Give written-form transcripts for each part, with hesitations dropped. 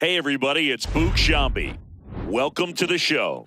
Hey, everybody, it's Boog Shambi. Welcome to the show.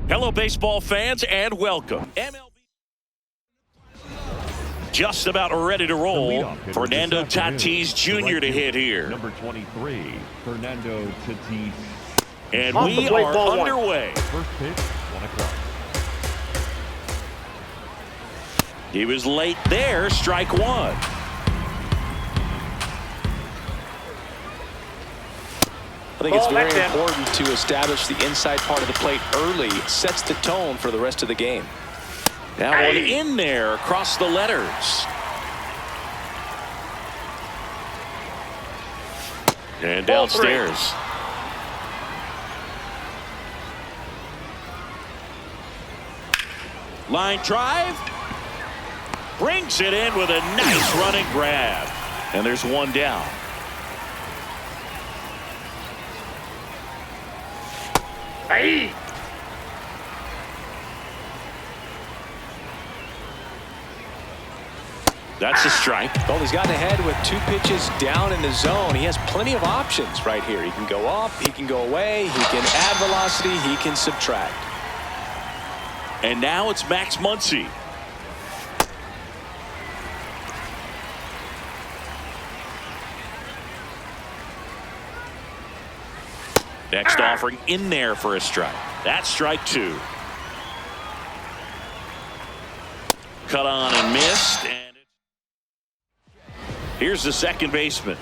Hello, baseball fans, and welcome. MLB just about ready to roll. Fernando Tatis Jr. to hit here. Number 23, Fernando Tatis. And we are underway. First pitch, 1 o'clock. He was late there, strike one. I think it's very important to establish the inside part of the plate early. It sets the tone for the rest of the game. That one in there across the letters. And downstairs. Line drive. Brings it in with a nice running grab. And there's one down. Hey. That's a strike. Well, he's gotten ahead with 2 pitches down in the zone. He has plenty of options right here. He can go up, he can go away, he can add velocity, he can subtract. And now it's Max Muncy. Next offering in there for a strike. That's strike 2. Cut on and missed. And here's the second baseman.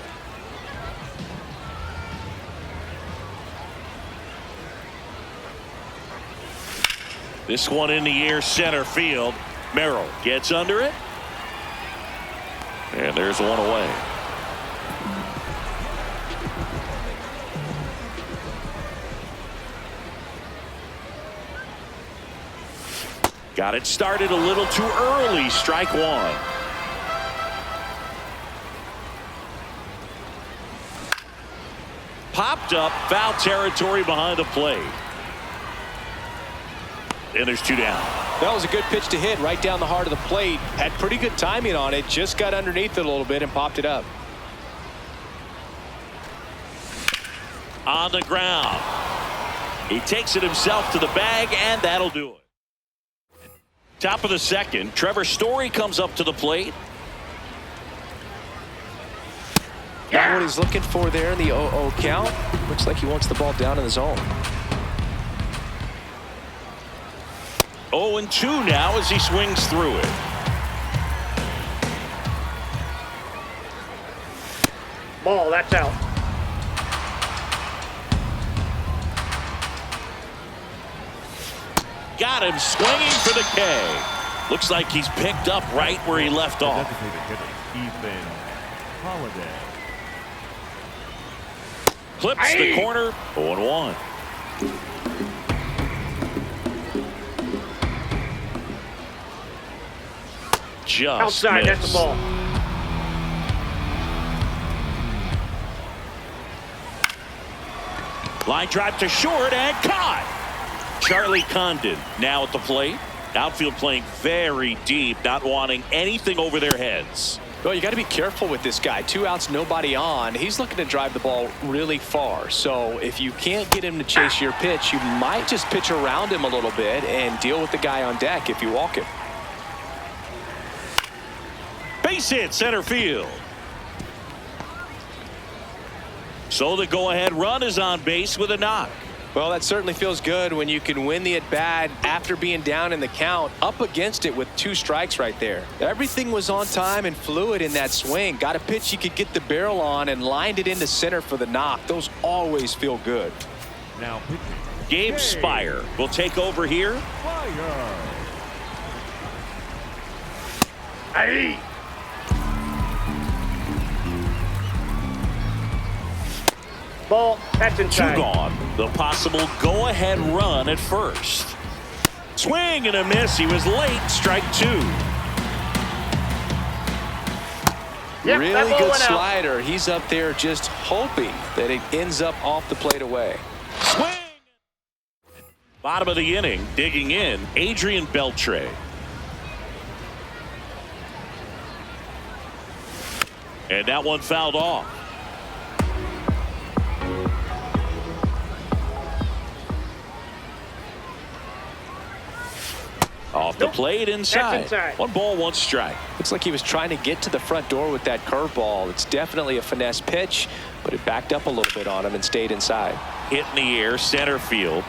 This one in the air, center field. Merrill gets under it. And there's one away. Got it started a little too early. Strike 1. Popped up, foul territory behind the plate. And there's 2 down. That was a good pitch to hit right down the heart of the plate. Had pretty good timing on it. Just got underneath it a little bit and popped it up. On the ground. He takes it himself to the bag, and that'll do it. Top of the second, Trevor Story comes up to the plate. Not what he's looking for there in the 0-0 count. Looks like he wants the ball down in the zone. 0-2 now as he swings through it. Ball, that's out. Got him swinging for the K. Looks like he's picked up right where he left off. Ethan Holiday. Clips the corner. 0-1. Just outside, missed. that's the ball. Line drive to short and caught. Charlie Condon now at the plate. Outfield playing very deep, not wanting anything over their heads. Well, you got to be careful with this guy. 2 outs, nobody on. He's looking to drive the ball really far. So if you can't get him to chase your pitch, you might just pitch around him a little bit and deal with the guy on deck if you walk him. Base hit center field. So the go-ahead run is on base with a knock. Well, that certainly feels good when you can win the at-bat after being down in the count, up against it with 2 strikes right there. Everything was on time and fluid in that swing. Got a pitch you could get the barrel on and lined it into center for the knock. Those always feel good. Now pitching. Gabe Spire will take over here. Hey. Ball, that's 2 inside. gone. The possible go-ahead run at first. Swing and a miss. He was late. Strike 2. Yep, really good slider. He's up there just hoping that it ends up off the plate away. Swing. Bottom of the inning, digging in, Adrian Beltre. And that one fouled off. Off the plate inside. 1 ball, 1 strike. Looks like he was trying to get to the front door with that curveball. It's definitely a finesse pitch, but it backed up a little bit on him and stayed inside. Hit in the air, center field.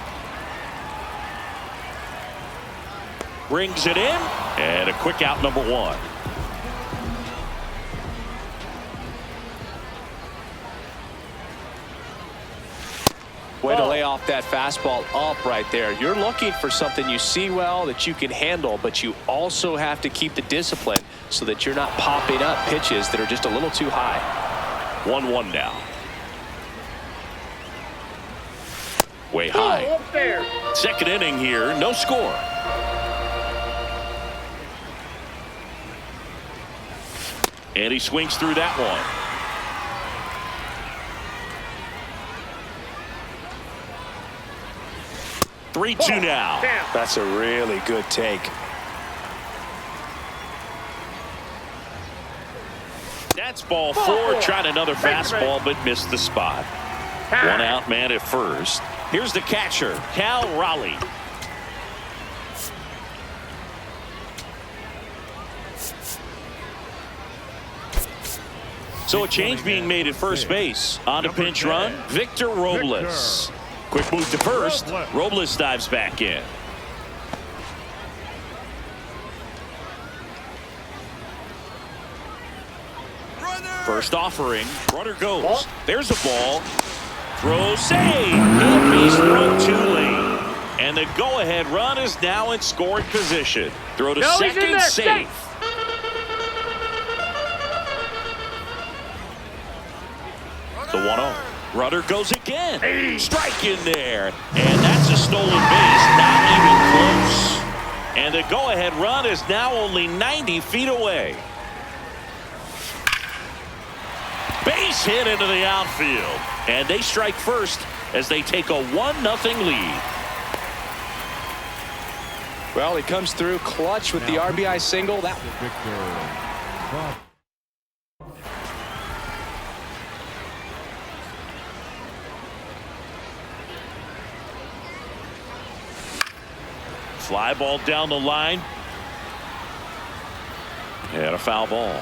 Brings it in, and a quick out, number 1. Way to lay off that fastball up right there. You're looking for something you see well that you can handle, but you also have to keep the discipline so that you're not popping up pitches that are just a little too high. 1-1 now. Way high. Up there. Second inning here, no score. And he swings through that one. Three, two now. That's a really good take. That's ball four. Tried another fastball, but missed the spot. One out man at first. Here's the catcher, Cal Raleigh. So a change being made at first base. On a pinch run, Victor Robles. Quick move to first. Robles dives back in. First offering. Runner goes. There's a ball. Throw save. No base throw too late. And the go-ahead run is now in scoring position. Throw to second, safe. The 1-0. Runner goes again. Strike in there. And that's a stolen base. Not even close. And the go-ahead run is now only 90 feet away. Base hit into the outfield. And they strike first as they take a 1-0 lead. Well, he comes through clutch with the RBI single. That Victor. Fly ball down the line. And a foul ball.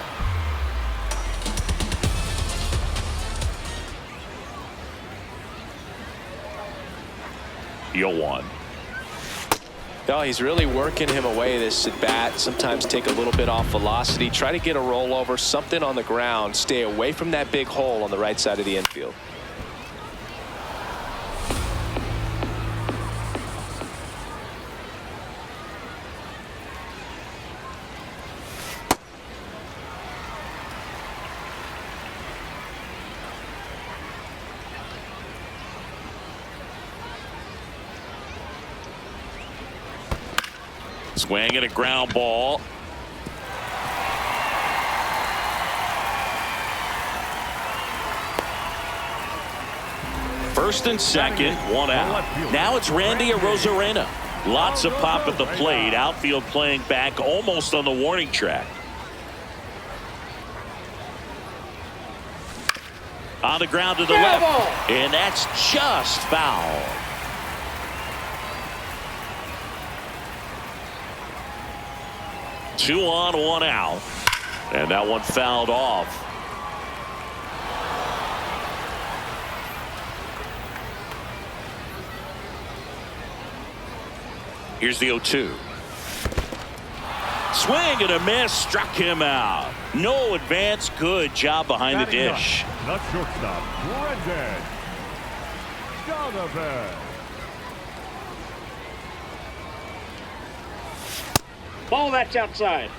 You'll one. No, he's really working him away this at bat. Sometimes take a little bit off velocity. Try to get a rollover, something on the ground. Stay away from that big hole on the right side of the infield. Swing and a ground ball. First and second, one out. Now it's Randy Arozarena. Lots of pop at the plate. Outfield playing back almost on the warning track. On the ground to the left. And that's just foul. Two on, one out. And that one fouled off. Here's the 0-2. Swing and a miss. Struck him out. No advance. Good job behind the dish. Not shortstop. Brendan Donovan. Ball, that's outside.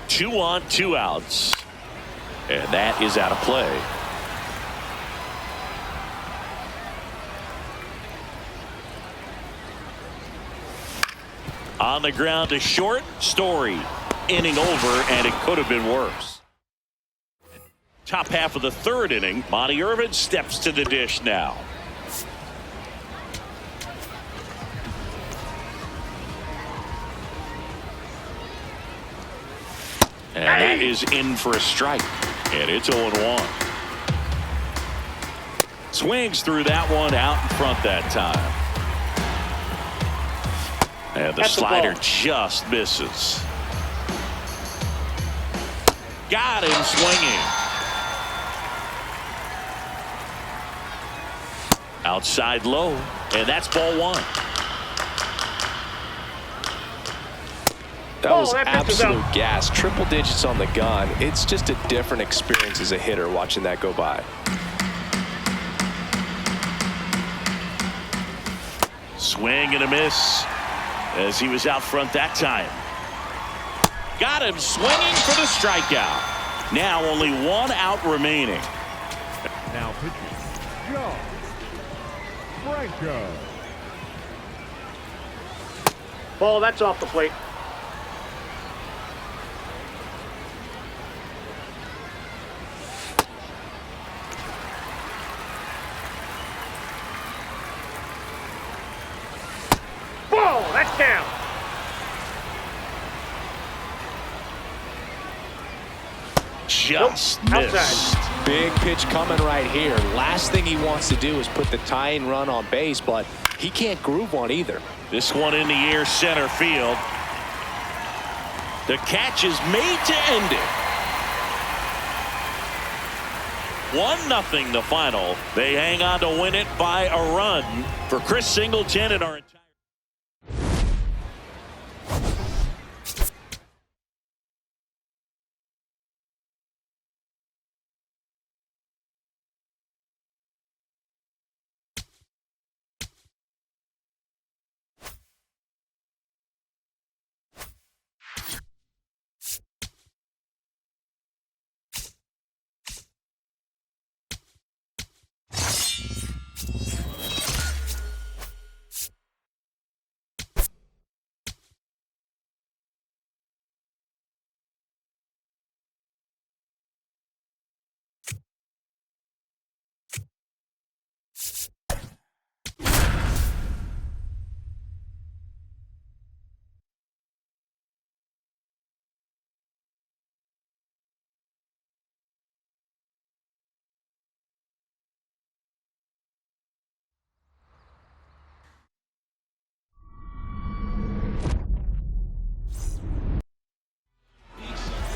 Two on, two outs. And that is out of play. On the ground to short. Story. Inning over, and it could have been worse. Top half of the third inning. Monty Irvin steps to the dish now. And that is in for a strike. And it's 0-1. Swings through that one, out in front that time. And the slider just misses. Got him swinging. Outside low. And that's ball one. That was absolute gas. Triple digits on the gun. It's just a different experience as a hitter watching that go by. Swing and a miss. as he was out front that time. Got him swinging for the strikeout. Now only one out remaining. Now pitching, Joe Franco. Ball, that's off the plate. Ball, that's down. Just Nope, missed. outside. Big pitch coming right here. Last thing he wants to do is put the tying run on base, but he can't groove one either. This one in the air, center field. The catch is made to end it. 1-0 the final. They hang on to win it by a run. For Chris Singleton and our entire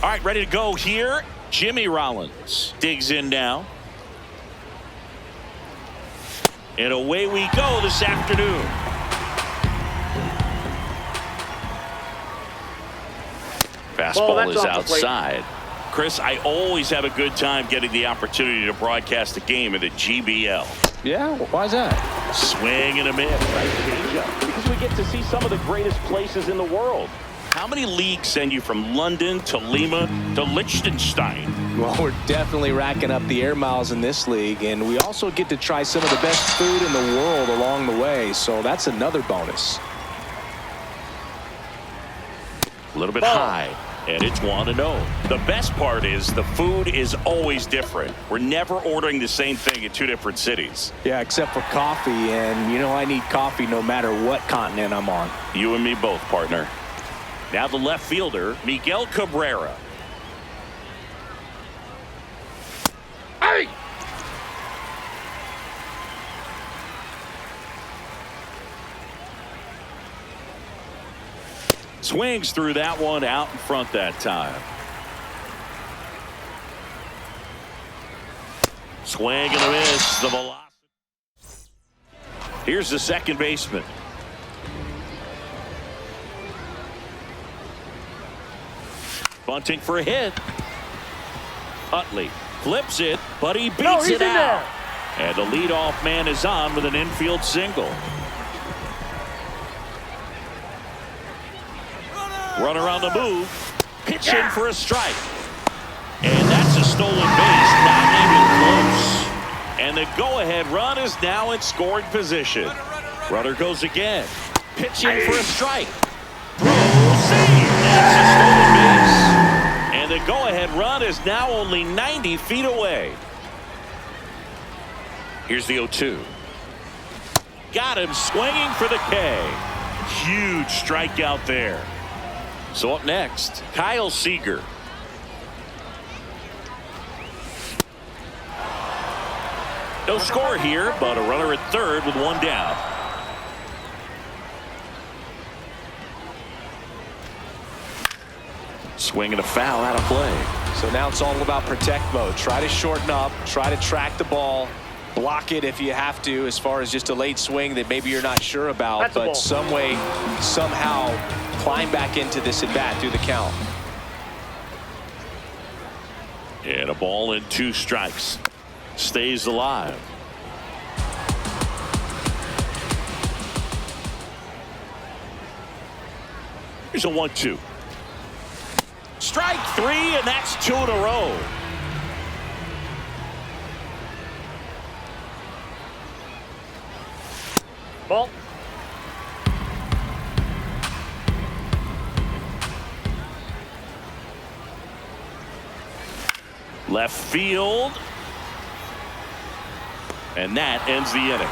All right, ready to go here. Jimmy Rollins digs in now. And away we go this afternoon. Fastball that's is off the plate. outside. Chris, I always have a good time getting the opportunity to broadcast a game in the GBL. Yeah, why is that? Swing and a miss. Because we get to see some of the greatest places in the world. How many leagues send you from London to Lima to Liechtenstein? Well, we're definitely racking up the air miles in this league, and we also get to try some of the best food in the world along the way, so that's another bonus. A little bit high, and it's 1-0. The best part is the food is always different. We're never ordering the same thing in two different cities. Yeah, except for coffee, and you know I need coffee no matter what continent I'm on. You and me both, partner. Now the left fielder, Miguel Cabrera. Hey! Swings through that one out in front that time. Swing and a miss. The velocity. Here's the second baseman. Bunting for a hit. Utley flips it, but he beats it out. And the leadoff man is on with an infield single. Runner on the move. Pitch in for a strike. And that's a stolen base. Not even close. And the go-ahead run is now in scoring position. Runner goes again. Pitch in for a strike. Throw, save. That's a stolen base. And the go-ahead run is now only 90 feet away. Here's the 0-2. Got him swinging for the K. Huge strikeout there. So up next, Kyle Seager. No score here, but a runner at third with one down. Swing and a foul out of play. So now it's all about protect mode. Try to shorten up, try to track the ball, block it if you have to, as far as just a late swing that maybe you're not sure about, but some way, somehow climb back into this at bat through the count. And a ball and 2 strikes. Stays alive. Here's a 1-2. Strike three, and that's 2 in a row. Ball. Left field. And that ends the inning.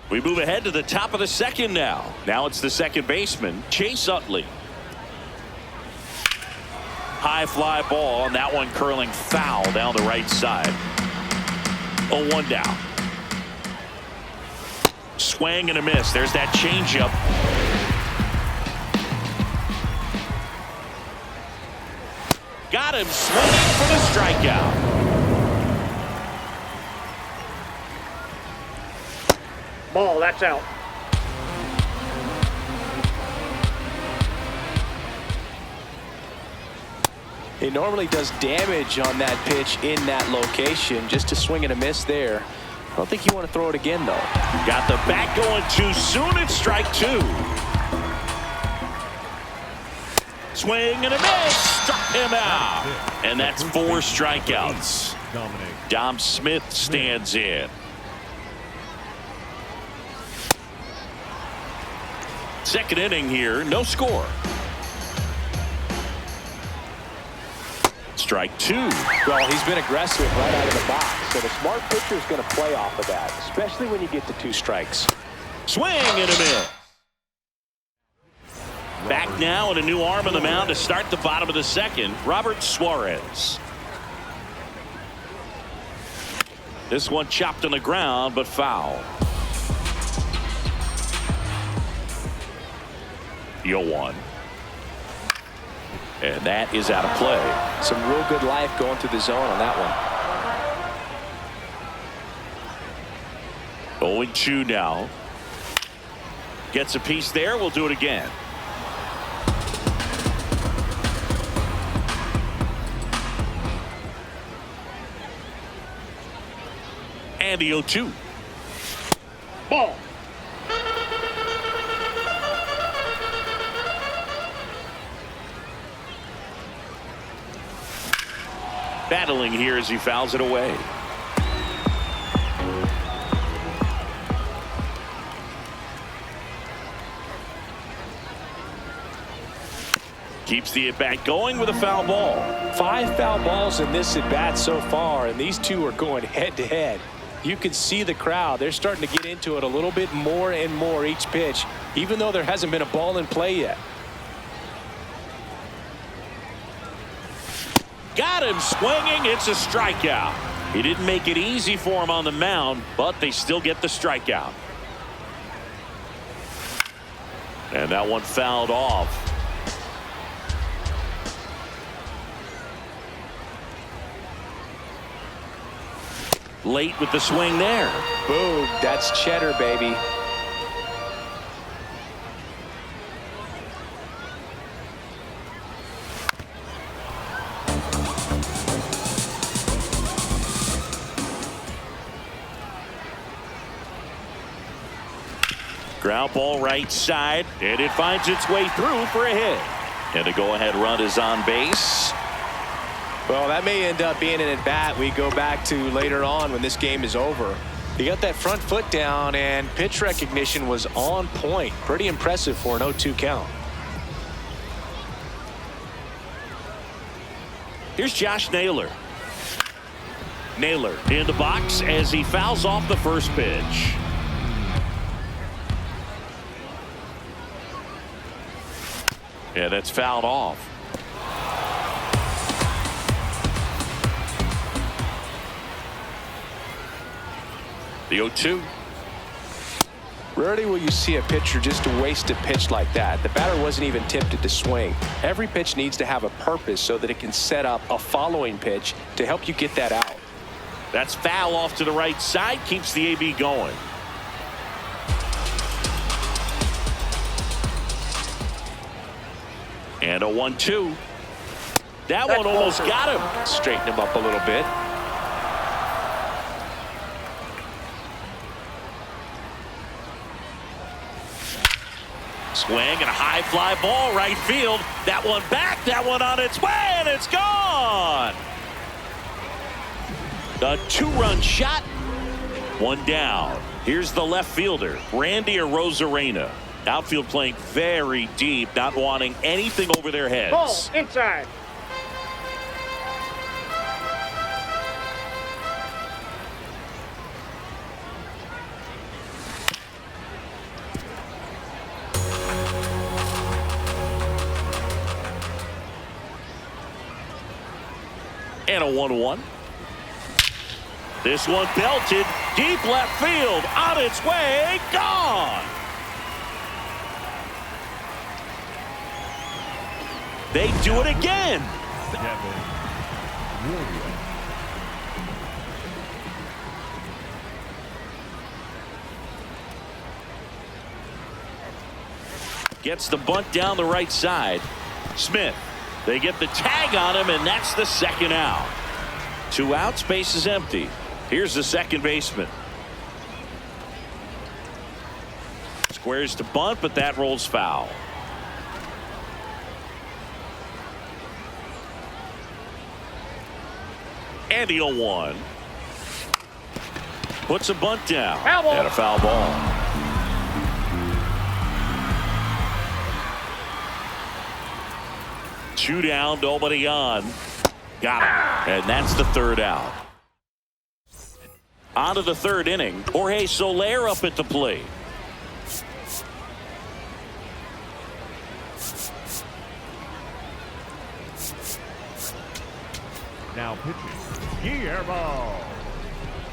We move ahead to the top of the second now. Now it's the second baseman, Chase Utley. High fly ball, and that one curling foul down the right side. 0-1 down. Swing and a miss. There's that changeup. Got him swinging for the strikeout. Ball, that's out. He normally does damage on that pitch in that location. Just a swing and a miss there. I don't think you want to throw it again, though. Got the bat going too soon. It's strike two. Swing and a miss. Struck him out. And that's 4 strikeouts. Dom Smith stands in. Second inning here, no score. Strike two. Well, he's been aggressive right out of the box, so the smart pitcher is going to play off of that, especially when you get to 2 strikes. Swing and a miss. Back now and a new arm on the mound to start the bottom of the second, Robert Suarez. This one chopped on the ground, but foul. The 0-1. And that is out of play. Some real good life going through the zone on that one. 0-2 now. Gets a piece there. We'll do it again. And the 0-2. Ball. Battling here as he fouls it away. Keeps the at-bat going with a foul ball. 5 foul balls in this at-bat so far, and these two are going head-to-head. You can see the crowd. They're starting to get into it a little bit more and more each pitch, even though there hasn't been a ball in play yet. Got him swinging. It's a strikeout. He didn't make it easy for him on the mound, but they still get the strikeout. And that one fouled off. Late with the swing there. Boom. That's cheddar, baby. Ground ball right side, and it finds its way through for a hit. And the go-ahead run is on base. Well, that may end up being an at-bat we go back to later on when this game is over. He got that front foot down, and pitch recognition was on point. Pretty impressive for an 0-2 count. Here's Josh Naylor. Naylor in the box as he fouls off the first pitch. Yeah, that's fouled off. The 0-2. Rarely will you see a pitcher just waste a pitch like that. The batter wasn't even tempted to swing. Every pitch needs to have a purpose so that it can set up a following pitch to help you get that out. That's foul off to the right side. Keeps the AB going. And a 1-2. That one almost got him. Straighten him up a little bit. Swing and a high fly ball right field. That one back, that one on its way, and it's gone. A 2-run shot. One down. Here's the left fielder, Randy Arozarena. Outfield playing very deep, not wanting anything over their heads. Ball inside. And a 1-1. This one belted deep left field, on its way, gone. They do it again. Devin Williams. Gets the bunt down the right side. Smith. They get the tag on him, and that's the second out. 2 outs, base is empty. Here's the second baseman. Squares to bunt, but that rolls foul. And the 0-1. Puts a bunt down. Foul ball. And a foul ball. Two down, nobody on. Got him. And that's the third out. On to the third inning. Jorge Soler up at the plate. Now pitching, Guillermo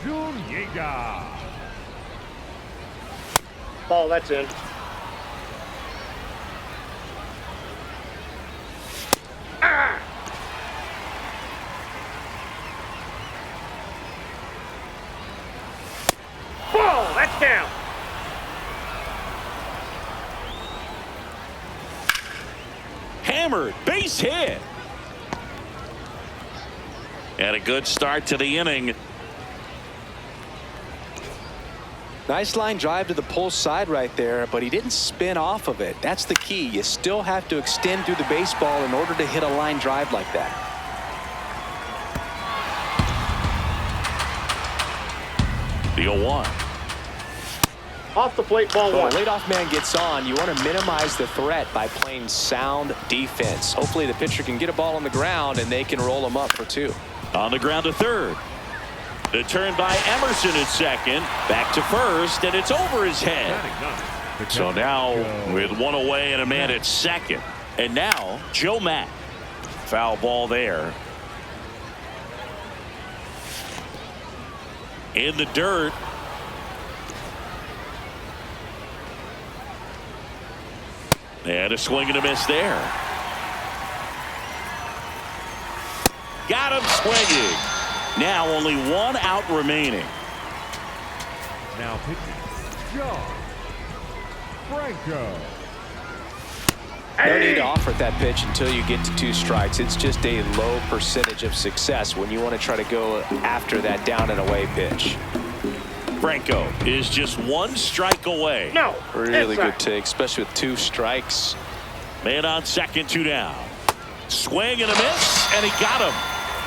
Zuniga. Ball, that's in. Ball, that's down. Hammered, base hit. And a good start to the inning. Nice line drive to the pull side right there, but he didn't spin off of it. That's the key. You still have to extend through the baseball in order to hit a line drive like that. The 0-1. Off the plate, ball When a one. leadoff man gets on, you want to minimize the threat by playing sound defense. Hopefully the pitcher can get a ball on the ground and they can roll him up for 2. On the ground to third. The turn by Emerson at second. Back to first, and it's over his head. Batting ninth, the So catcher, now Joe with one away and a man at second. And now Joe Matt. Foul ball there. In the dirt. And a swing and a miss there. Got him swinging. Now only 1 out remaining. Now pitching, John Franco. No need to offer that pitch until you get to 2 strikes. It's just a low percentage of success when you want to try to go after that down and away pitch. Franco is just 1 strike away. No. Really inside. good take, especially with 2 strikes. Man on second, 2 down. Swing and a miss, and he got him.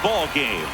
Ball game.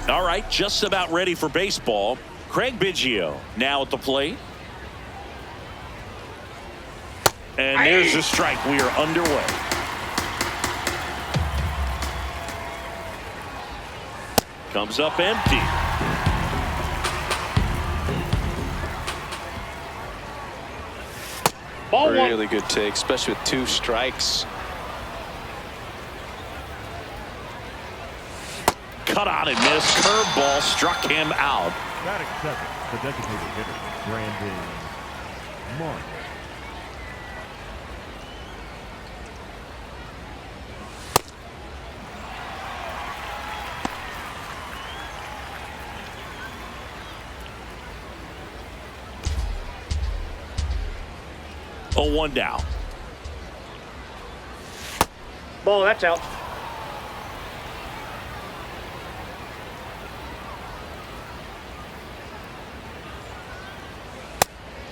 All right, just about ready for baseball. Craig Biggio now at the plate. And there's a strike. We are underway. Comes up empty. Ball one. Really good take, especially with 2 strikes. Cut on and missed. Curveball struck him out. Batting second, the designated hitter, Brandon Mark. Oh, 1 down. Ball, that's out.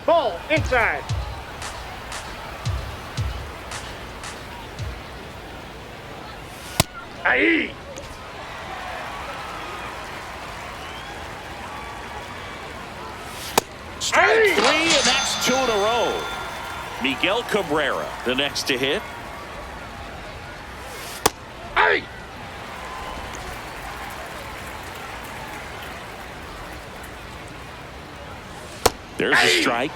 Ball, inside. Aye. Strike 3, and that's 2 in a row. Miguel Cabrera, the next to hit. Aye. There's a strike.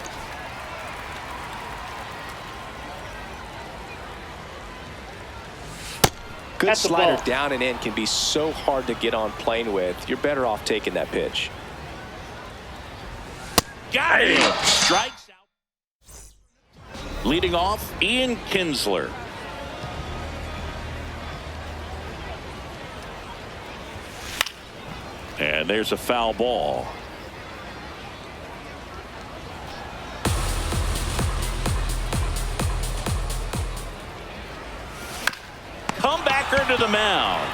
Good That's the slider ball. down and in can be so hard to get on plane with. You're better off taking that pitch. Got it. Strikes out. Leading off, Ian Kinsler. And there's a foul ball. Comebacker to the mound.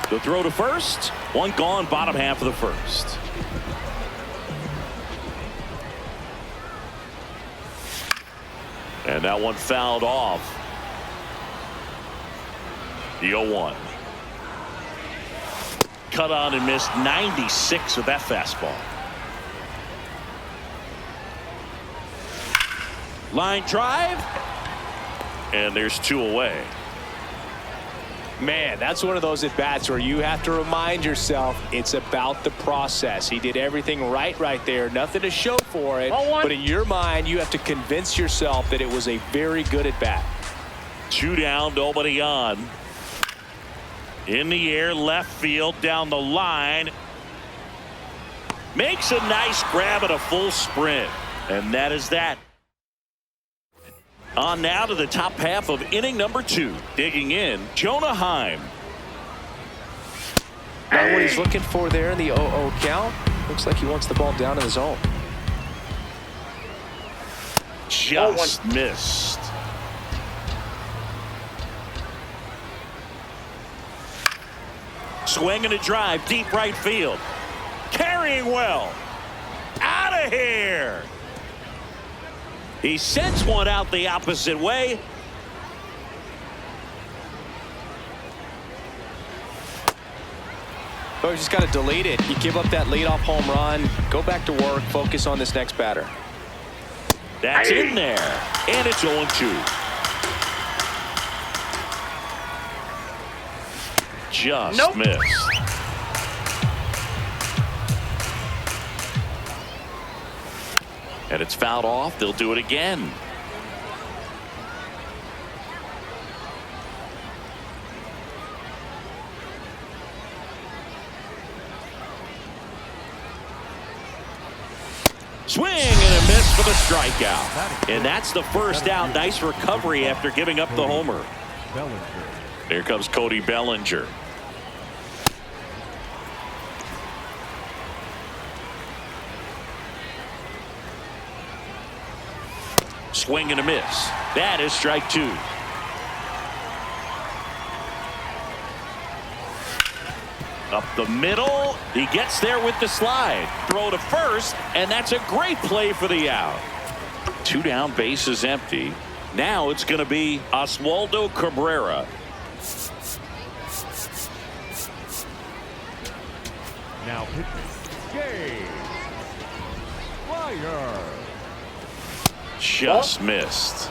The throw to first. 1 gone, bottom half of the first. And that one fouled off. The 0-1. Cut on and missed. 96 with that fastball. Line drive. And there's 2 away. Man, that's one of those at-bats where you have to remind yourself it's about the process. He did everything right there. Nothing to show for it. But in your mind, you have to convince yourself that it was a very good at-bat. 2 down, nobody on. In the air, left field, down the line. Makes a nice grab at a full sprint. And that is that. On now to the top half of inning number 2. Digging in, Jonah Heim. Not what he's looking for there in the 0-0 count. Looks like he wants the ball down in the zone. Just missed. Swing and a drive, deep right field. Carrying well. Out of here. He sends one out the opposite way. Well, you just got to delete it. You give up that leadoff home run, go back to work, focus on this next batter. That's in there, and it's 0-2. Just missed. And it's fouled off. They'll do it again. Swing and a miss for the strikeout. And that's the first out. Nice recovery after giving up the homer. Here comes Cody Bellinger. Swing and a miss. That is strike 2. Up the middle. He gets there with the slide. Throw to first, and that's a great play for the out. 2 down, bases empty. Now it's going to be Oswaldo Cabrera. Now pitching. Game. Fire. Just missed.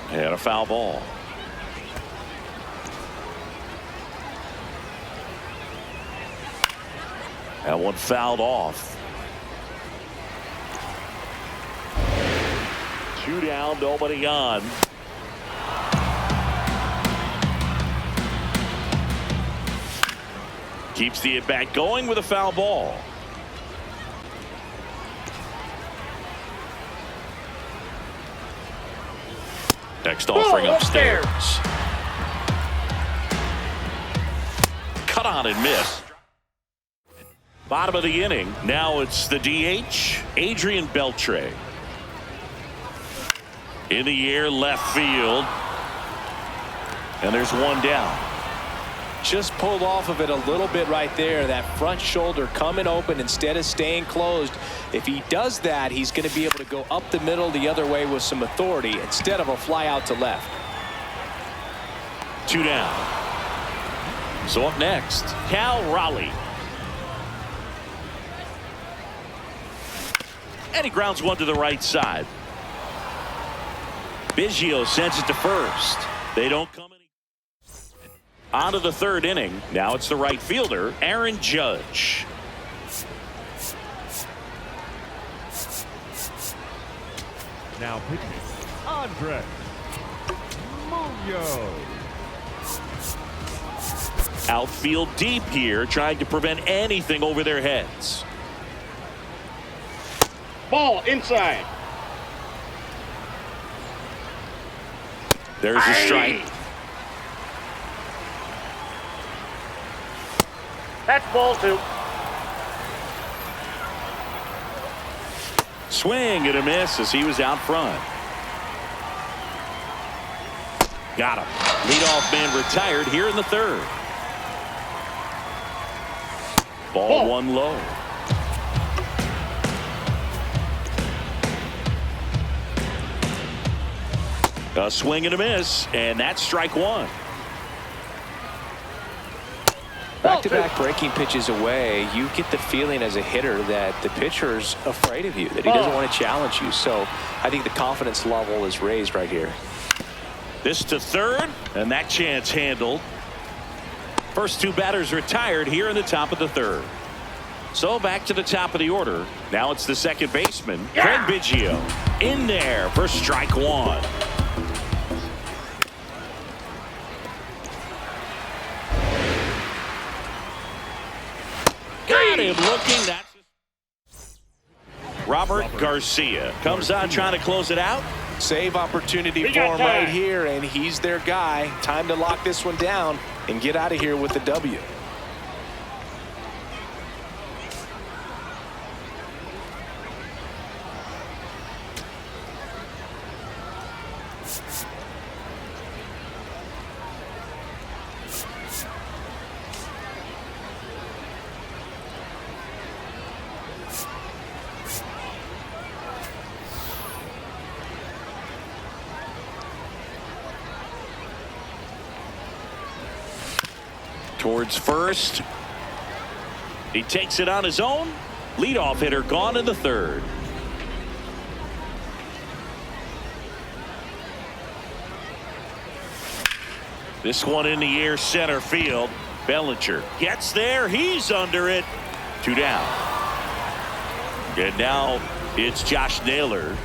And a foul ball. That one fouled off. 2 down, nobody on. Keeps the at-bat going with a foul ball. Next offering upstairs. Cut on and miss. Bottom of the inning. Now it's the DH, Adrian Beltre. In the air, left field. And there's 1 down. Just pulled off of it a little bit right there. That front shoulder coming open instead of staying closed. If he does that, he's going to be able to go up the middle the other way with some authority instead of a fly out to left. 2 down. So up next, Cal Raleigh. And he grounds one to the right side. Biggio sends it to first. They don't come any. On to the 3rd inning. Now it's the right fielder, Aaron Judge. Now pitching. Andre Munoz. Outfield deep here, trying to prevent anything over their heads. Ball inside. There's a strike. That's ball 2. Swing and a miss as he was out front. Got him. Leadoff man retired here in the 3rd. Ball 1 low. A swing and a miss, and that's strike 1. Back-to-back breaking pitches away, you get the feeling as a hitter that the pitcher's afraid of you, that he doesn't want to challenge you. So I think the confidence level is raised right here. This to 3rd, and that chance handled. First 2 batters retired here in the top of the 3rd. So back to the top of the order. Now it's the 2nd baseman, Craig Biggio. In there for strike 1. Got him looking. That's Robert Garcia comes on trying to close it out. Save opportunity for him right here, and he's their guy. Time to lock this one down and get out of here with the W. towards first. He takes it on his own. Leadoff hitter gone in the third. This one in the air, center field. Bellinger gets there. He's under it. 2 down. And now it's Josh Naylor.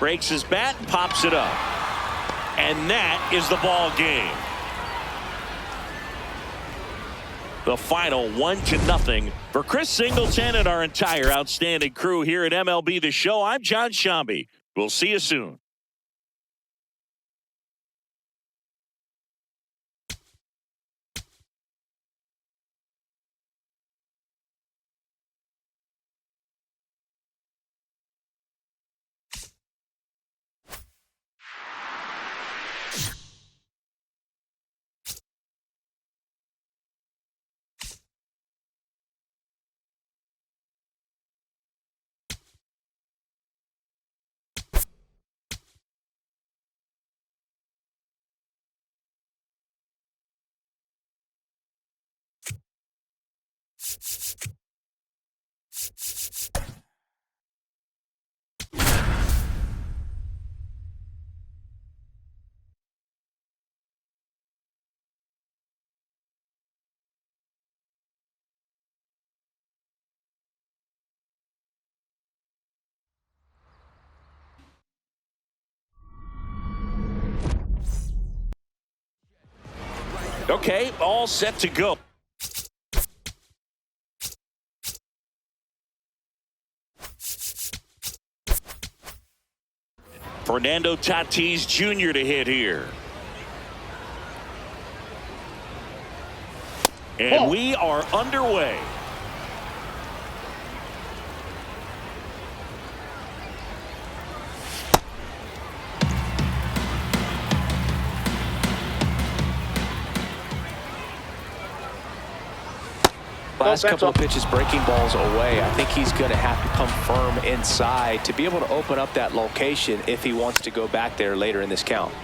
Breaks his bat and pops it up. And that is the ball game. The final 1-0 for Chris Singleton and our entire outstanding crew here at MLB The Show. I'm John Shambi. We'll see you soon. Okay, all set to go. Fernando Tatis Jr. to hit here. And we are underway. Last couple of pitches breaking balls away. I think he's going to have to come firm inside to be able to open up that location if he wants to go back there later in this count.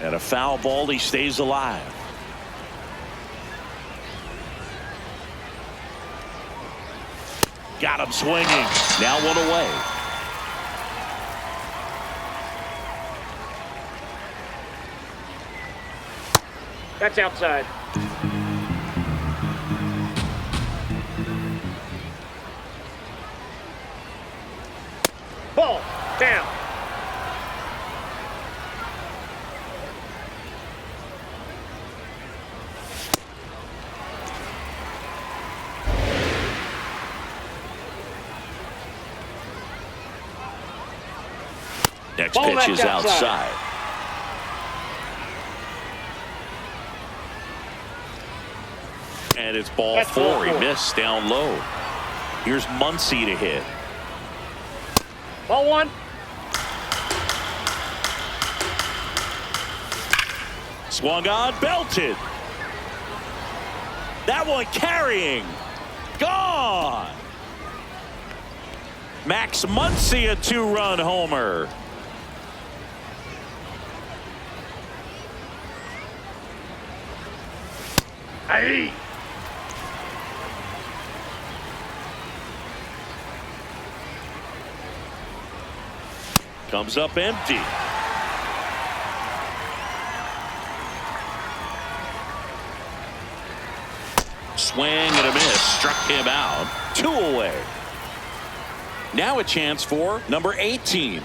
And a foul ball, he stays alive. Got him swinging. Now 1 away. That's outside. Ball down. Next Ball pitch is outside. outside. And it's ball That's 4. He ball 4. missed down low. Here's Muncy to hit. Ball 1. Swung on, belted. That one carrying. Gone. Max Muncy, a 2-run homer. Aye. Comes up empty. Swing and a miss. Struck him out. 2 away. Now a chance for number 18.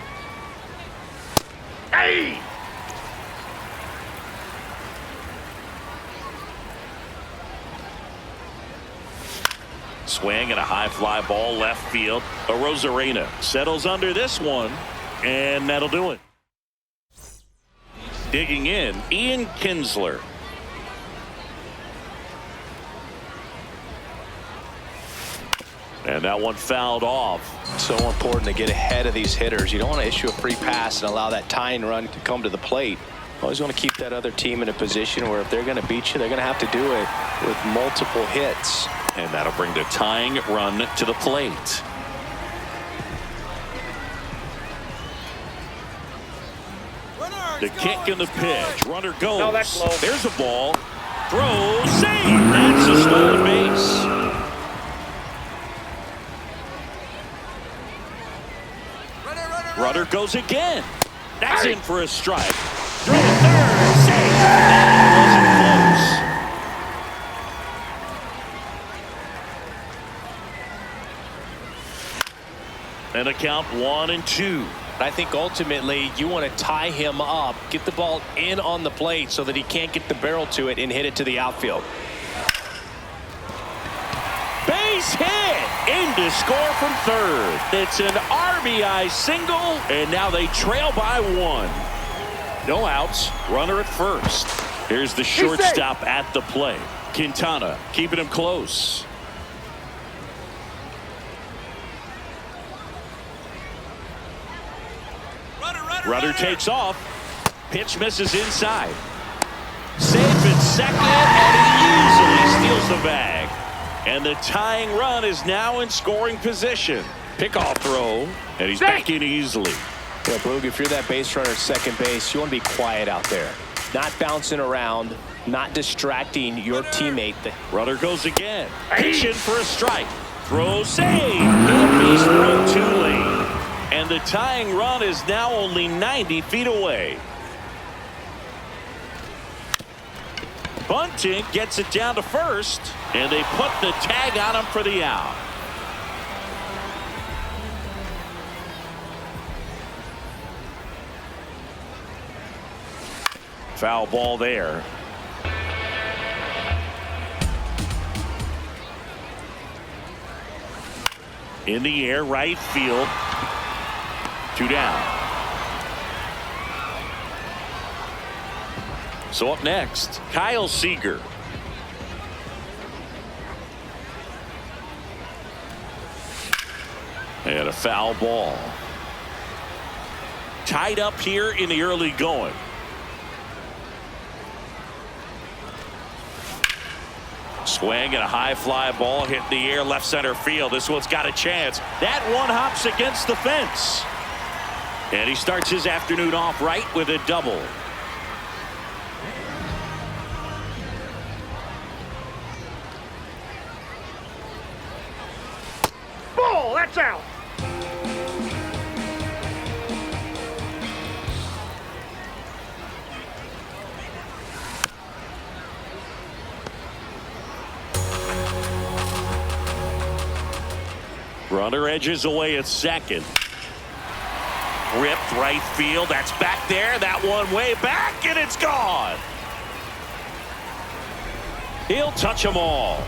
Aye. Swing and a high fly ball left field. Arozarena settles under this one, and that'll do it. Digging in, Ian Kinsler. And that one fouled off. So important to get ahead of these hitters. You don't want to issue a free pass and allow that tying run to come to the plate. Always want to keep that other team in a position where if they're going to beat you, they're going to have to do it with multiple hits. And that'll bring the tying run to the plate. The kick and the pitch. Runner goes. No, that's low. There's a ball. Throw. Save. That's a stolen base. Runner goes again. That's in for a strike. Throw to third. Save. That wasn't close. And a count 1-2. I think ultimately you want to tie him up, get the ball in on the plate so that he can't get the barrel to it and hit it to the outfield. Base hit. In to score from third. It's an RBI single, and now they trail by 1. No outs. Runner at first. Here's the shortstop at the plate. Quintana keeping him close. Runner takes off. Pitch misses inside. Safe at second, and he easily steals the bag. And the tying run is now in scoring position. Pickoff throw, and he's back in easily. Yeah, Boog, if you're that base runner at second base, you want to be quiet out there. Not bouncing around, not distracting your teammate. Runner goes again. Pitch in for a strike. Throw save. No base throw too late. And the tying run is now only 90 feet away. Bunting gets it down to first, and they put the tag on him for the out. Foul ball there. In the air, right field. 2 down. So up next, Kyle Seager. And a foul ball. Tied up here in the early going. Swing and a high fly ball hit the air left center field. This one's got a chance. That one hops against the fence. And he starts his afternoon off right with a double. Ball, that's out. Runner edges away at second. Ripped right field. That's back there. That one way back, and it's gone. He'll touch them all.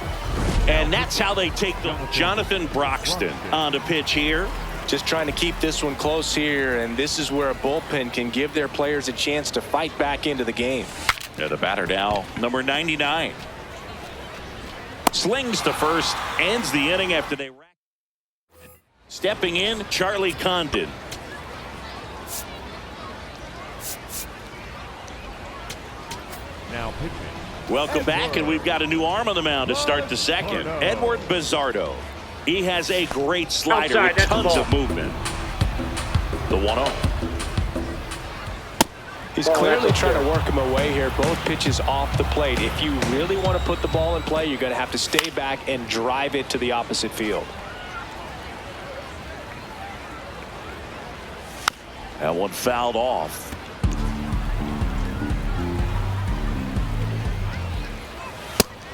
And that's how they take them. Jonathan Broxton on the pitch here. Just trying to keep this one close here, and this is where a bullpen can give their players a chance to fight back into the game. Yeah, the batter now, number 99. Slings to first, ends the inning after they rack. Stepping in, Charlie Condon. Now pitching. Welcome back, and we've got a new arm on the mound to start the second. Edward Bizzardo. He has a great slider Outside, with tons of movement. The 1-0. He's clearly trying to work him away here. Both pitches off the plate. If you really want to put the ball in play, you're going to have to stay back and drive it to the opposite field. That one fouled off.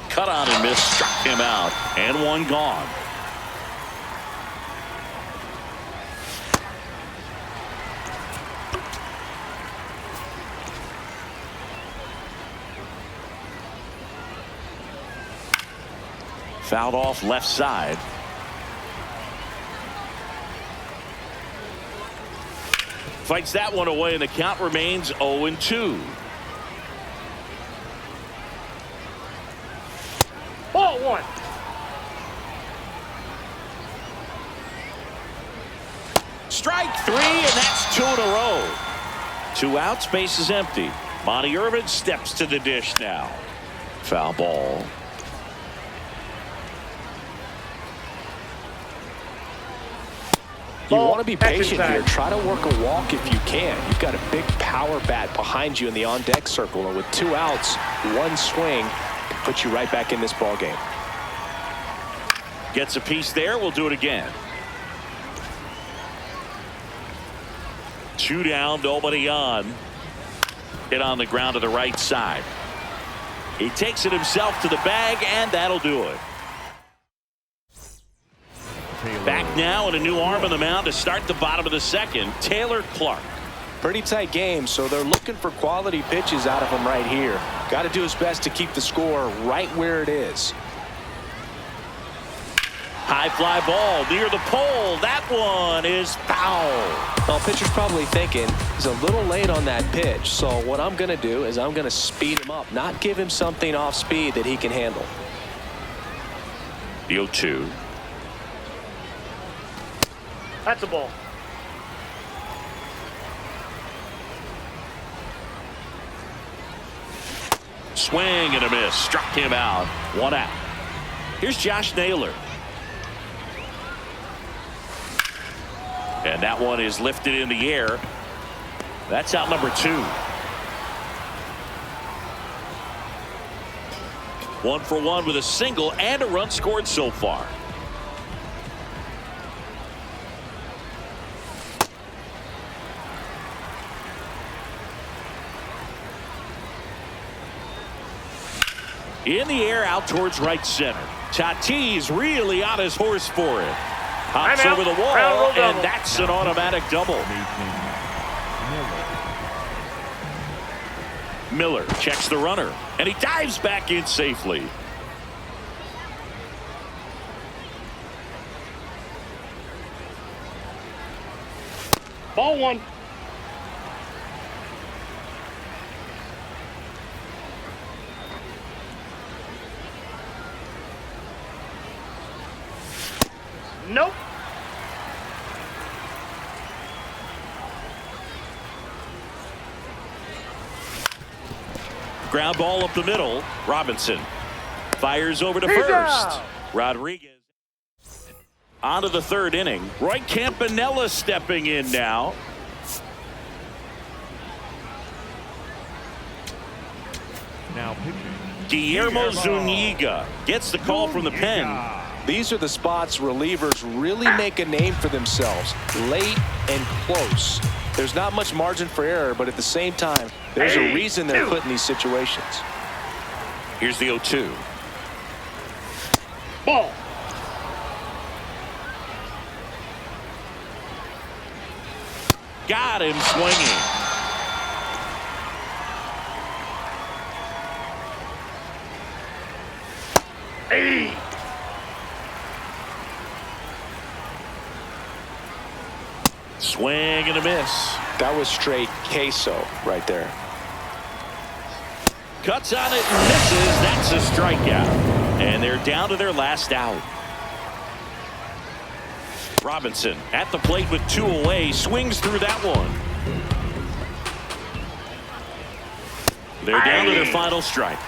Cut on and miss, struck him out, and one gone. Fouled off left side. Fights that one away, and the count remains 0-2. Ball 1. Strike 3, and that's 2 in a row. 2 outs, base is empty. Monty Irvin steps to the dish now. Foul ball. You Ball, want to be that's patient inside. here. Try to work a walk if you can. You've got a big power bat behind you in the on-deck circle, and with 2 outs, 1 swing can put you right back in this ball game. Gets a piece there. We'll do it again. 2 down, nobody on. Hit on the ground to the right side. He takes it himself to the bag, and that'll do it. Back now and a new arm on the mound to start the bottom of the second, Taylor Clark. Pretty tight game, so they're looking for quality pitches out of him right here. Got to do his best to keep the score right where it is. High fly ball near the pole. That one is foul. Well, pitcher's probably thinking he's a little late on that pitch, so what I'm going to do is I'm going to speed him up, not give him something off speed that he can handle. The 0-2. That's a ball. Swing and a miss. Struck him out. 1 out. Here's Josh Naylor. And that one is lifted in the air. That's out number 2. 1 for 1 with a single and a run scored so far. In the air out towards right center. Tatis really on his horse for it. Hops over the wall, and that's an automatic double. Miller checks the runner, and he dives back in safely. Ball 1. Nope. Ground ball up the middle. Robinson fires over to He's first. out. Rodriguez on to the 3rd inning. Roy Campanella stepping in now. Now pitching. Guillermo Zuniga gets the call from the pen. These are the spots relievers really make a name for themselves, late and close. There's not much margin for error, but at the same time, there's a reason they're put in these situations. Here's the 0-2. Ball. Got him swinging. Hey. Swing and a miss. That was straight queso right there. Cuts on it and misses. That's a strikeout. And they're down to their last out. Robinson at the plate with 2 away. Swings through that one. They're down to their final strike.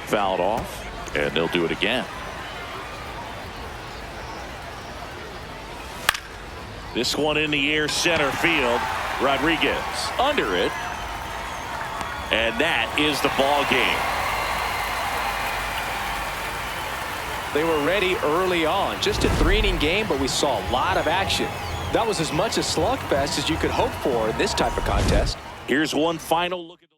Fouled off, and they'll do it again. This one in the air, center field. Rodriguez under it. And that is the ball game. They were ready early on. Just a 3-inning game, but we saw a lot of action. That was as much a slugfest as you could hope for in this type of contest. Here's one final look at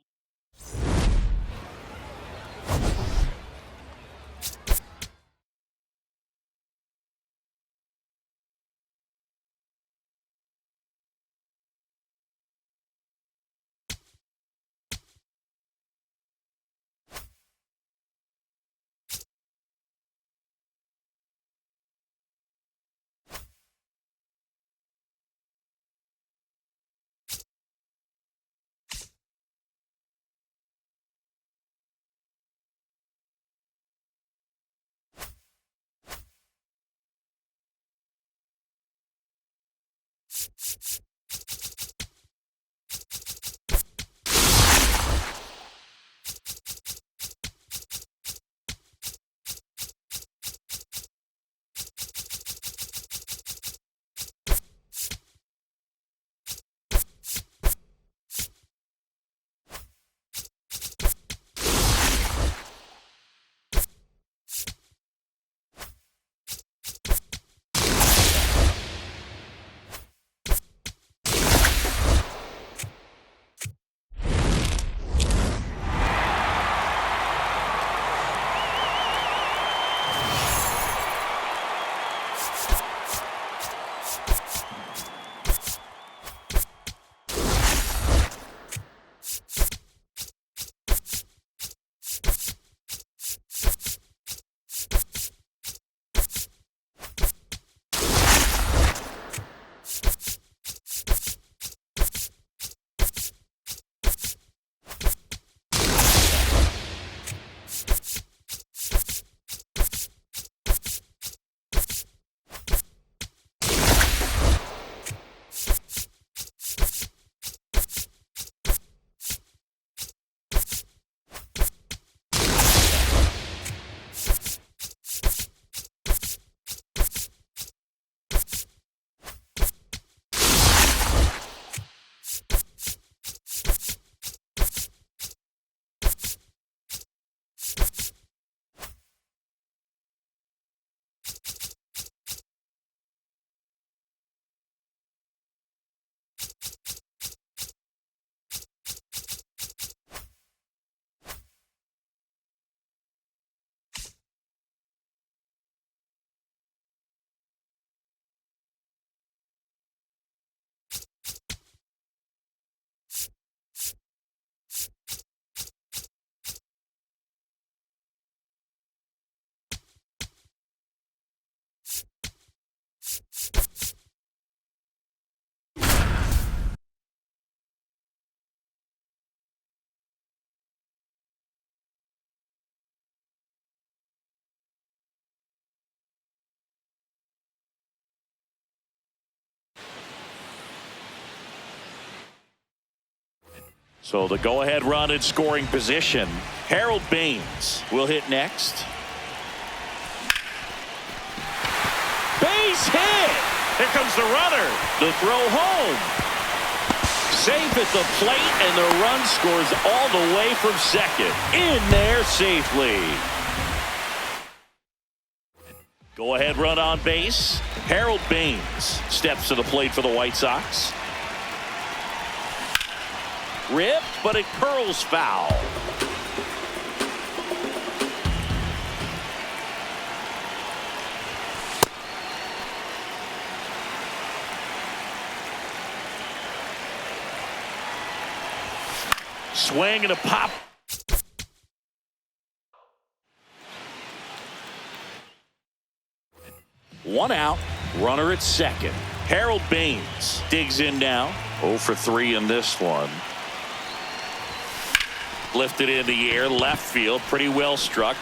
So the go-ahead run in scoring position. Harold Baines will hit next. Base hit. Here comes the runner. The throw home. Safe at the plate, and the run scores all the way from second. In there safely. Go-ahead run on base. Harold Baines steps to the plate for the White Sox. Ripped, but it curls foul. Swing and a pop. One out, runner at second. Harold Baines digs in now. 0 for 3 in this one. Lifted in the air, left field, pretty well struck.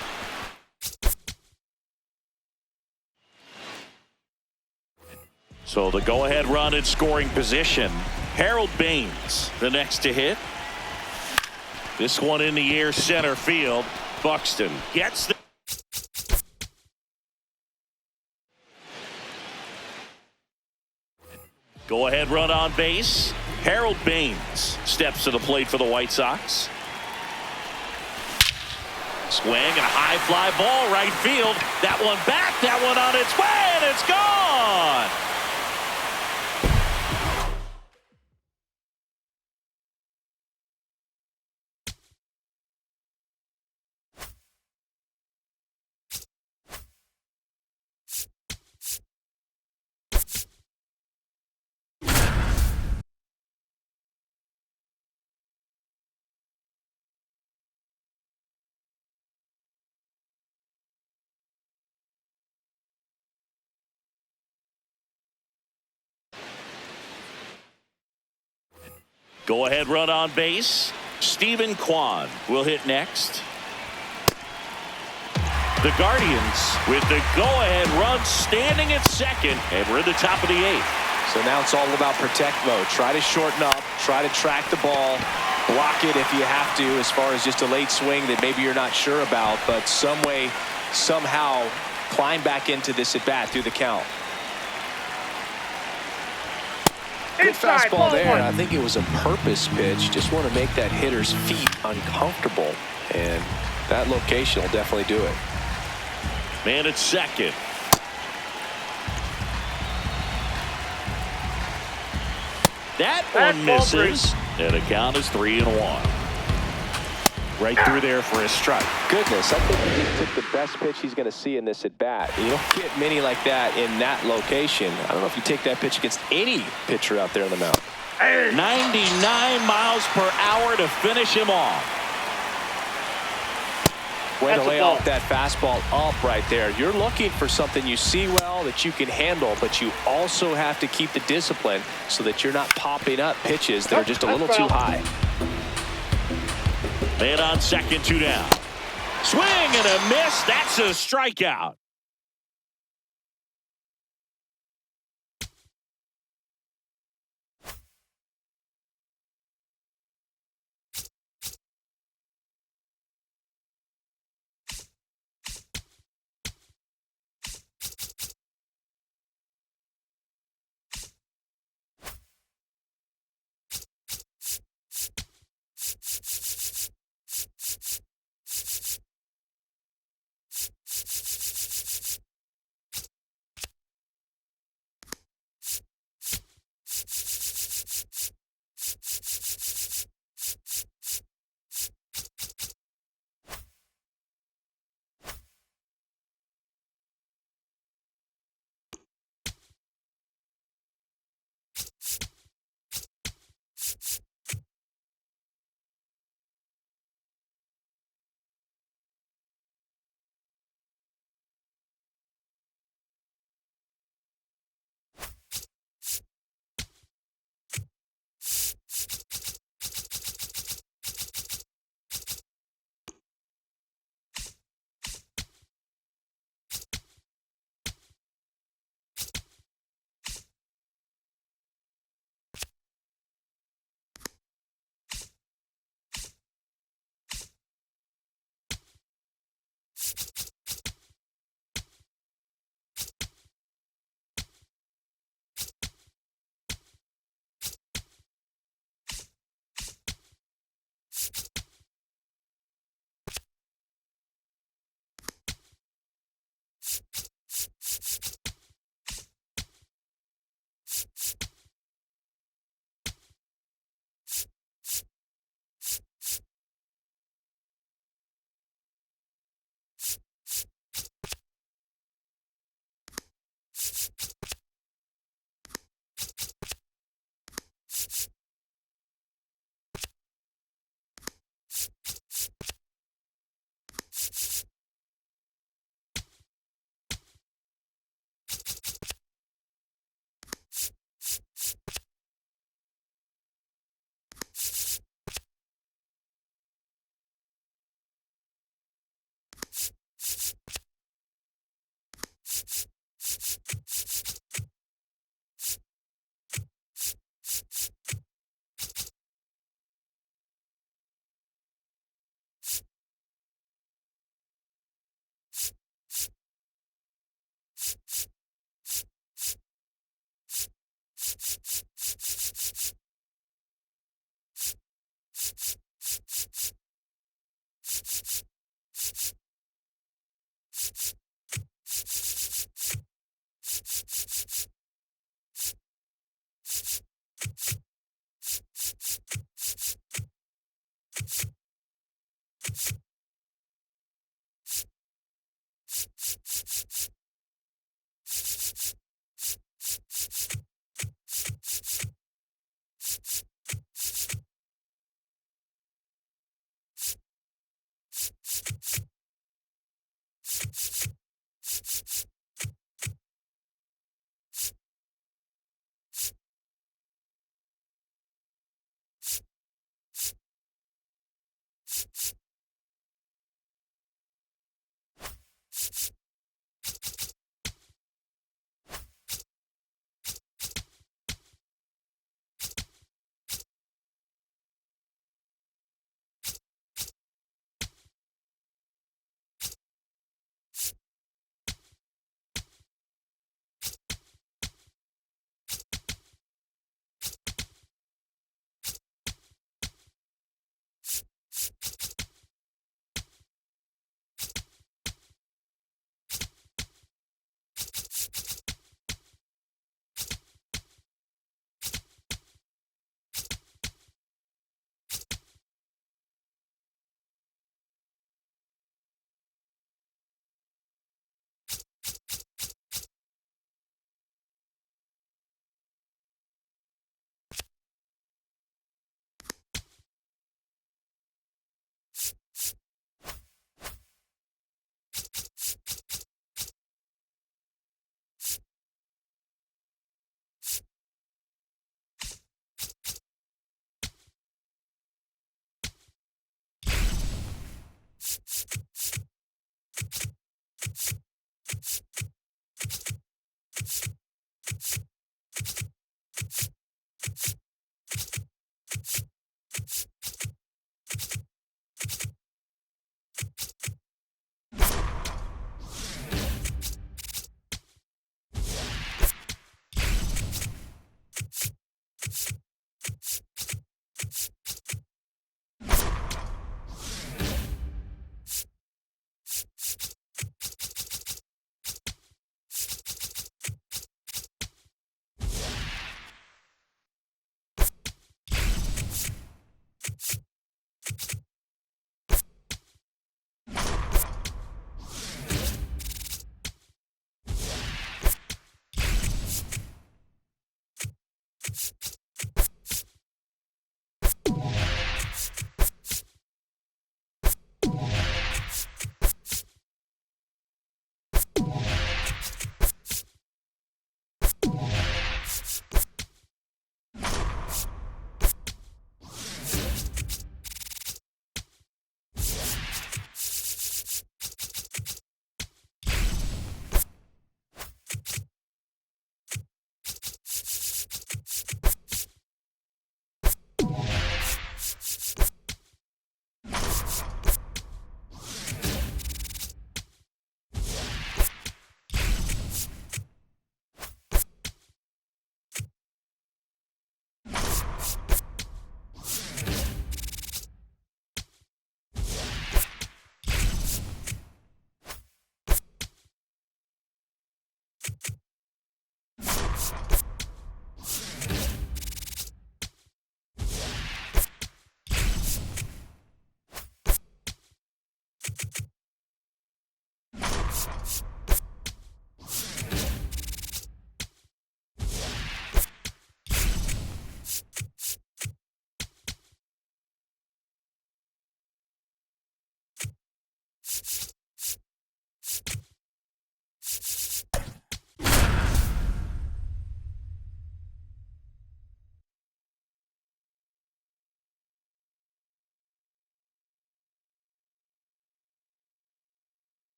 So the go-ahead run in scoring position. Harold Baines, the next to hit. This one in the air, center field. Buxton gets the. Go-ahead run on base. Harold Baines steps to the plate for the White Sox. Swing and a high fly ball right field. That one back, that one on its way, and it's gone. Go-ahead run on base. Stephen Kwan will hit next. The Guardians with the go-ahead run standing at second, and we're in the top of the 8th. So now it's all about protect mode. Try to shorten up, try to track the ball, block it if you have to, as far as just a late swing that maybe you're not sure about, but some way, somehow climb back into this at bat through the count. Good Inside, fastball ball there. one. I think it was a purpose pitch. Just want to make that hitter's feet uncomfortable, and that location will definitely do it. Man at second. That one That's ball misses, and the count is 3-1. Right through there for a strike. Goodness, I think he just took the best pitch he's going to see in this at bat. You don't get many like that in that location. I don't know if you take that pitch against any pitcher out there on the mound. 99 miles per hour to finish him off. Way to That's a lay ball. off that fastball up right there. You're looking for something you see well that you can handle, but you also have to keep the discipline so that you're not popping up pitches that are just a little too high. Man on second, 2 down. Swing and a miss. That's a strikeout.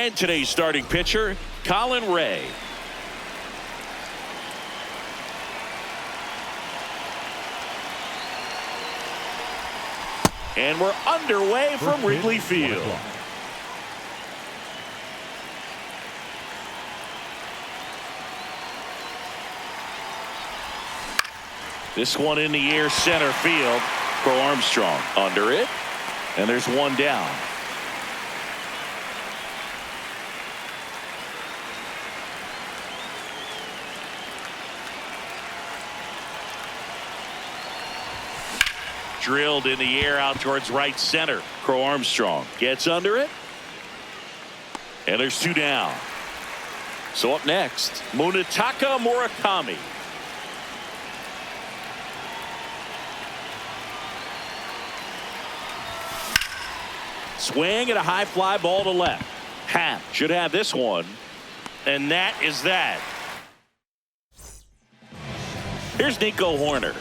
And today's starting pitcher, Colin Ray. And we're underway from Wrigley Field. This one in the air, center field. Crow Armstrong under it. And there's one down. Drilled in the air out towards right center. Crow Armstrong gets under it. And there's two down. So up next, Munetaka Murakami. Swing and a high fly ball to left. Happ should have this one. And that is that. Here's Nico Horner.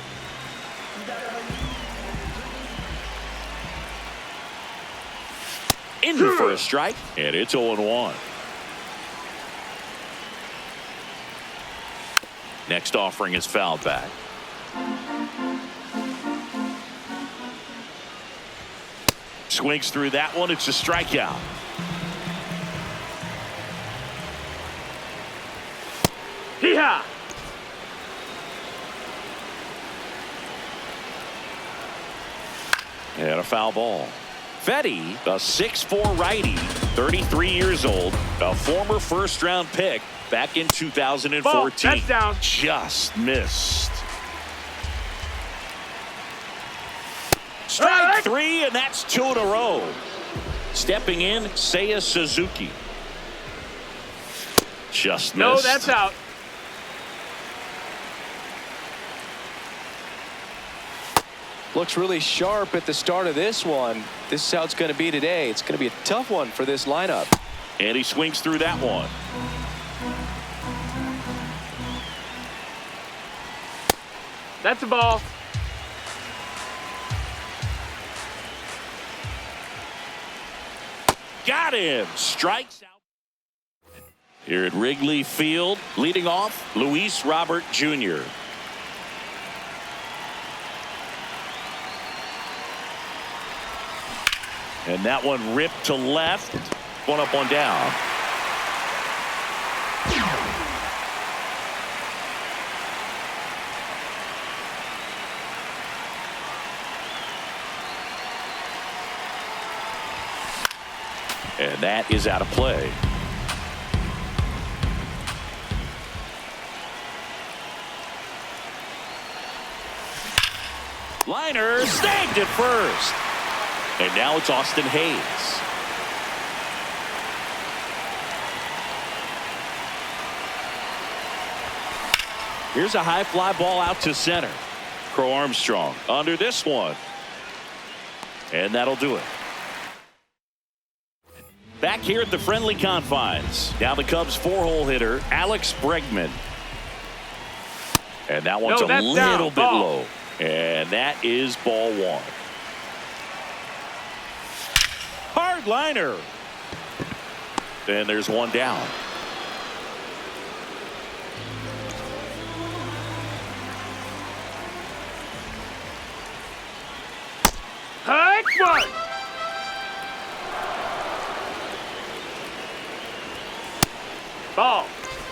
In for a strike, and it's 0-1. Next offering is fouled back. Swings through that one. It's a strikeout. Hee-haw! And a foul ball. Fetty, a 6'4" righty, 33 years old, a former first-round pick back in 2014. Ball, that's down. Just missed. Strike three, and that's two in a row. Stepping in, Seiya Suzuki. Just missed. No, that's out. Looks really sharp at the start of this one. This is how it's going to be today. It's going to be a tough one for this lineup. And he swings through that one. That's a ball. Got him. Strikes out. Here at Wrigley Field, leading off, Luis Robert Jr. And that one ripped to left. One up, one down. And that is out of play. Liner snagged it first. And now it's Austin Hayes. Here's a high fly ball out to center. Crow Armstrong under this one. And that'll do it. Back here at the friendly confines. Now the Cubs four-hole hitter, Alex Bregman. And that one's a little bit low. And that is ball one. Hard liner. And there's one down. High one. Ball.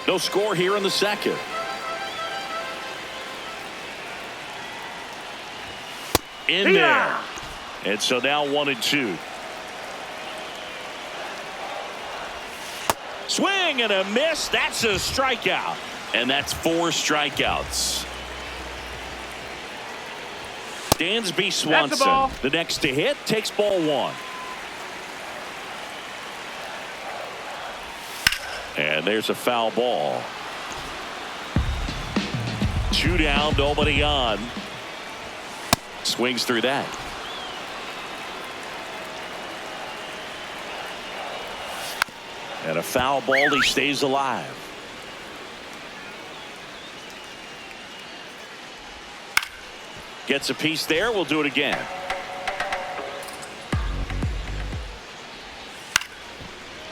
No score here in the second. In there. And so now 1-2. Swing and a miss. That's a strikeout. And that's 4 strikeouts. Dansby Swanson, the next to hit, takes ball one. And there's a foul ball. 2 down, nobody on. Swings through that. And a foul ball. He stays alive. Gets a piece there. We'll do it again.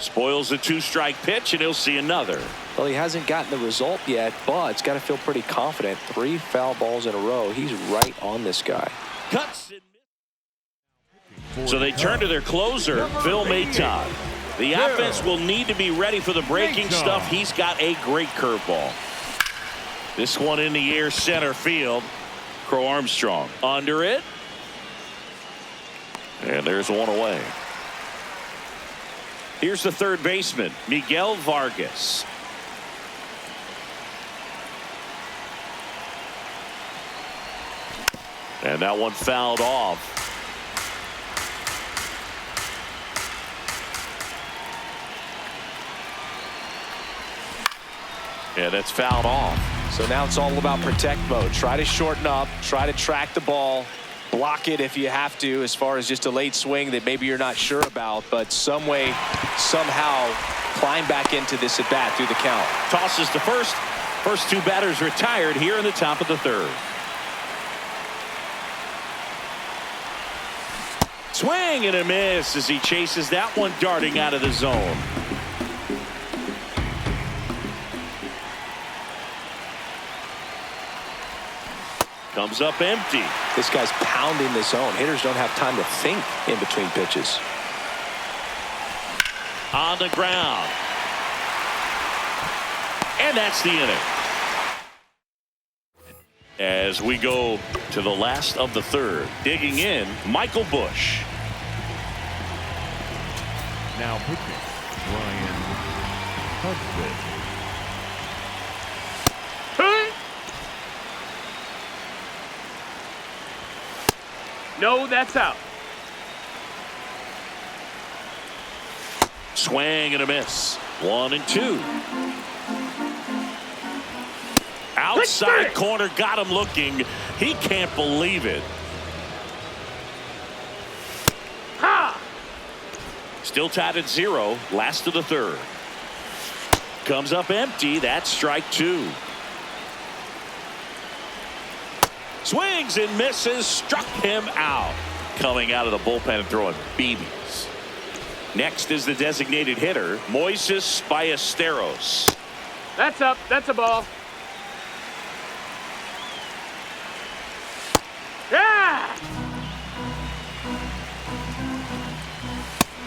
Spoils the 2-strike pitch, and he'll see another. Well, he hasn't gotten the result yet, but he's got to feel pretty confident. 3 foul balls in a row. He's right on this guy. Cuts. So they turn to their closer, Phil Maton. The offense will need to be ready for the breaking stuff. He's got a great curveball. This one in the air, center field. Crow Armstrong under it. And there's one away. Here's the third baseman, Miguel Vargas. And that one fouled off. Yeah, that's fouled off. So now it's all about protect mode. Try to shorten up, try to track the ball, block it if you have to, as far as just a late swing that maybe you're not sure about, but some way, somehow climb back into this at bat through the count. Tosses to first. First 2 batters retired here in the top of the 3rd. Swing and a miss as he chases that one darting out of the zone. Comes up empty. This guy's pounding the zone. Hitters don't have time to think in between pitches. On the ground. And that's the inning. As we go to the last of the 3rd, digging in, Michael Bush. Now pitching, Brian Hudson. No, that's out. Swing and a miss. 1-2. Outside corner, got him looking. He can't believe it. Ha! Still tied at 0. Last of the 3rd. Comes up empty. That's strike 2. Swings and misses. Struck him out. Coming out of the bullpen and throwing BBs. Next is the designated hitter, Moises Ballesteros. That's up. That's a ball. Yeah!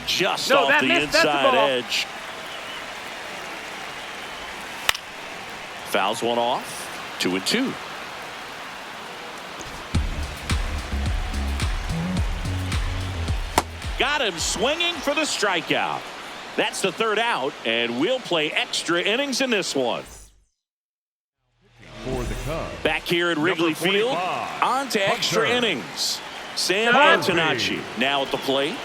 Just No, off that the missed. That's a inside ball. edge. Fouls one off. 2-2. Got him swinging for the strikeout. That's the 3rd out, and we'll play extra innings in this one. For the Cubs. Back here at Wrigley Field, on to extra Hunter. innings. Sam Hunter. Antonacci now at the plate.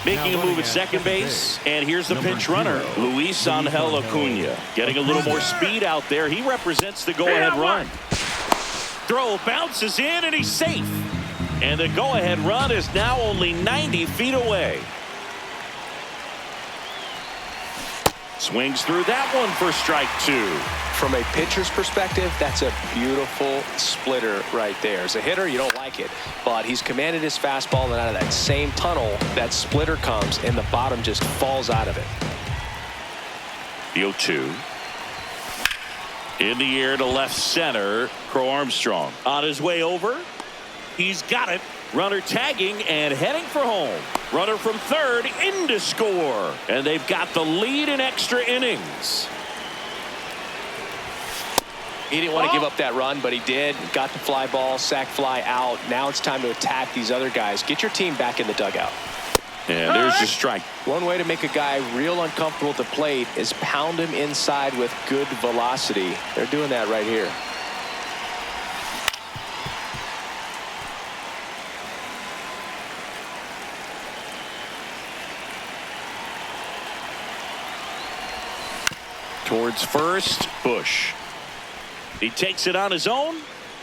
Making a move at second base, and here's the pinch runner, Luis Angel Acuna. Getting a little more speed out there. He represents the go-ahead run. Throw bounces in, and he's safe. And the go-ahead run is now only 90 feet away. Swings through that one for strike 2. From a pitcher's perspective, that's a beautiful splitter right there. As a hitter, you don't like it, but he's commanded his fastball, and out of that same tunnel, that splitter comes, and the bottom just falls out of it. The 0-2. In the air to left center, Crow Armstrong. On his way over. He's got it. Runner tagging and heading for home. Runner from 3rd in to score. And they've got the lead in extra innings. He didn't want to give up that run, but he did. Got the fly ball, sac fly out. Now it's time to attack these other guys. Get your team back in the dugout. And there's the strike. One way to make a guy real uncomfortable at the plate is pound him inside with good velocity. They're doing that right here. Towards first, Bush. He takes it on his own.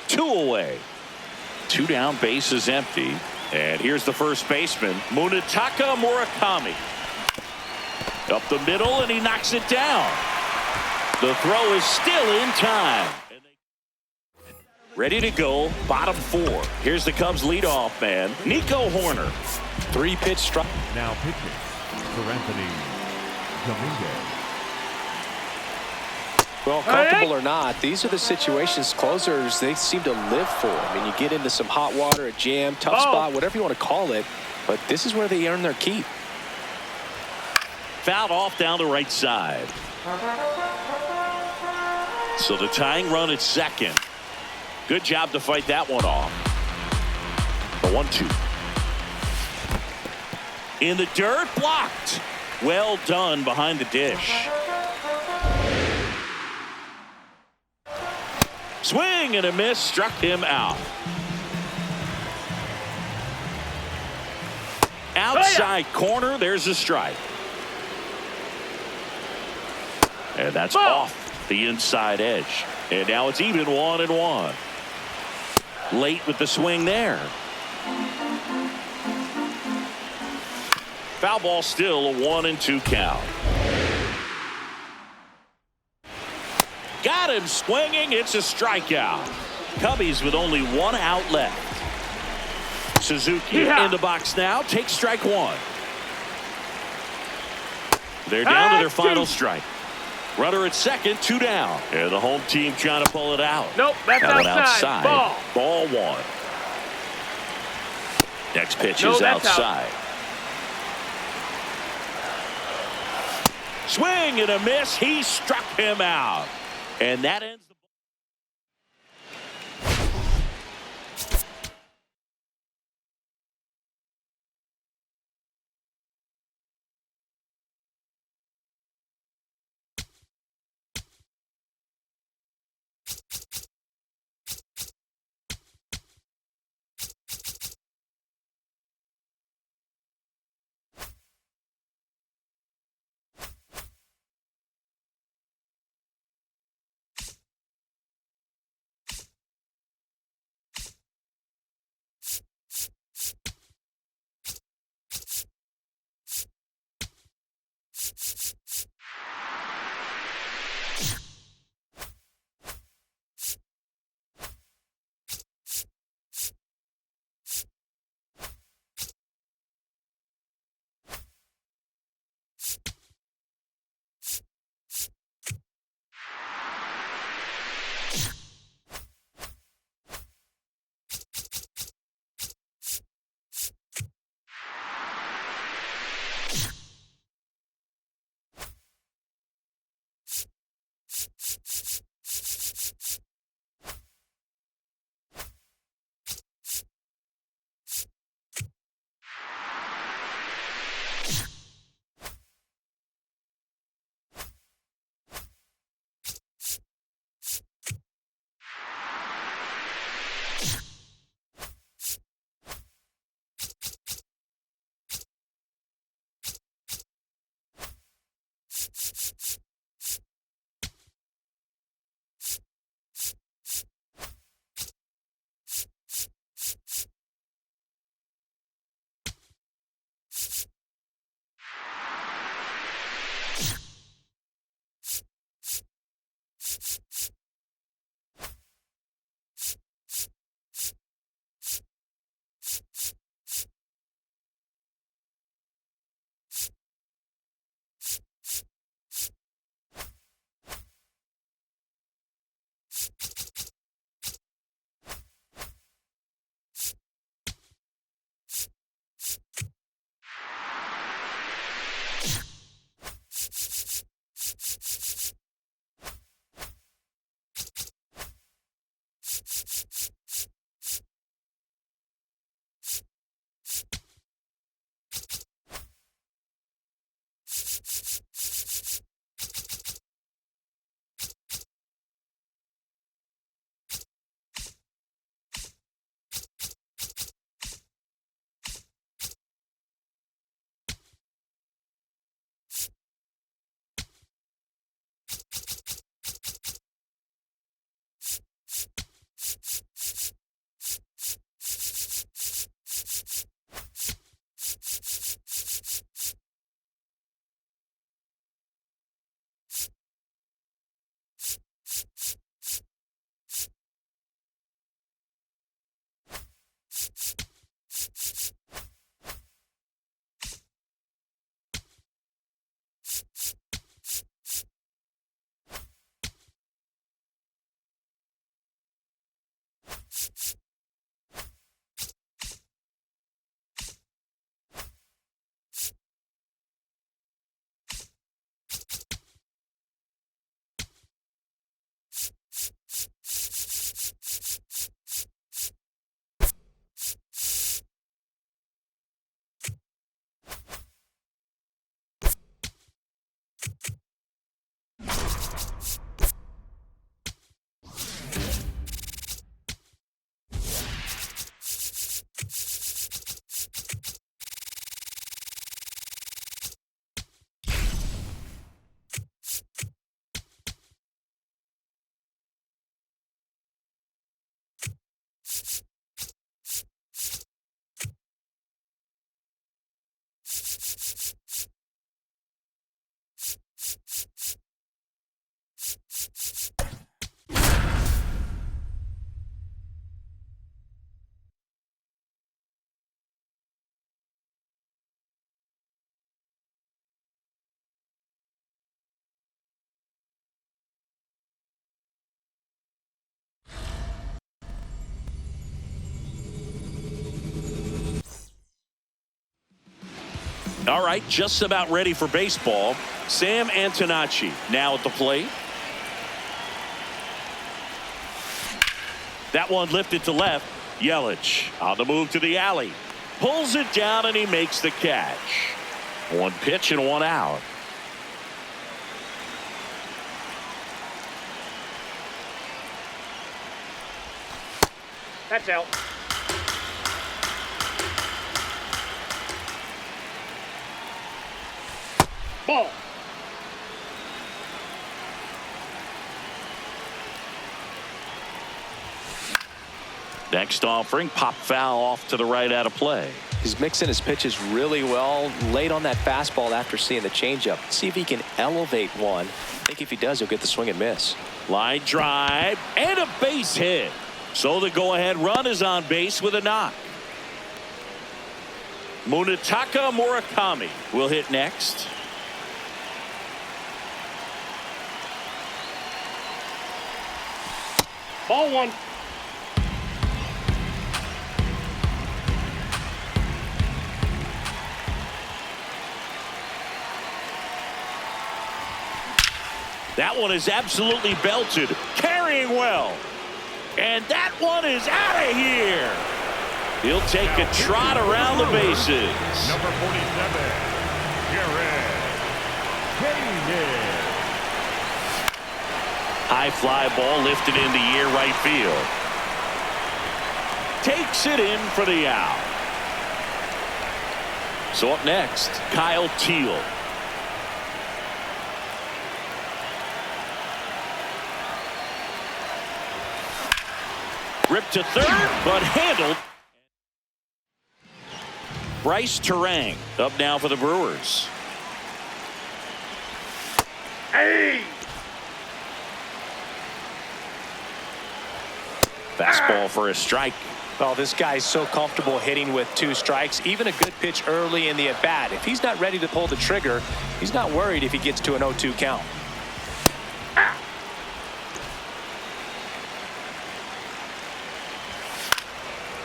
2 away. 2 down, base is empty. And here's the first baseman, Munetaka Murakami. Up the middle, and he knocks it down. The throw is still in time. Ready to go, bottom 4. Here's the Cubs leadoff man, Nico Horner. 3-pitch strike. Now pitching for Anthony Dominguez. Well, comfortable or not, these are the situations closers they seem to live for. I mean, you get into some hot water, a jam, tough spot, whatever you want to call it, but this is where they earn their keep. Fouled off down the right side. So the tying run at second. Good job to fight that one off. The 1-2. In the dirt, blocked. Well done behind the dish. Swing and a miss, struck him out. Outside corner, there's a strike. And that's off the inside edge. And now it's even 1-1. Late with the swing there. Foul ball, still a 1-2 count. Got him swinging. It's a strikeout. Cubbies with only 1 out left. Suzuki in the box now. Takes strike 1. They're down to their final strike. Runner at second, 2 down. And the home team trying to pull it out. Nope, that's outside. Ball 1. Next pitch is outside. Swing and a miss. He struck him out. And that ends. All right, just about ready for baseball. Sam Antonacci now at the plate. That one lifted to left. Yelich on the move to the alley. Pulls it down and he makes the catch. One pitch and one out. That's out. Ball. Next offering, pop foul off to the right out of play. He's mixing his pitches really well. Late on that fastball after seeing the changeup. See if he can elevate one. I think if he does, he'll get the swing and miss. Line drive and a base hit. So the go-ahead run is on base with a knock. Munetaka Murakami will hit next. Ball one. That one is absolutely belted. Carrying well. And that one is out of here. He'll take a trot around the bases. Number 47, Jared Kennedy. High fly ball lifted into near right field. Takes it in for the out. So up next, Kyle Teal. Ripped to third, but handled. Bryce Terang up now for the Brewers. Hey! Fastball for a strike. Well, this guy's so comfortable hitting with 2 strikes. Even a good pitch early in the at-bat. If he's not ready to pull the trigger, he's not worried if he gets to an 0-2 count.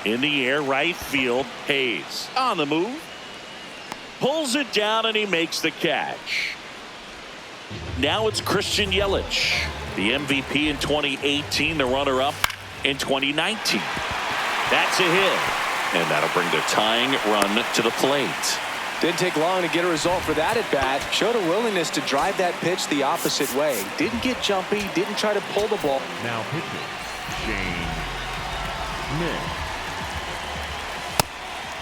In the air, right field, Hayes on the move. Pulls it down and he makes the catch. Now it's Christian Yelich, the MVP in 2018, the runner-up in 2019. That's a hit, and that'll bring the tying run to the plate. Didn't take long to get a result for that at bat. Showed a willingness to drive that pitch the opposite way. Didn't get jumpy, didn't try to pull the ball. Now pitching, Shane Smith.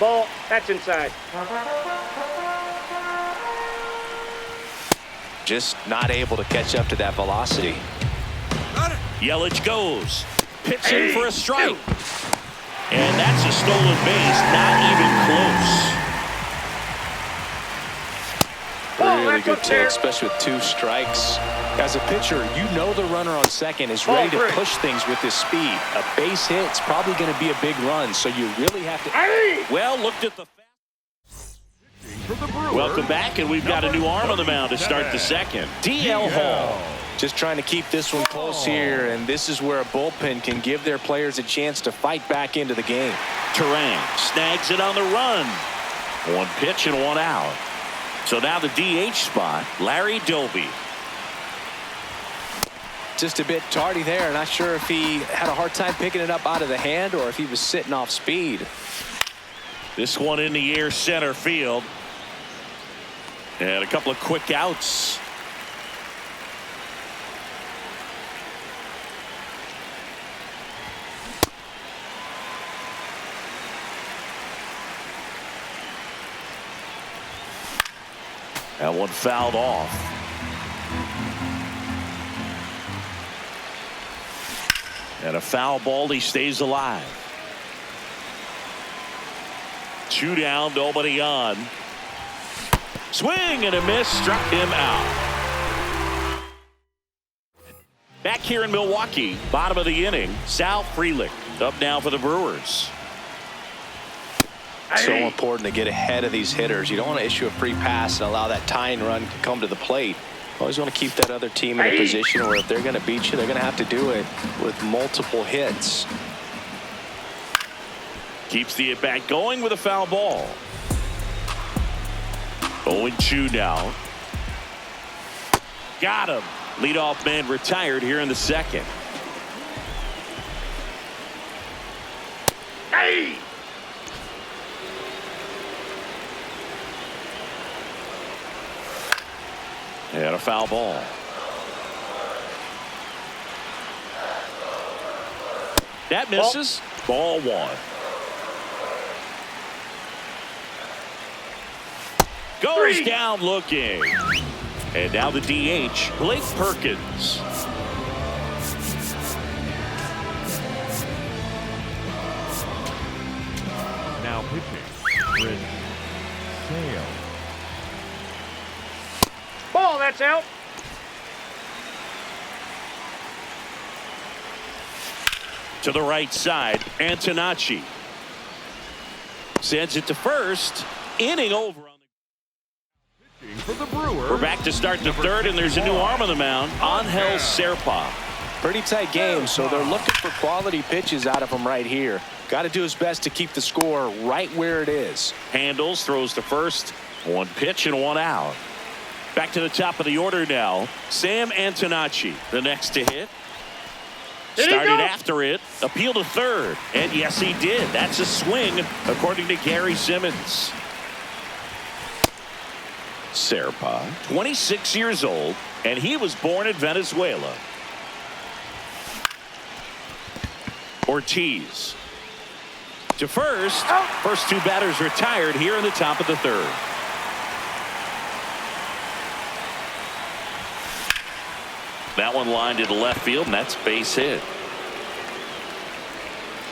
Ball. That's inside. Just not able to catch up to that velocity. Yelich goes. Pitching for a strike. And that's a stolen base. Not even close. Really good take, especially with 2 strikes. As a pitcher, you know the runner on second is ready to push things with his speed. A base hit's probably going to be a big run, so you really have to. Well, looked at the. Welcome back, and we've got a new arm on the mound to start the second. DL Hall. Just trying to keep this one close here, and this is where a bullpen can give their players a chance to fight back into the game. Terang snags it on the run. 1 pitch and 1 out. So now the DH spot, Larry Doby. Just a bit tardy there. Not sure if he had a hard time picking it up out of the hand or if he was sitting off speed. This one in the air center field. And a couple of quick outs. That one fouled off. And a foul ball, he stays alive. 2 down, nobody on. Swing and a miss, struck him out. Back here in Milwaukee, bottom of the inning, Sal Frelick up now for the Brewers. So important to get ahead of these hitters. You don't want to issue a free pass and allow that tying run to come to the plate. Always want to keep that other team in a position where if they're going to beat you, they're going to have to do it with multiple hits. Keeps the at-bat going with a foul ball. 0-2 now. Got him. Leadoff man retired here in the second. Hey! And a foul ball. That misses. Ball one. Goes down looking. And now the DH, Blake Perkins. Now pitching. Rich Sale. Ball, that's out. To the right side, Antonacci sends it to first. Inning over. For the Brewers. We're back to start the third, and there's a new arm on the mound, Angel Serpa. Pretty tight game, so they're looking for quality pitches out of him right here. Got to do his best to keep the score right where it is. Handles, throws to first. One pitch and one out. Back to the top of the order now. Sam Antonacci, the next to hit. Started after it. Appeal to third. And yes, he did. That's a swing, according to Gary Simmons. Serpa, 26 years old, and he was born in Venezuela. Ortiz to first. First two batters retired here in the top of the third. That one lined to the left field, and that's base hit.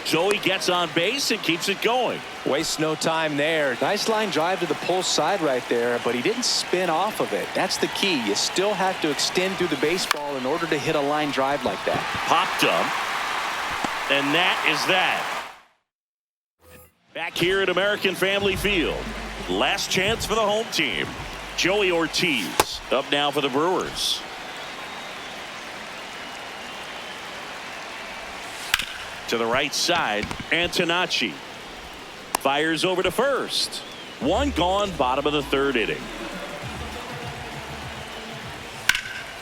Joey gets on base and keeps it going. Wastes no time there. Nice line drive to the pull side right there, but he didn't spin off of it. That's the key. You still have to extend through the baseball in order to hit a line drive like that. Popped up. And that is that. Back here at American Family Field. Last chance for the home team. Joey Ortiz up now for the Brewers. To the right side, Antonacci fires over to first. One gone, bottom of the third inning.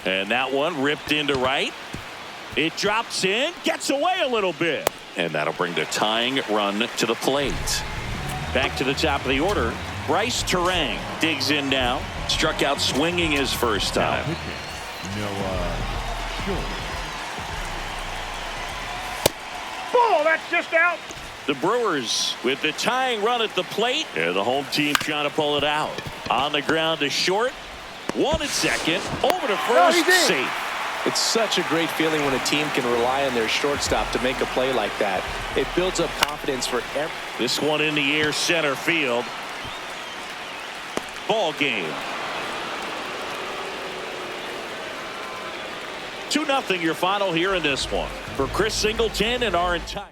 And that one ripped into right. It drops in, gets away a little bit. And that'll bring the tying run to the plate. Back to the top of the order. Bryce Terang digs in now. Struck out swinging his first time. Ball, that's just out. The Brewers with the tying run at the plate. And the home team trying to pull it out. On the ground to short. One at second. Over to first. Safe. It's such a great feeling when a team can rely on their shortstop to make a play like that. It builds up confidence for every. This one in the air, center field. Ball game. 2-0 your final here in this one. For Chris Singleton and our entire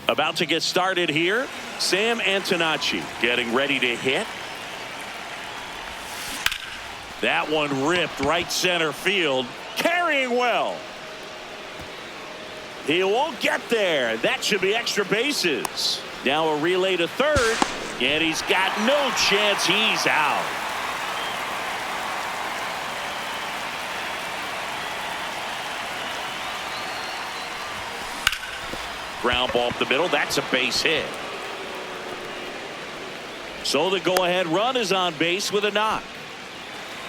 About to get started here. Sam Antonacci getting ready to hit. That one ripped right center field. Carrying well. He won't get there. That should be extra bases. Now a relay to third. And he's got no chance. He's out. Ground ball up the middle. That's a base hit. So the go-ahead run is on base with a knock.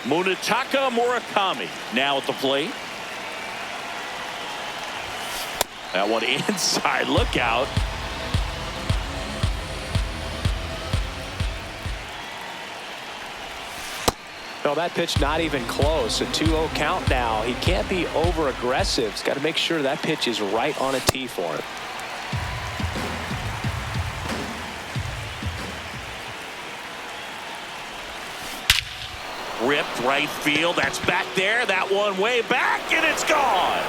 Munetaka Murakami now at the plate. That one inside. Look out. No, that pitch not even close. A 2-0 count now. He can't be over aggressive. He's got to make sure that pitch is right on a tee for him. Ripped right field. That's back there. That one way back, and it's gone.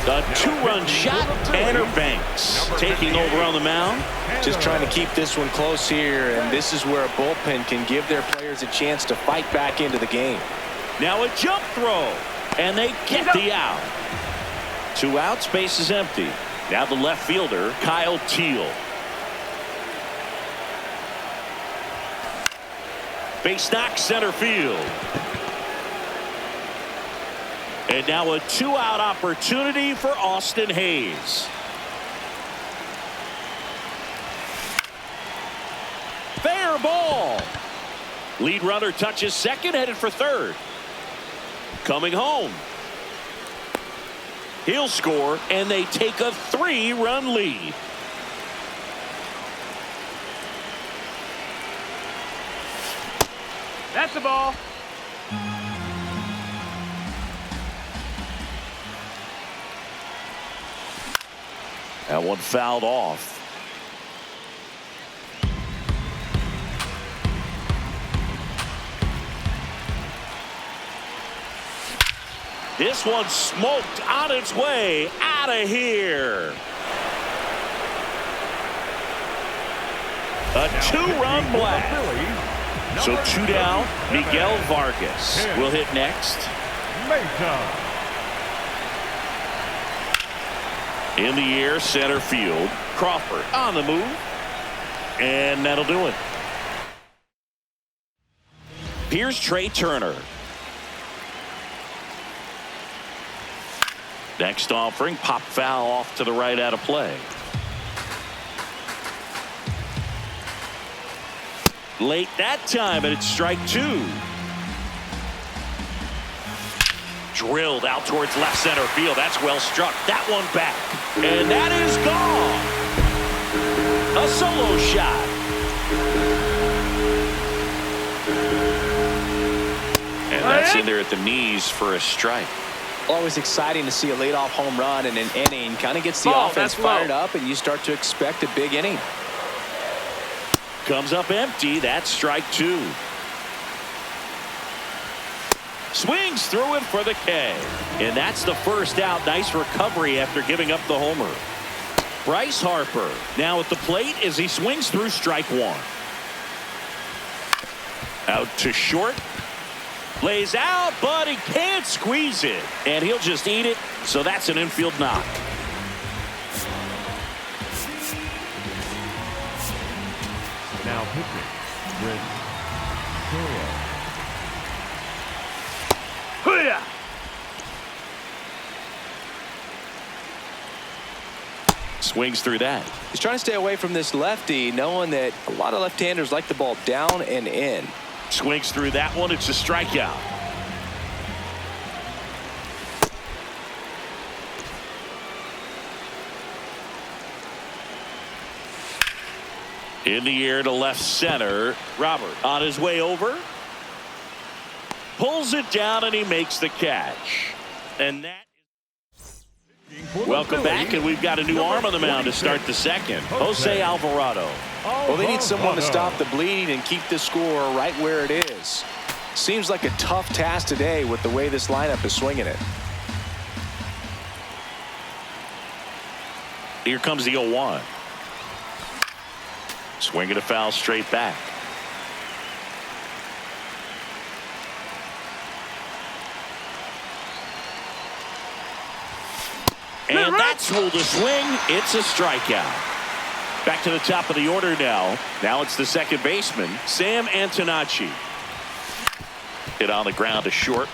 The two-run shot. Tanner Banks taking over on the mound. Just trying to keep this one close here, and this is where a bullpen can give their players a chance to fight back into the game. Now a jump throw, and they get the out. 2 outs, base is empty. Now the left fielder, Kyle Teal. Base knock center field. And now a 2-out opportunity for Austin Hayes. Fair ball. Lead runner touches second, headed for third. Coming home. He'll score, and they take a 3-run lead. That's the ball. That one fouled off. This one smoked on its way out of here. A 2-run blast. So 2 down. Miguel Vargas will hit next. In the air, center field. Crawford on the move. And that'll do it. Here's Trey Turner. Next offering, pop foul off to the right out of play. Late that time, and it's strike 2. Drilled out towards left center field. That's well struck. That one back. And that is gone. A solo shot. And that's in there at the knees for a strike. Always exciting to see a leadoff home run in an inning. Kind of gets the offense fired up, and you start to expect a big inning. Comes up empty. That's strike 2. Swings through it for the K. And that's the first out. Nice recovery after giving up the homer. Bryce Harper now at the plate as he swings through strike 1. Out to short. Lays out, but he can't squeeze it. And he'll just eat it. So that's an infield knock. Now pitching, Rich Hill. Hoo-yah! Swings through that. He's trying to stay away from this lefty, knowing that a lot of left-handers like the ball down and in. Swings through that one. It's a strikeout. In the air to left center. Robert on his way over. Pulls it down, and he makes the catch. And that. Welcome back, and we've got a new arm on the mound to start the second. Jose Alvarado. Well, they need someone to stop the bleed and keep the score right where it is. Seems like a tough task today with the way this lineup is swinging it. Here comes the 0-1. Swinging a foul straight back. And that's ruled a swing. It's a strikeout. Back to the top of the order now. Now it's the second baseman, Sam Antonacci. Hit on the ground to short.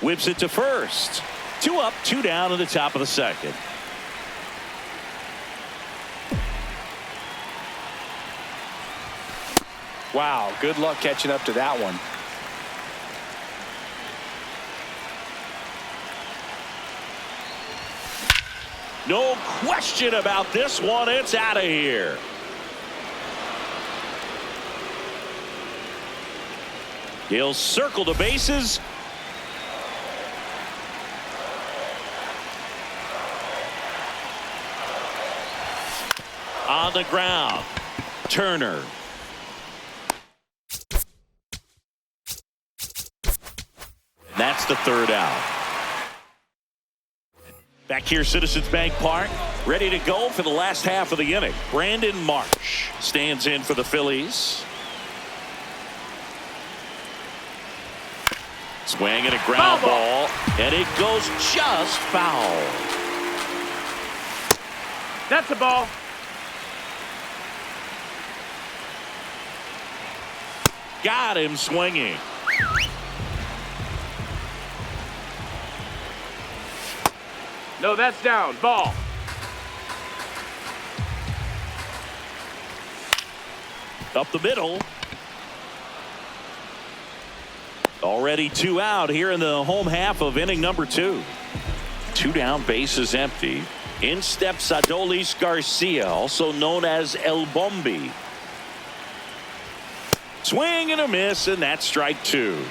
Whips it to first. 2 up, 2 down in the top of the second. Wow, good luck catching up to that one. No question about this one. It's out of here. He'll circle the bases. On the ground, Turner. That's the third out. Back here, Citizens Bank Park, ready to go for the last half of the inning. Brandon Marsh stands in for the Phillies. Swing and a ground ball, and it goes just foul. That's a ball. Got him swinging. No, that's down. Ball. Up the middle. Already 2 out here in the home half of inning number 2. 2 down, bases empty. In steps Adolis Garcia, also known as El Bombi. Swing and a miss, and that's strike 2.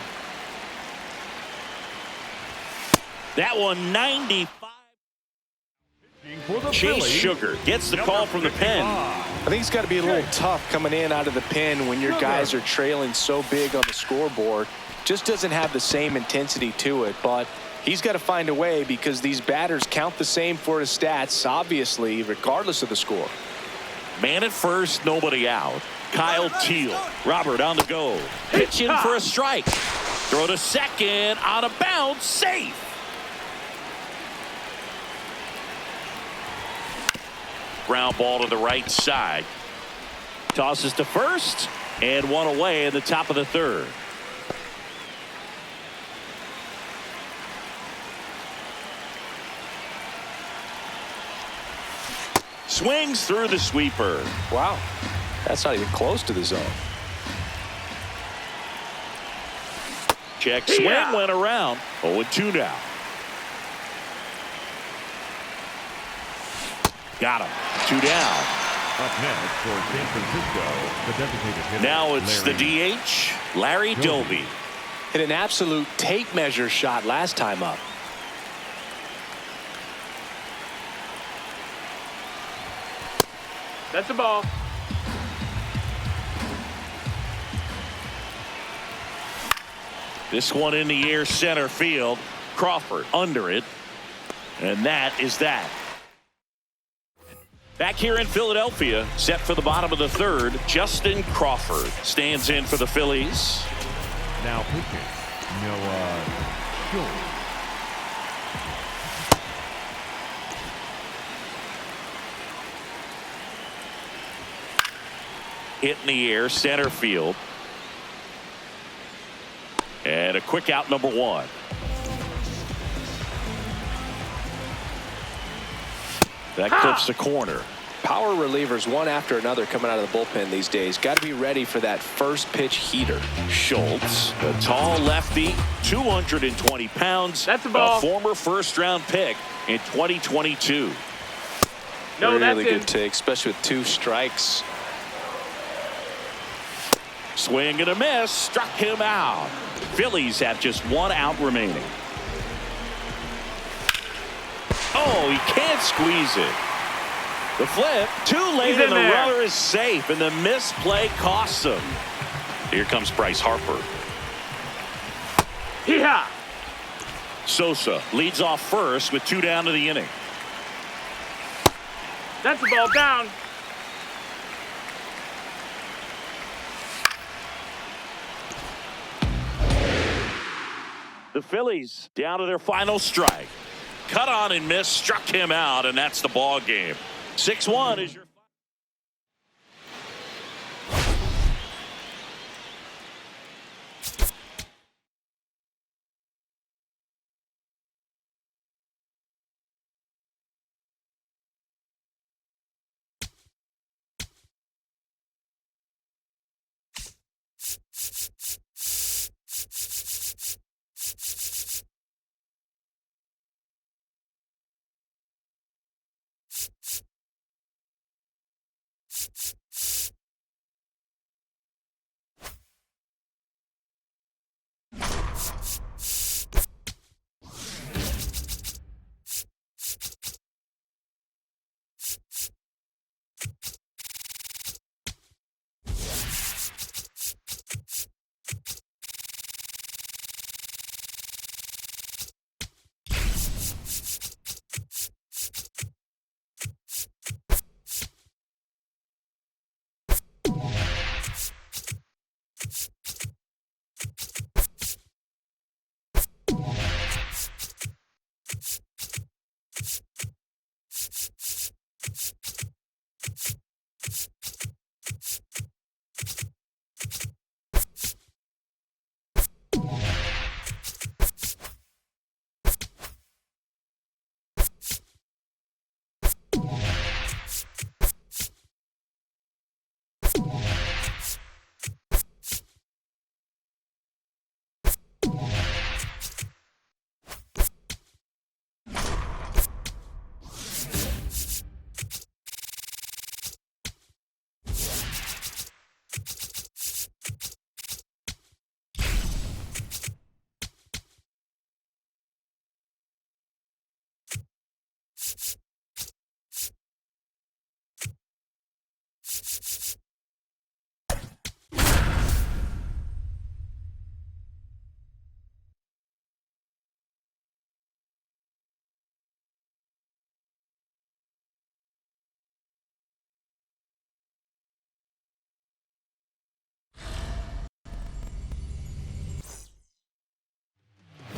That one 95. For the Chase Phillies, Sugar gets the call from the pen. I think it's got to be a little tough coming in out of the pen when your guys are trailing so big on the scoreboard. Just doesn't have the same intensity to it, but he's got to find a way because these batters count the same for his stats, obviously, regardless of the score. Man at first, nobody out. Kyle Teal. Robert on the go. Pitch in for a strike. Throw to second. On a bounce. Safe. Ground ball to the right side. Tosses to first. And one away in the top of the third. Swings through the sweeper. Wow. That's not even close to the zone. Check swing went around. 0-2 now. Got him. 2 down. Up next for San Francisco, the designated hitter. Now it's the DH, Larry Doby. Hit an absolute tape measure shot last time up. That's a ball. This one in the air, center field. Crawford under it. And that is that. Back here in Philadelphia, set for the bottom of the third, Justin Crawford stands in for the Phillies. Now pitching, Noah Schultz. Hit in the air, center field. And a quick out, number 1. That clips the corner. Power relievers one after another coming out of the bullpen these days. Got to be ready for that first pitch heater. Schultz, the tall lefty, 220 pounds. That's a ball. A former first-round pick in 2022. No, really that's good in. take, especially with 2 strikes. Swing and a miss, struck him out. Phillies have just 1 out remaining. Oh, he can't squeeze it. The flip, too late, He's in and the there. runner is safe, and the misplay costs him. Here comes Bryce Harper. Yeah. Sosa leads off first with 2 down to the inning. That's a ball. Down. The Phillies down to their final strike. Cut on and miss, struck him out, and that's the ball game. 6-1 is your.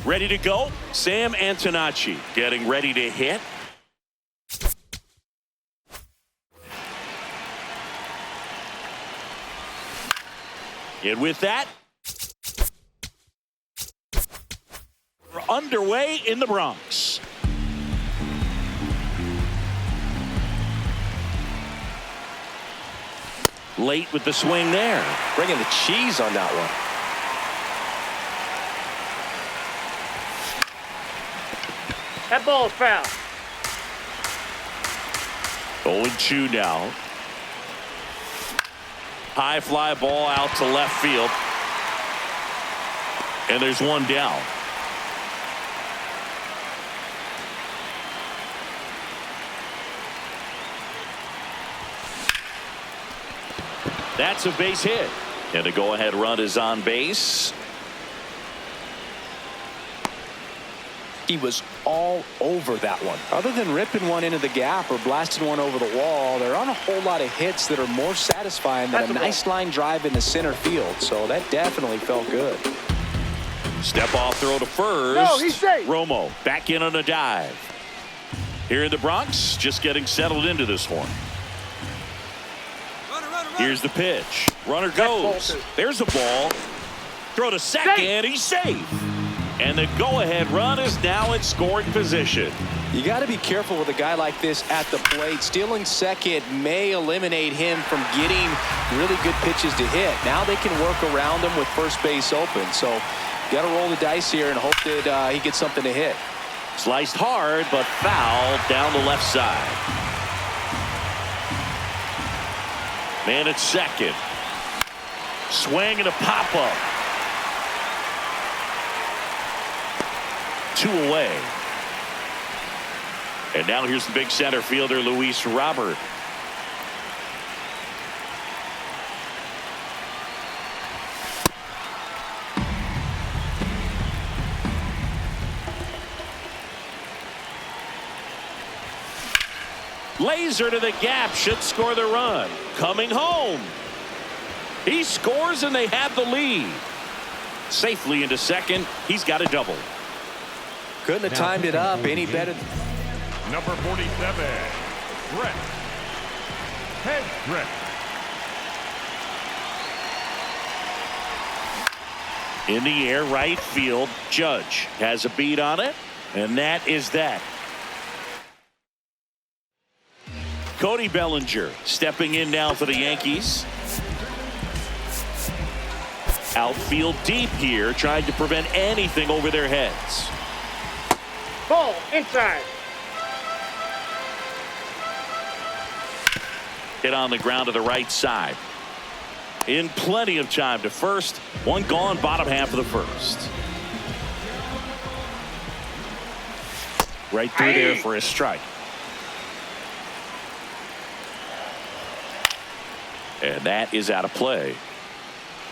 Ready to go. Sam Antonacci getting ready to hit. And with that, we're underway in the Bronx. Late with the swing there. Bringing the cheese on that one. That ball is foul. 0-2 now. High fly ball out to left field. And there's one down. That's a base hit. And a go-ahead run is on base. He was all over that one. Other than ripping one into the gap or blasting one over the wall, there aren't a whole lot of hits that are more satisfying than a nice line drive into center field. So that definitely felt good. Step off throw to first. No, he's safe. Romo back in on a dive. Here in the Bronx, just getting settled into this one. Here's the pitch. Runner goes. There's a ball. Throw to second. He's safe. And the go-ahead run is now in scoring position. You got to be careful with a guy like this at the plate. Stealing second may eliminate him from getting really good pitches to hit. Now they can work around him with first base open. So you got to roll the dice here and hope that he gets something to hit. Sliced hard, but foul down the left side. Man at second. Swing and a pop-up. 2 away. And now here's the big center fielder, Luis Robert. Laser to the gap should score the run. Coming home. He scores and they have the lead. Safely into second. He's got a double. Couldn't have timed it up any better. Number 47, Brett Hendrick. In the air, right field. Judge has a beat on it, and that is that. Cody Bellinger stepping in now for the Yankees. Outfield deep here, trying to prevent anything over their heads. Ball inside. Hit on the ground to the right side. In plenty of time to first. One gone, bottom half of the first. Right through there for a strike. And that is out of play.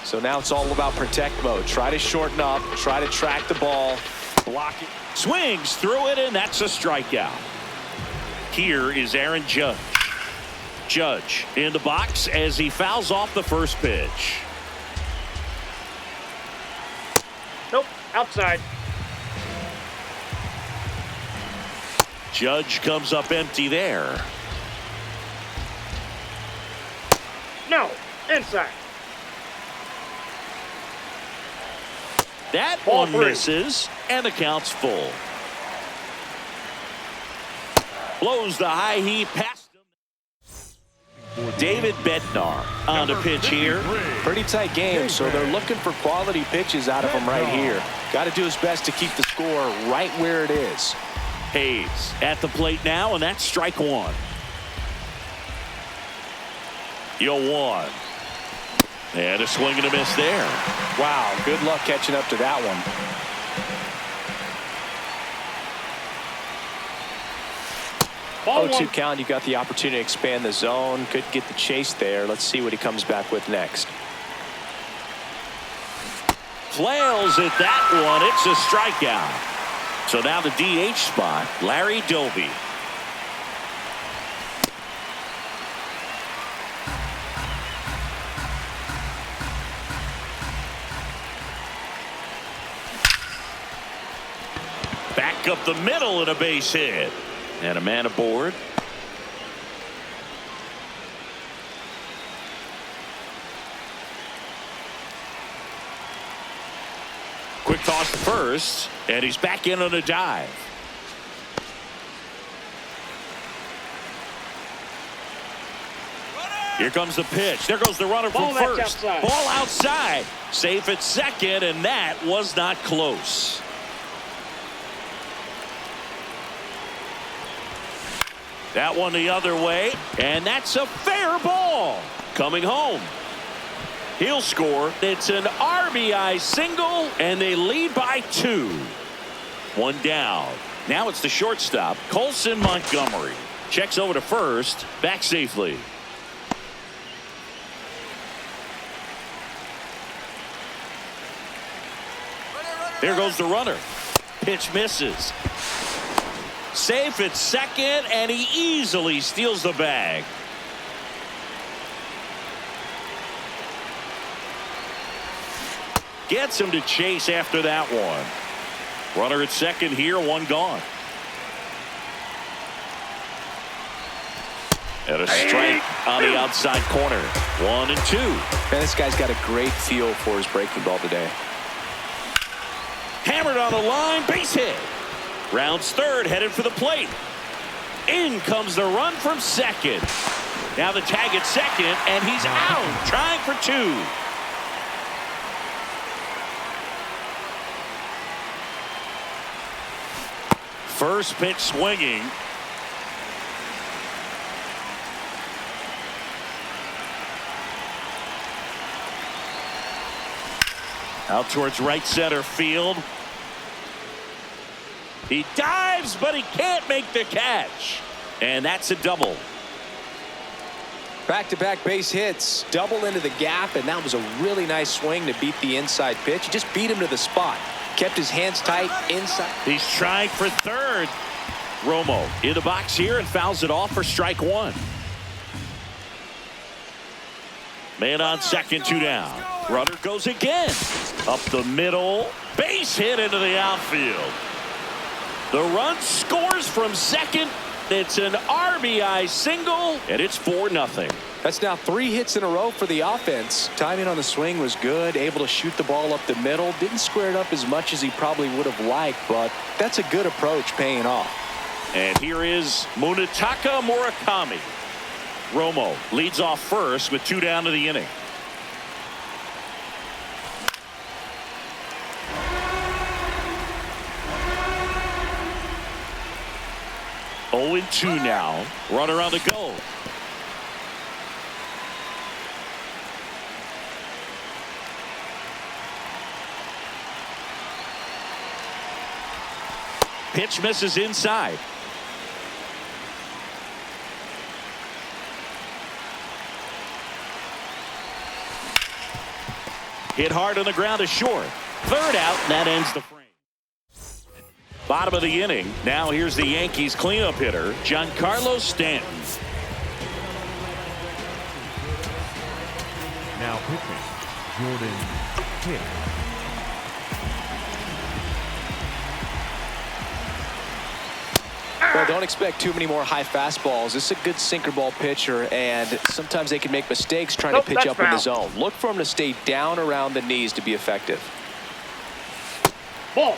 So now it's all about protect mode. Try to shorten up, try to track the ball, block it. Swings through it, and that's a strikeout. Here is Aaron Judge. Judge in the box as he fouls off the first pitch. Nope, outside. Judge comes up empty there. No, inside. That Ball one three. misses, and the count's full. Blows the high heat past him. David Bednar on the pitch here. Pretty tight game, so they're looking for quality pitches out of him right here. Got to do his best to keep the score right where it is. Hayes at the plate now, and that's strike one. 0-1. And a swing and a miss there. Wow, good luck catching up to that one. Ball 0-2 one. count. You got the opportunity to expand the zone. Could get the chase there. Let's see what he comes back with next. Flails at that one. It's a strikeout. So now the DH spot, Larry Doby. Back up the middle and a base hit. And a man aboard. Quick toss to first, and he's back in on a dive. Here comes the pitch. There goes the runner from Ball that's first. outside. Ball outside. Safe at second, and that was not close. That one the other way, and that's a fair ball. Coming home. He'll score. It's an RBI single, and they lead by 2. One down. Now it's the shortstop, Colson Montgomery. Checks over to first, back safely. There goes the runner. Pitch misses. Safe at second, and he easily steals the bag. Gets him to chase after that one. Runner at second here, one gone. And a strike on the outside corner. 1-2. Man, this guy's got a great feel for his breaking ball today. Hammered on the line, base hit. Rounds third, headed for the plate. In comes the run from second. Now the tag at second, and he's out, trying for 2. First pitch swinging. Out towards right center field. He dives, but he can't make the catch. And that's a double. Back-to-back base hits, double into the gap, and that was a really nice swing to beat the inside pitch. He just beat him to the spot. Kept his hands tight inside. He's trying for third. Romo in the box here and fouls it off for strike one. Man on second, 2 down. Runner goes again. Up the middle. Base hit into the outfield. The run scores from second. It's an RBI single, and it's 4-0. That's now 3 hits in a row for the offense. Timing on the swing was good, able to shoot the ball up the middle. Didn't square it up as much as he probably would have liked, but that's a good approach paying off. And here is Munetaka Murakami. Romo leads off first with 2 down to the inning. Oh, 0-2 now. Runner on the go. Pitch misses inside. Hit hard on the ground to short. Third out, and that ends the frame. Bottom of the inning. Now here's the Yankees cleanup hitter, Giancarlo Stanton. Now pitching, Jordan Hicks. Well, don't expect too many more high fastballs. This is a good sinker ball pitcher, and sometimes they can make mistakes trying to pitch up in the zone. Look for him to stay down around the knees to be effective. Ball.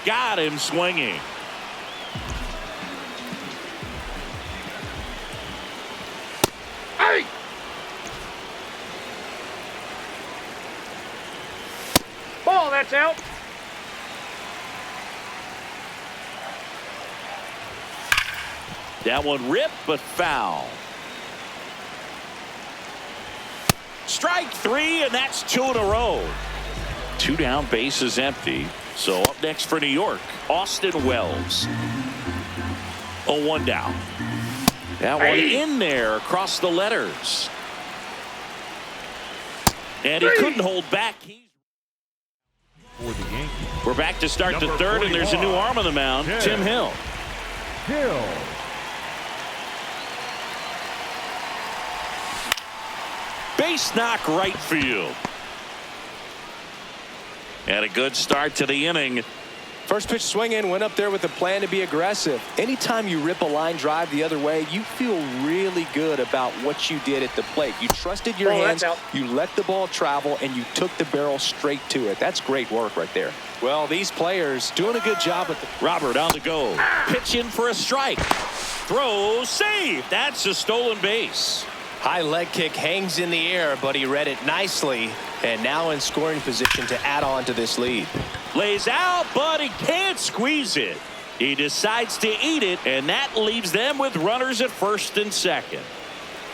Got him swinging. Hey! Ball, that's out. That one ripped, but foul. Strike 3, and that's 2 in a row. 2 down, base is empty. So up next for New York, Austin Wells. 0-1 down. That one in there across the letters. And he couldn't hold back. For the Yankees. We're back to start the third, and there's a new arm on the mound, Tim Hill. Hill. Base knock right field. And a good start to the inning. First pitch swinging, went up there with a plan to be aggressive. Anytime you rip a line drive the other way, you feel really good about what you did at the plate. You trusted your hands, you let the ball travel, and you took the barrel straight to it. That's great work right there. Well, these players doing a good job at the... Robert on the go. Pitch in for a strike. Throw, save. That's a stolen base. High leg kick hangs in the air, but he read it nicely, and now in scoring position to add on to this lead. Lays out, but he can't squeeze it. He decides to eat it, and that leaves them with runners at first and second.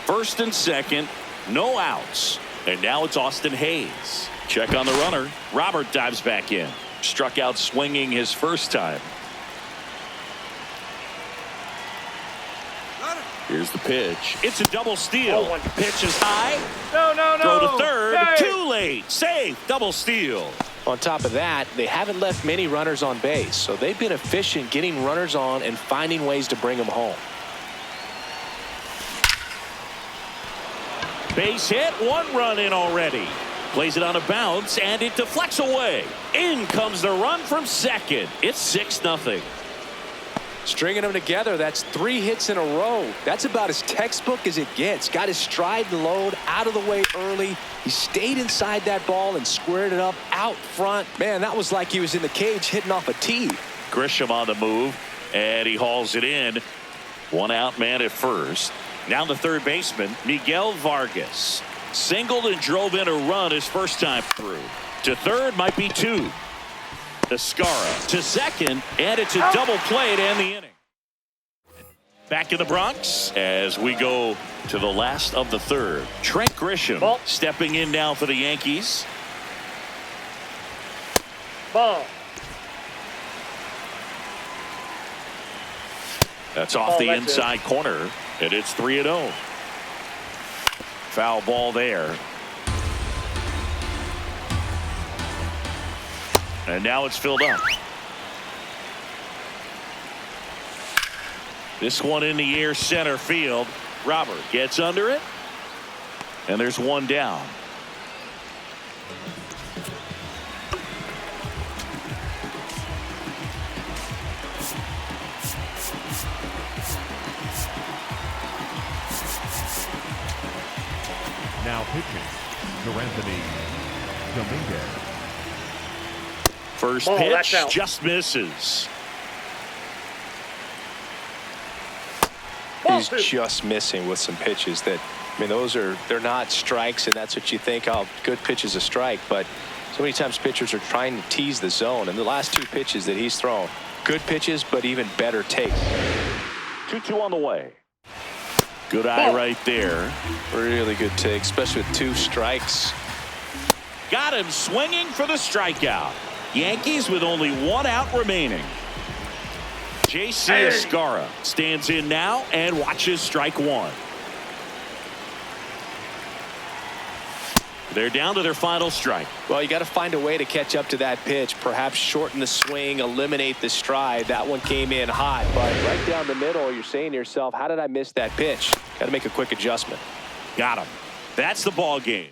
First and second, no outs. And now it's Austin Hayes. Check on the runner. Robert dives back in. Struck out swinging his first time. Here's the pitch. It's a double steal. Pitch is high. No. Throw to third. Hey. Too late. Safe. Double steal. On top of that, they haven't left many runners on base, so they've been efficient getting runners on and finding ways to bring them home. Base hit. 1 run in already. Plays it on a bounce, and it deflects away. In comes the run from second. It's 6-0. Stringing them together, that's 3 hits in a row. That's about as textbook as it gets. Got his stride and load out of the way early. He stayed inside that ball and squared it up out front. Man, that was like he was in the cage hitting off a tee. Grisham on the move, and he hauls it in. 1 out man at first. Now the third baseman, Miguel Vargas. Singled and drove in a run his first time through. To third might be 2. Escara to second, and it's a double play to end the inning. Back in the Bronx as we go to the last of the third. Trent Grisham stepping in now for the Yankees. Ball. That's off the inside corner, and it's 3-0. Foul ball there. And now it's filled up. This one in the air center field. Robert gets under it. And there's one down. Now pitching, Anthony Dominguez. First Ball, pitch that's out. just misses. Ball He's two. just missing with some pitches that, I mean, they're not strikes, and that's what you think, oh, good pitch is a strike. But so many times pitchers are trying to tease the zone, and the last two pitches that he's thrown, good pitches, but even better take. 2-2 on the way. Good eye right there. Really good take, especially with two strikes. Got him swinging for the strikeout. Yankees with only one out remaining. J.C. Escarra stands in now and watches strike one. They're down to their final strike. Well, you got to find a way to catch up to that pitch, perhaps shorten the swing, eliminate the stride. That one came in hot, but right down the middle, you're saying to yourself, how did I miss that pitch? Got to make a quick adjustment. Got him. That's the ball game.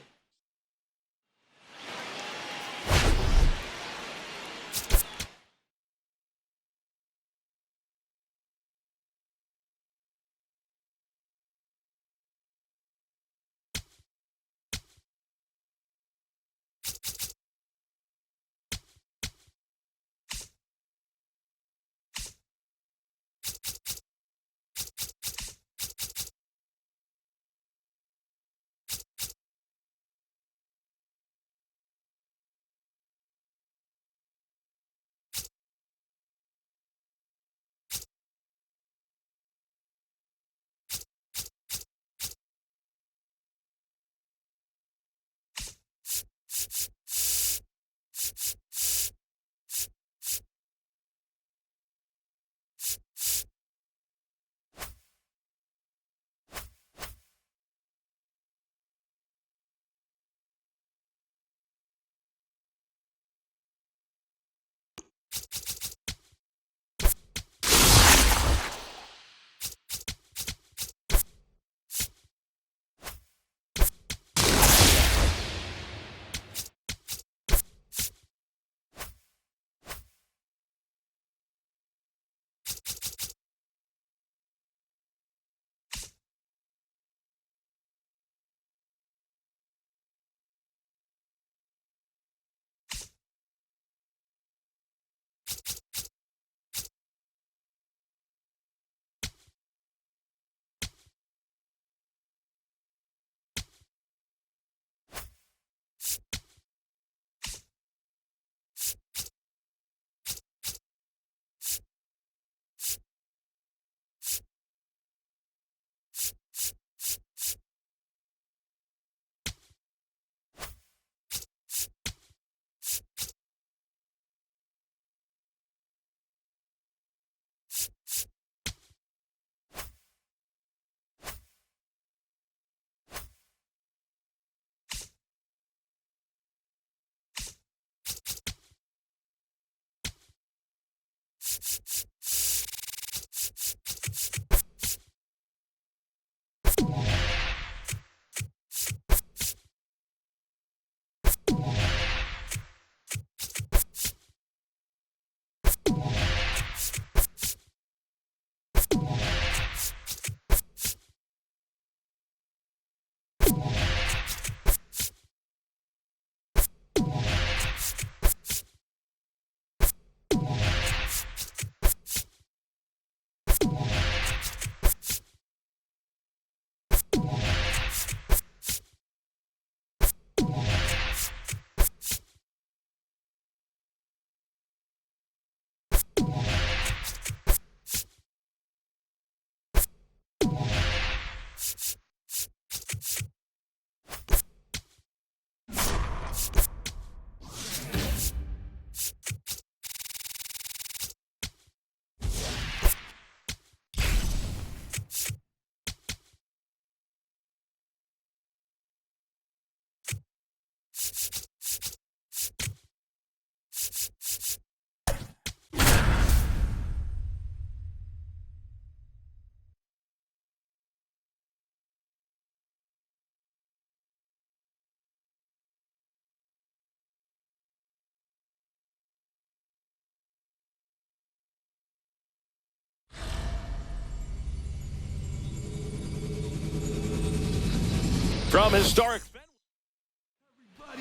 From historic.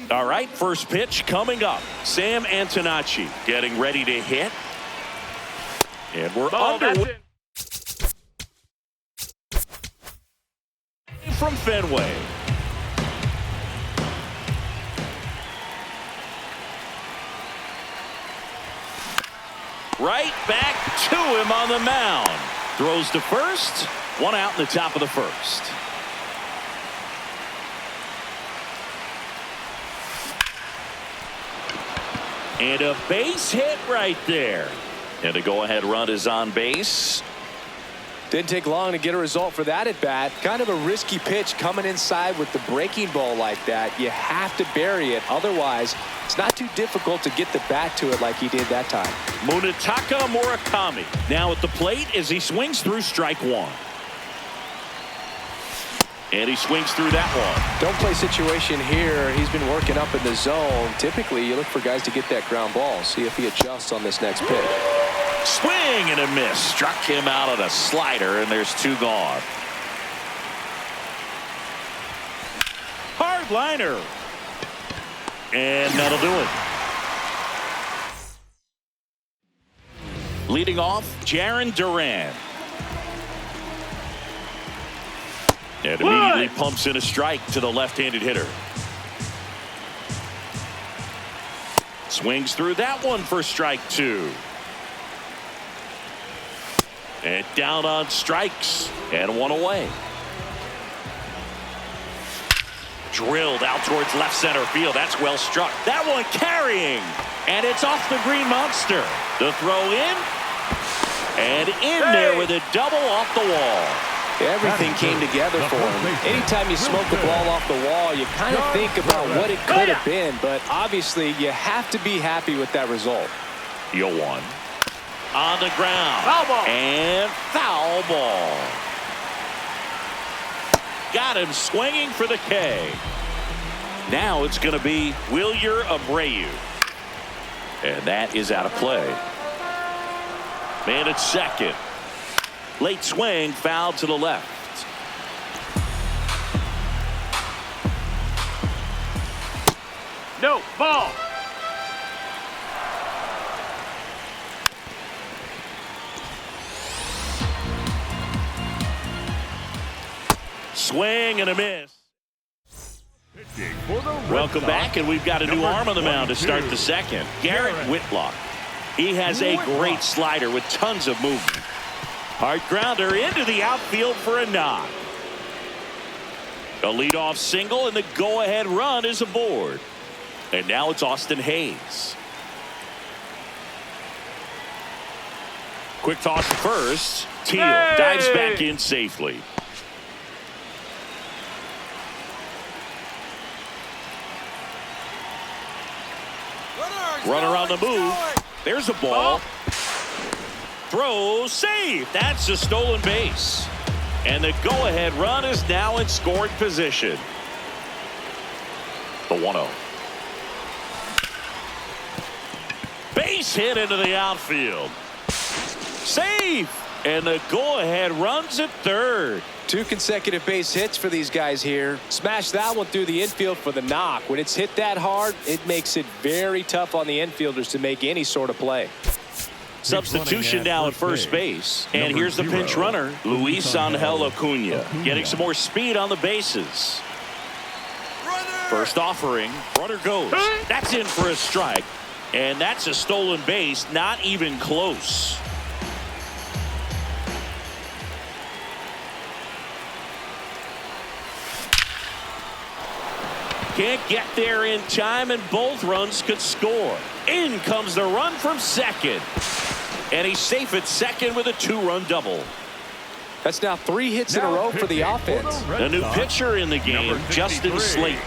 All right, first pitch coming up. Sam Antonacci getting ready to hit. And we're underway from Fenway. Right back to him on the mound. Throws to first. One out in the top of the first. And a base hit right there. And a go-ahead run is on base. Didn't take long to get a result for that at bat. Kind of a risky pitch coming inside with the breaking ball like that. You have to bury it. Otherwise, it's not too difficult to get the bat to it like he did that time. Munetaka Murakami now at the plate as he swings through strike one. And he swings through that one. Don't play situation here. He's been working up in the zone. Typically, you look for guys to get that ground ball. See if he adjusts on this next pitch. Swing and a miss. Struck him out on a slider, and there's two gone. Hard liner. And that'll do it. Leading off, Jarren Duran. And immediately pumps in a strike to the left-handed hitter. Swings through that one for strike two. And down on strikes. And one away. Drilled out towards left center field. That's well struck. That one carrying. And it's off the green monster. The throw in. And in there with a double off the wall. Everything came together for him. Anytime you smoke the ball off the wall, you kind of think about what it could have been. But obviously, you have to be happy with that result. 0-1. On the ground. Foul ball. And foul ball. Got him swinging for the K. Now it's going to be Wilyer Abreu. And that is out of play. Man at second. Late swing, foul to the left. No, ball. Swing and a miss. Welcome back, and we've got a new arm on the mound to start the second. Garrett Whitlock. He has a great slider with tons of movement. Hard grounder into the outfield for a knock. A leadoff single, and the go-ahead run is aboard. And now it's Austin Hayes. Quick toss to first. Teal dives back in safely. Runner on the move. There's a ball. Throw, save. That's a stolen base. And the go-ahead run is now in scoring position. The 1-0. Base hit into the outfield. Save. And the go-ahead runs at third. 2 consecutive base hits for these guys here. Smash that one through the infield for the knock. When it's hit that hard, it makes it very tough on the infielders to make any sort of play. Substitution now at first base. And here's the pinch runner, Luis Angel Acuna, getting some more speed on the bases. First offering, runner goes. That's in for a strike. And that's a stolen base, not even close. Can't get there in time, and both runs could score. In comes the run from second. And he's safe at second with a 2-run double. That's now 3 hits in a row for the offense. A new pitcher in the game, Justin Slayton.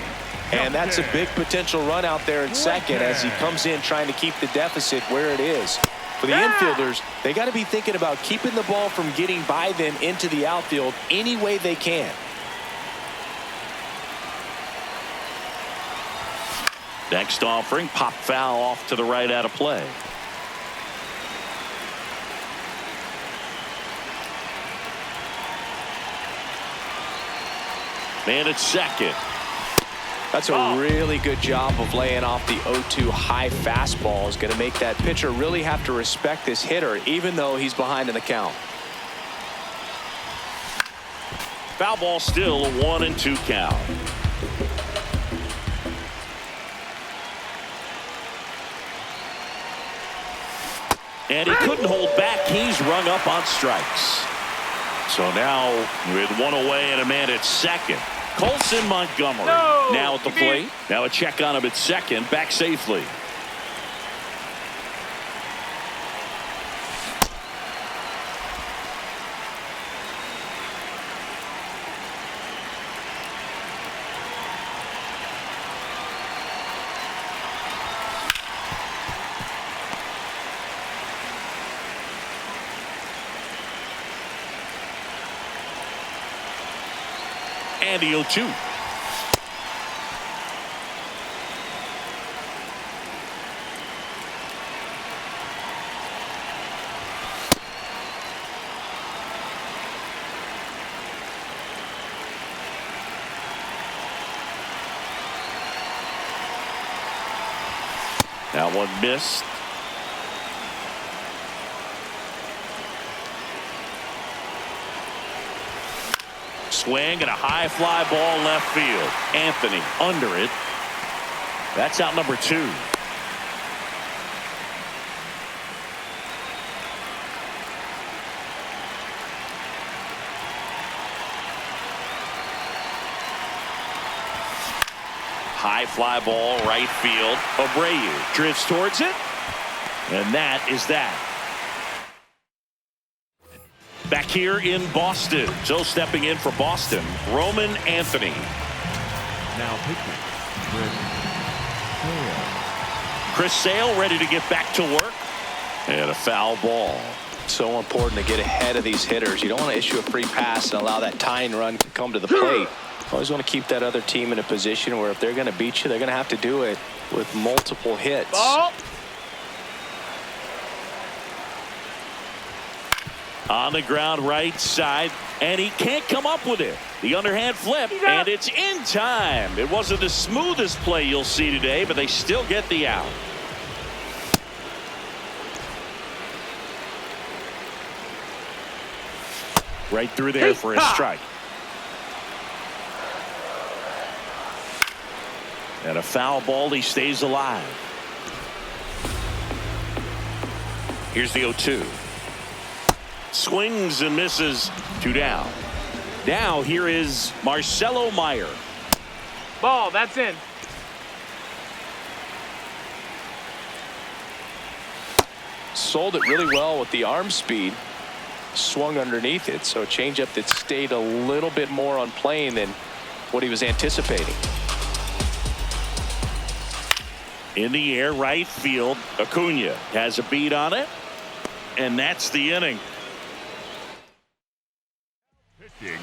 And that's a big potential run out there in second as he comes in trying to keep the deficit where it is. For the infielders, they got to be thinking about keeping the ball from getting by them into the outfield any way they can. Next offering, pop foul off to the right out of play. Man at second. That's a really good job of laying off the 0-2 high fastball. Is going to make that pitcher really have to respect this hitter, even though he's behind in the count. Foul ball, still a 1-2 count. And he couldn't hold back. He's rung up on strikes. So now with one away and a man at second, Colson Montgomery now at the plate. Now a check on him at second, back safely. And the 0-2. That one missed. Swing and a high fly ball left field. Anthony under it. That's out number 2. High fly ball right field. Abreu drifts towards it. And that is that. Back here in Boston. So stepping in for Boston, Roman Anthony. Now pitching, Chris Sale ready to get back to work. And a foul ball. So important to get ahead of these hitters. You don't want to issue a free pass and allow that tying run to come to the plate. Always want to keep that other team in a position where if they're going to beat you, they're going to have to do it with multiple hits. Ball. On the ground right side, and he can't come up with it. The underhand flip, and it's in time. It wasn't the smoothest play you'll see today, but they still get the out. Right through there for a strike. And a foul ball, he stays alive. Here's the 0-2. Swings and misses, 2 down. Now here is Marcelo Meyer. Ball, that's in. Sold it really well with the arm speed. Swung underneath it, so a changeup that stayed a little bit more on plane than what he was anticipating. In the air, right field. Acuna has a beat on it, and that's the inning.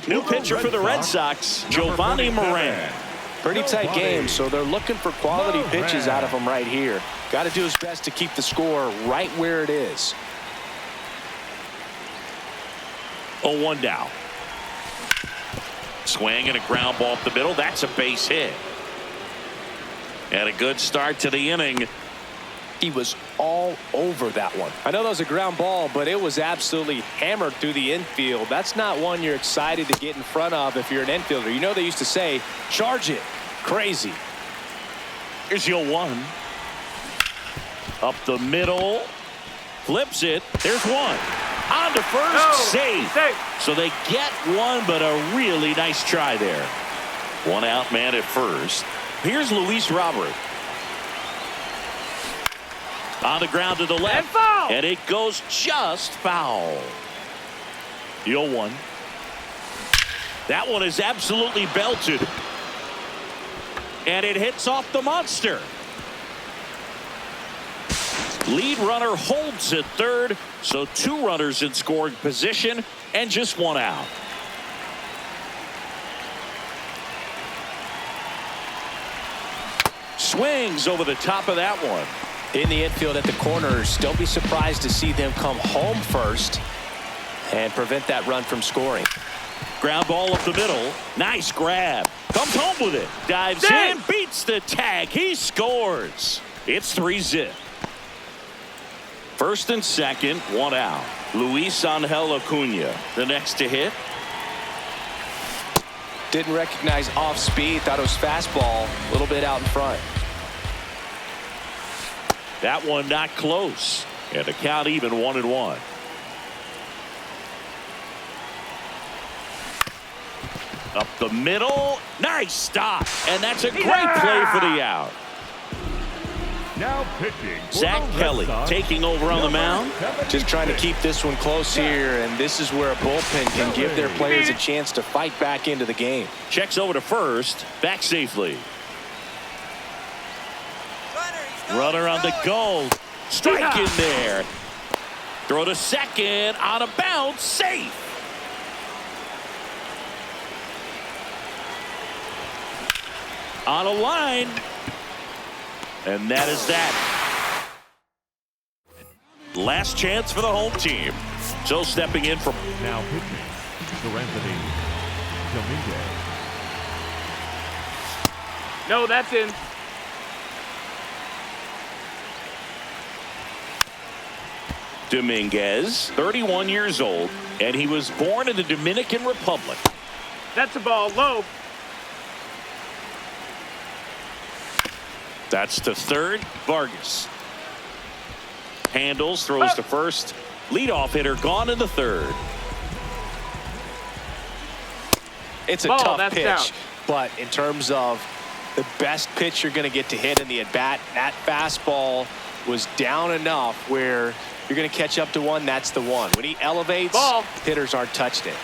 New pitcher for the Red Sox, Giovanni Moran. Pretty tight game, so they're looking for quality pitches out of him right here. Got to do his best to keep the score right where it is. 0-1 down. Swing and a ground ball up the middle. That's a base hit. And a good start to the inning. He was all over that one. I know that was a ground ball, but it was absolutely hammered through the infield. That's not one you're excited to get in front of if you're an infielder. You know they used to say, charge it. Crazy. Here's the 0-1. Up the middle. Flips it. There's one. On to first. Safe. So they get one, but a really nice try there. One out man at first. Here's Luis Robert. On the ground to the left. And it goes just foul. The 0-1. That one is absolutely belted. And it hits off the monster. Lead runner holds at third. So 2 runners in scoring position and just 1 out. Swings over the top of that one. In the infield at the corners, don't be surprised to see them come home first and prevent that run from scoring. Ground ball up the middle. Nice grab. Comes home with it. Dives in. Beats the tag. He scores. It's 3-zip. First and second. One out. Luis Angel Acuna, the next to hit. Didn't recognize off speed. Thought it was fastball. A little bit out in front. That one not close. And the count even 1-1. Up the middle. Nice stop. And that's a great play for the out. Now pitching. Zach Kelly taking over on the mound. Just trying to keep this one close here, and this is where a bullpen can give their players a chance to fight back into the game. Checks over to first. Back safely. Runner on the goal. Strike in there. Throw to second. On a bounce. Safe. On a line. And that is that. Last chance for the home team. So stepping in from Now pitching. Anthony Dominguez. No, that's in. Dominguez, 31 years old, and he was born in the Dominican Republic. That's a ball low. That's to third. Vargas handles, throws to first. Leadoff hitter gone in the third. It's a Ball, tough that's pitch, down. but in terms of the best pitch you're going to get to hit in the at-bat, that fastball was down enough where you're going to catch up to one. That's the one. When he elevates, Ball. hitters aren't touched it.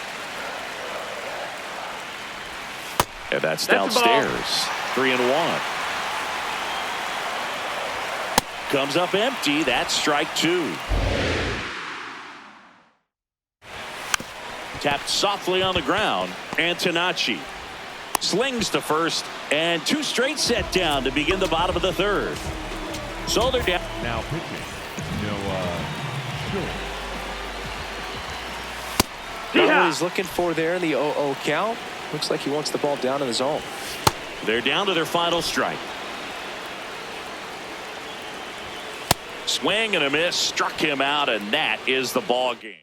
And that's a ball. downstairs. 3-1. Comes up empty. That's strike two. Tapped softly on the ground. Antonacci slings to first, and two straight set down to begin the bottom of the third. So they're down. Now pitching. Noah Schultz. Not what he's looking for there in the 0-0 count. Looks like he wants the ball down in the zone. They're down to their final strike. Swing and a miss, struck him out, and that is the ball game.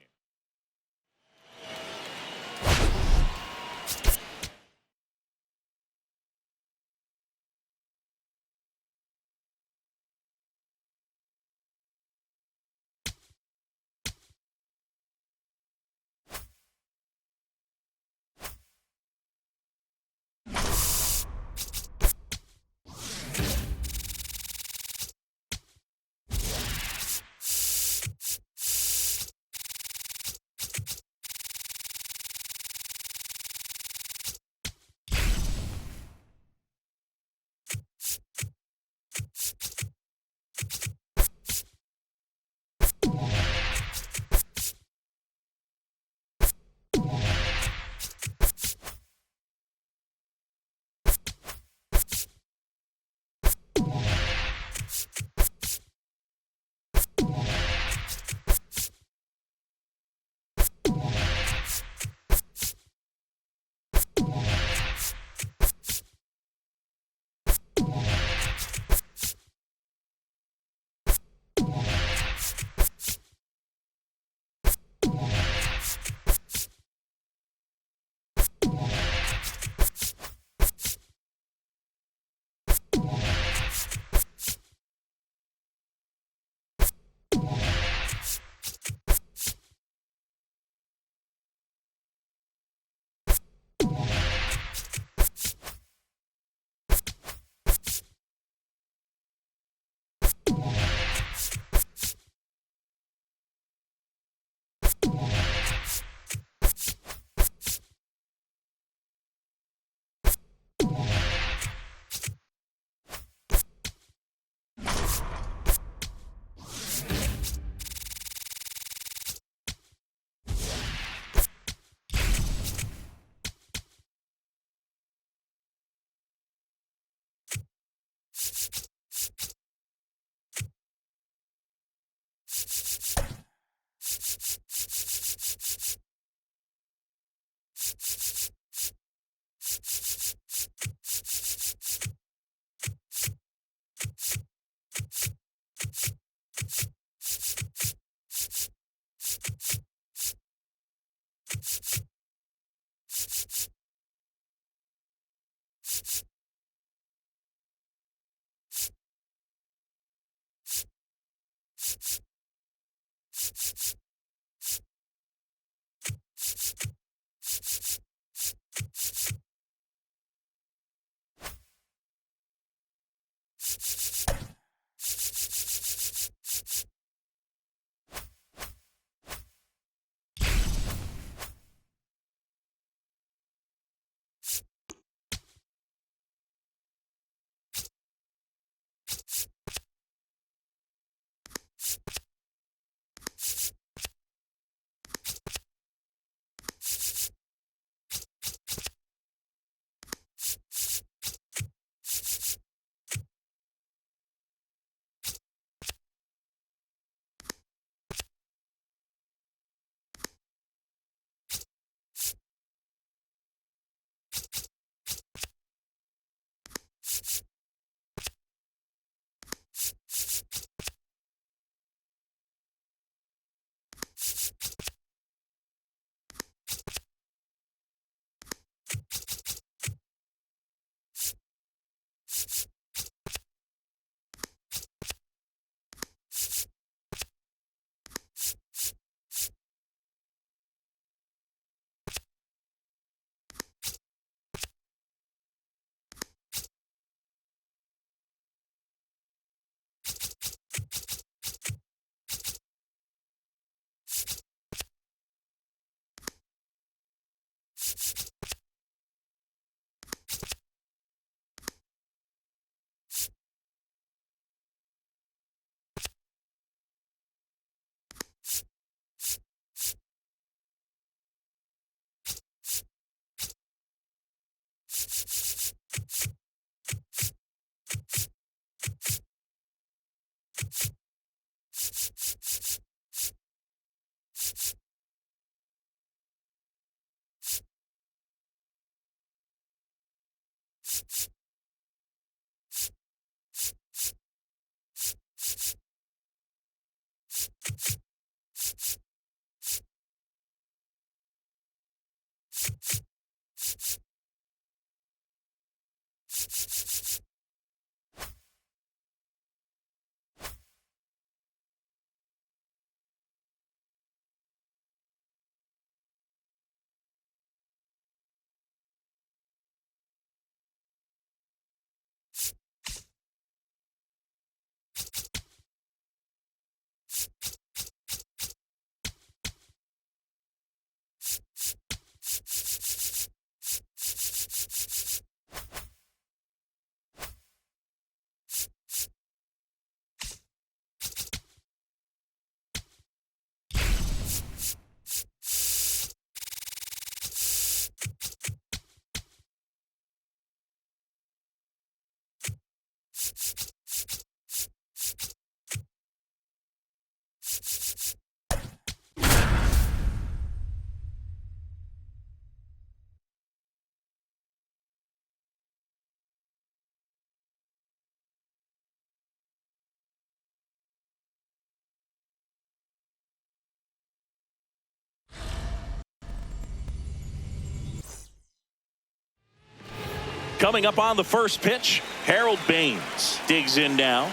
Coming up on the first pitch, Harold Baines digs in now.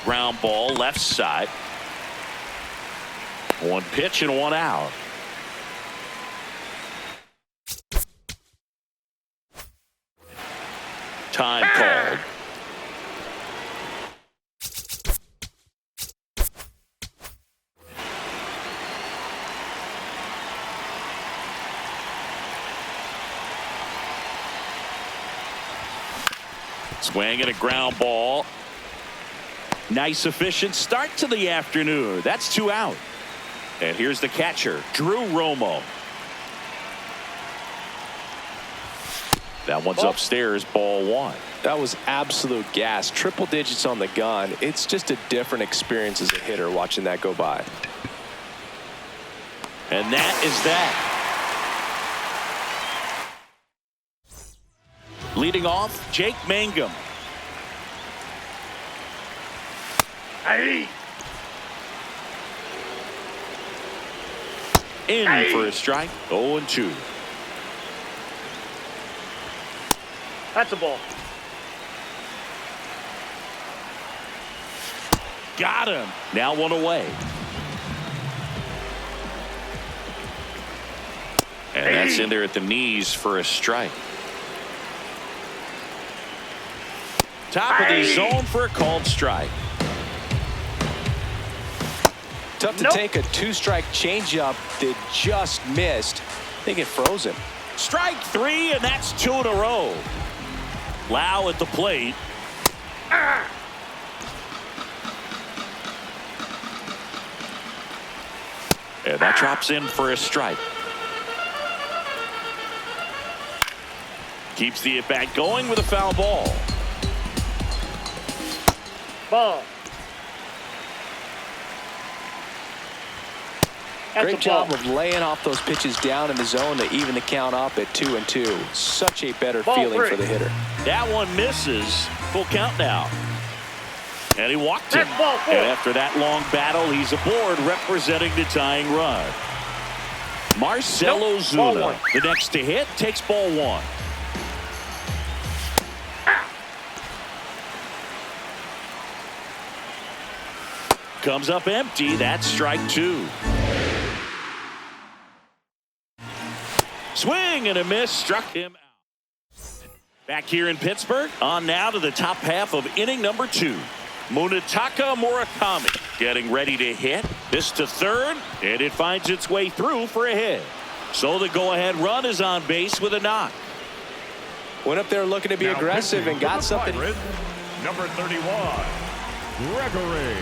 Ground ball left side. One pitch and one out. Time called. Swing and a ground ball. Nice efficient start to the afternoon. That's 2 out. And here's the catcher, Drew Romo. That one's upstairs, ball 1. That was absolute gas. Triple digits on the gun. It's just a different experience as a hitter watching that go by. And that is that. Leading off, Jake Mangum. Hey. In for a strike. 0-2. That's a ball. Got him. Now 1 away. And that's in there at the knees for a strike. Top of the zone for a called strike. Tough to take a 2-strike changeup that just missed. I think it froze him. Strike 3, and that's 2 in a row. Lau at the plate. And that drops in for a strike. Keeps the at-bat going with a foul ball. Ball. Great job of laying off those pitches down in the zone to even the count up at 2-2. Such a better feeling for the hitter. That one misses. Full count now. And he walked him. And after that long battle, he's aboard representing the tying run. Marcelo Zuna, the next to hit, takes ball 1. Comes up empty. That's strike 2. Swing and a miss. Struck him out. Back here in Pittsburgh. On now to the top half of inning number 2. Munetaka Murakami getting ready to hit. This to third, and it finds its way through for a hit. So the go-ahead run is on base with a knock. Went up there looking to be aggressive and got something. Number 31, Gregory.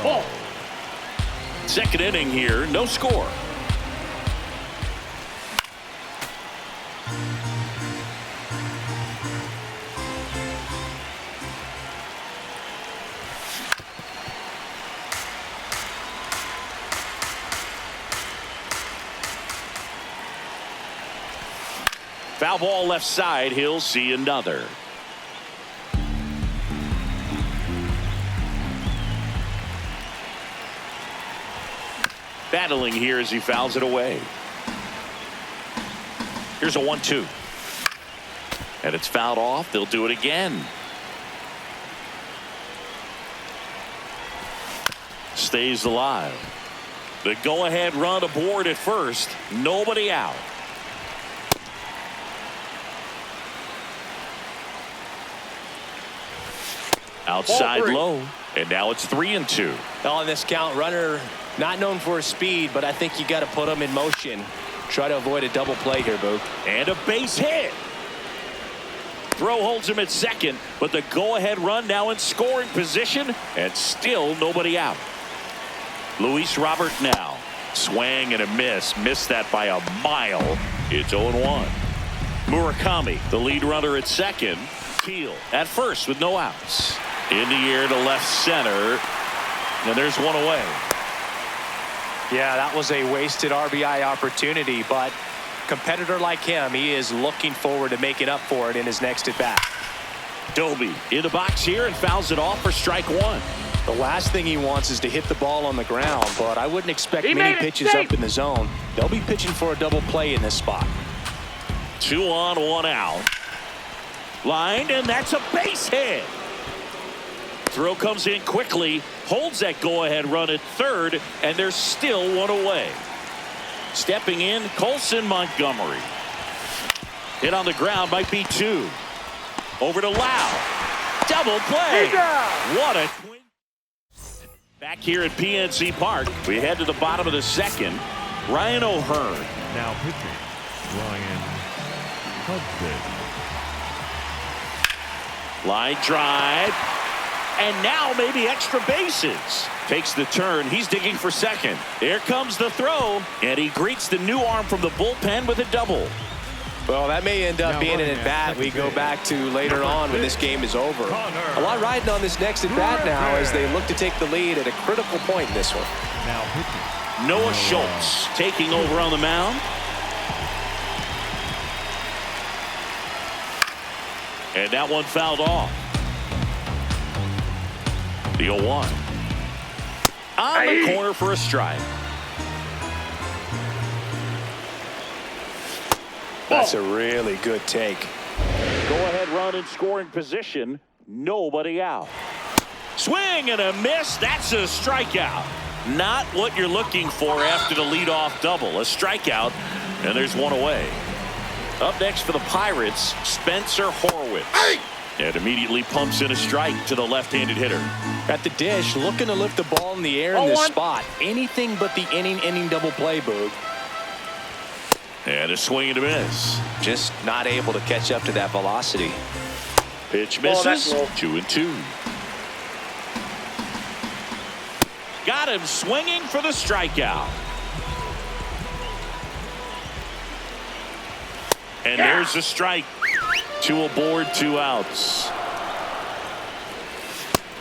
Ball. Second inning here, no score. Foul ball left side. He'll see another. Battling here as he fouls it away. Here's a 1-2. And it's fouled off. They'll do it again. Stays alive. The go-ahead run aboard at first. Nobody out. Outside low, and now it's 3-2. On this count, runner not known for his speed, but I think you got to put him in motion. Try to avoid a double play here, Boog. And a base hit. Throw holds him at second, but the go-ahead run now in scoring position, and still nobody out. Luis Robert now. Swing and a miss. Missed that by a mile. It's 0-1. Murakami, the lead runner at second. Keel at first with no outs. In the air to left center. And there's one away. Yeah, that was a wasted RBI opportunity, but competitor like him, he is looking forward to making up for it in his next at bat. Doby in the box here and fouls it off for strike 1. The last thing he wants is to hit the ball on the ground, but I wouldn't expect many pitches up in the zone. They'll be pitching for a double play in this spot. 2 on, 1 out. Lined, and that's a base hit. Throw comes in quickly, holds that go-ahead run at third, and there's still one away. Stepping in, Colson Montgomery. Hit on the ground, might be 2. Over to Lau. Double play. What a twin. Back here at PNC Park, we head to the bottom of the second. Ryan O'Hearn. Now pitching, Ryan Hudson. Line drive. And now maybe extra bases. Takes the turn. He's digging for second. There comes the throw. And he greets the new arm from the bullpen with a double. Well, that may end up being an at-bat we go back to later on when this game is over. A lot riding on this next at-bat now as they look to take the lead at a critical point in this one. Now pitching, Noah Schultz taking over on the mound. And that one fouled off. The 0-1. On the corner for a strike. That's a really good take. Go-ahead run in scoring position. Nobody out. Swing and a miss. That's a strikeout. Not what you're looking for after the leadoff double. A strikeout, and there's one away. Up next for the Pirates, Spencer Horwitz. And immediately pumps in a strike to the left-handed hitter. At the dish, looking to lift the ball in the air in this spot. Anything but the inning double play, Boog. And a swing and a miss. Just not able to catch up to that velocity. Pitch misses. 2-2. Got him swinging for the strikeout. And there's a strike. 2 aboard, 2 outs.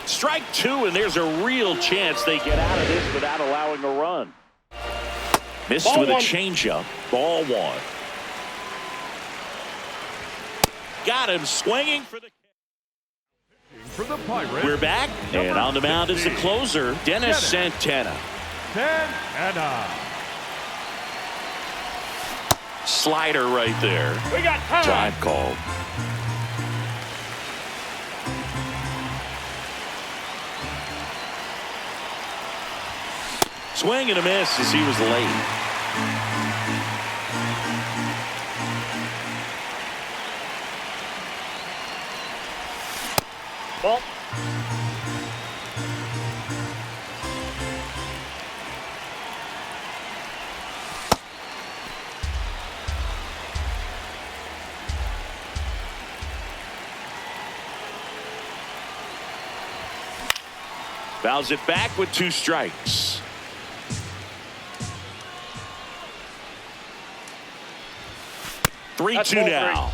Strike 2, and there's a real chance they get out of this without allowing a run. Missed Ball with one. a changeup. Ball 1. Got him swinging for the. For the Pirates, We're back, and on the mound is the closer, Dennis Santana. Santana. Slider right there. We got time. Time called. Swing and a miss as he was late. Ball. Fouls it back with 2 strikes. That's 3-2 ball now.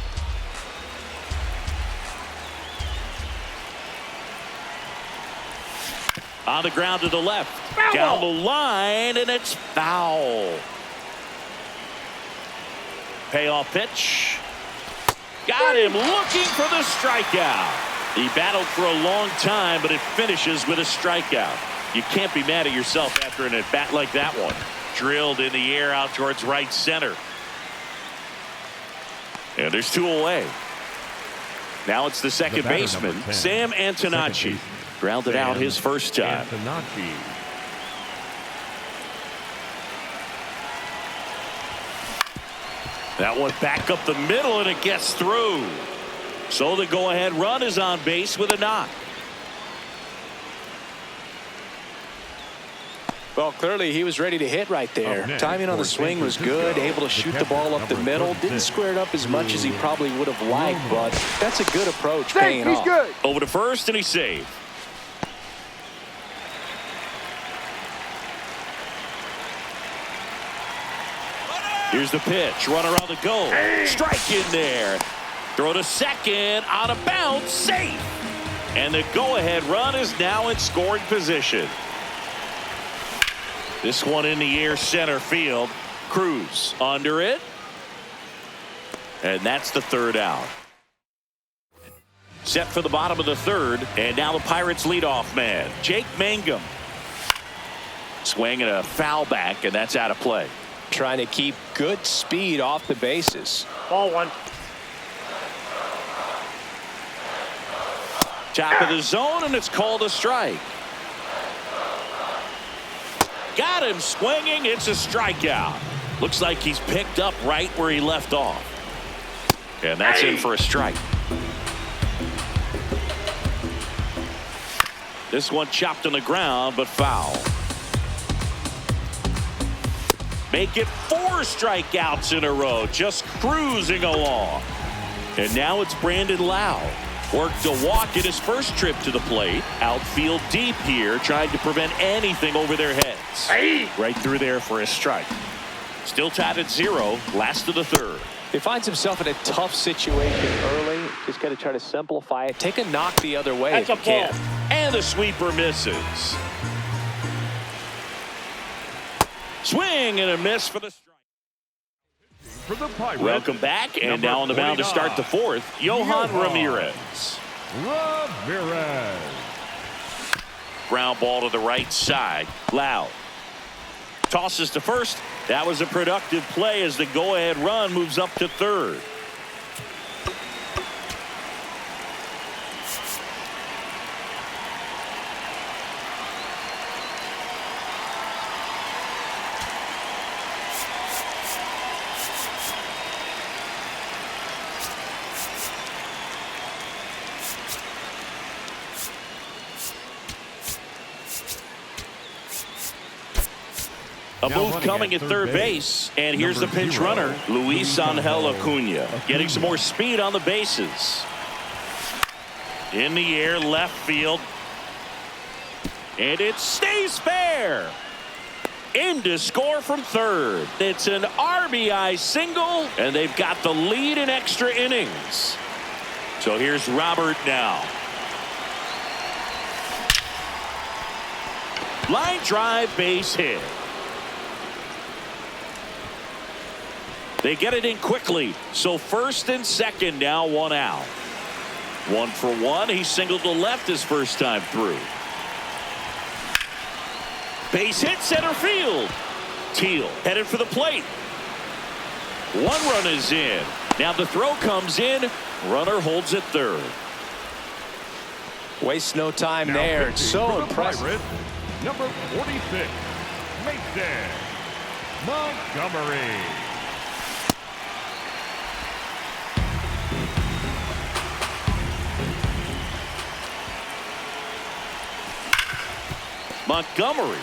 On the ground to the left. Foul Down ball. the line, and it's foul. Payoff pitch. Got him looking for the strikeout. He battled for a long time, but it finishes with a strikeout. You can't be mad at yourself after an at-bat like that one. Drilled in the air out towards right center. And there's 2 away. Now it's the second batter, baseman, number 10. Sam Second Antonacci. baseman. Grounded out his first time. Antonacci. That one back up the middle, and it gets through. So the go-ahead run is on base with a knock. Well, clearly he was ready to hit right there. Up next, Timing on the for swing was San good. Francisco, Able to the shoot the catcher, ball up the number middle. 36. Didn't square it up as much as he probably would have liked, but that's a good approach paying off. Good. Over to first, and he's saved. Here's the pitch. Runner on the go. Strike in there. Throw to second. Out of bounds. Safe. And the go-ahead run is now in scoring position. This one in the air center field. Cruz under it. And that's the 3rd out. Set for the bottom of the 3rd. And now the Pirates leadoff man, Jake Mangum. Swinging a foul back, and that's out of play. Trying to keep good speed off the bases. Ball 1. Top of the zone, and it's called a strike. Got him swinging. It's a strikeout. Looks like he's picked up right where he left off. And that's in for a strike. This one chopped on the ground, but foul. Make it 4 strikeouts in a row, just cruising along. And now it's Brandon Lau. Worked a walk in his first trip to the plate. Outfield deep here, trying to prevent anything over their heads. Right through there for a strike. Still tied at 0, last of the 3rd. He finds himself in a tough situation early. Just got to try to simplify it. Take a knock the other way That's if you a ball. can. And the sweeper misses. Swing and a miss for the strike. For the Pirates, Welcome back, and number now on the mound to 29, start the fourth, Yohan Ramirez. Ramirez. Ground ball to the right side. Loud. Tosses to first. That was a productive play as the go-ahead run moves up to third. A Now move running coming at at third base, and here's the number pinch 0, runner, Luis Angel Acuna, Acuna. getting some more speed on the bases. In the air, left field, and it stays fair. In to score from third. It's an RBI single, and they've got the lead in extra innings. So here's Robert now. Line drive, base hit. They get it in quickly. So first and second, now one out. 1 for 1. He singled to left his first time through. Base hit center field. Teal headed for the plate. 1 run is in. Now the throw comes in. Runner holds it third. Waste no time Now there. pitching So for the impressive. Pirates, number 46, Mason Montgomery. Montgomery,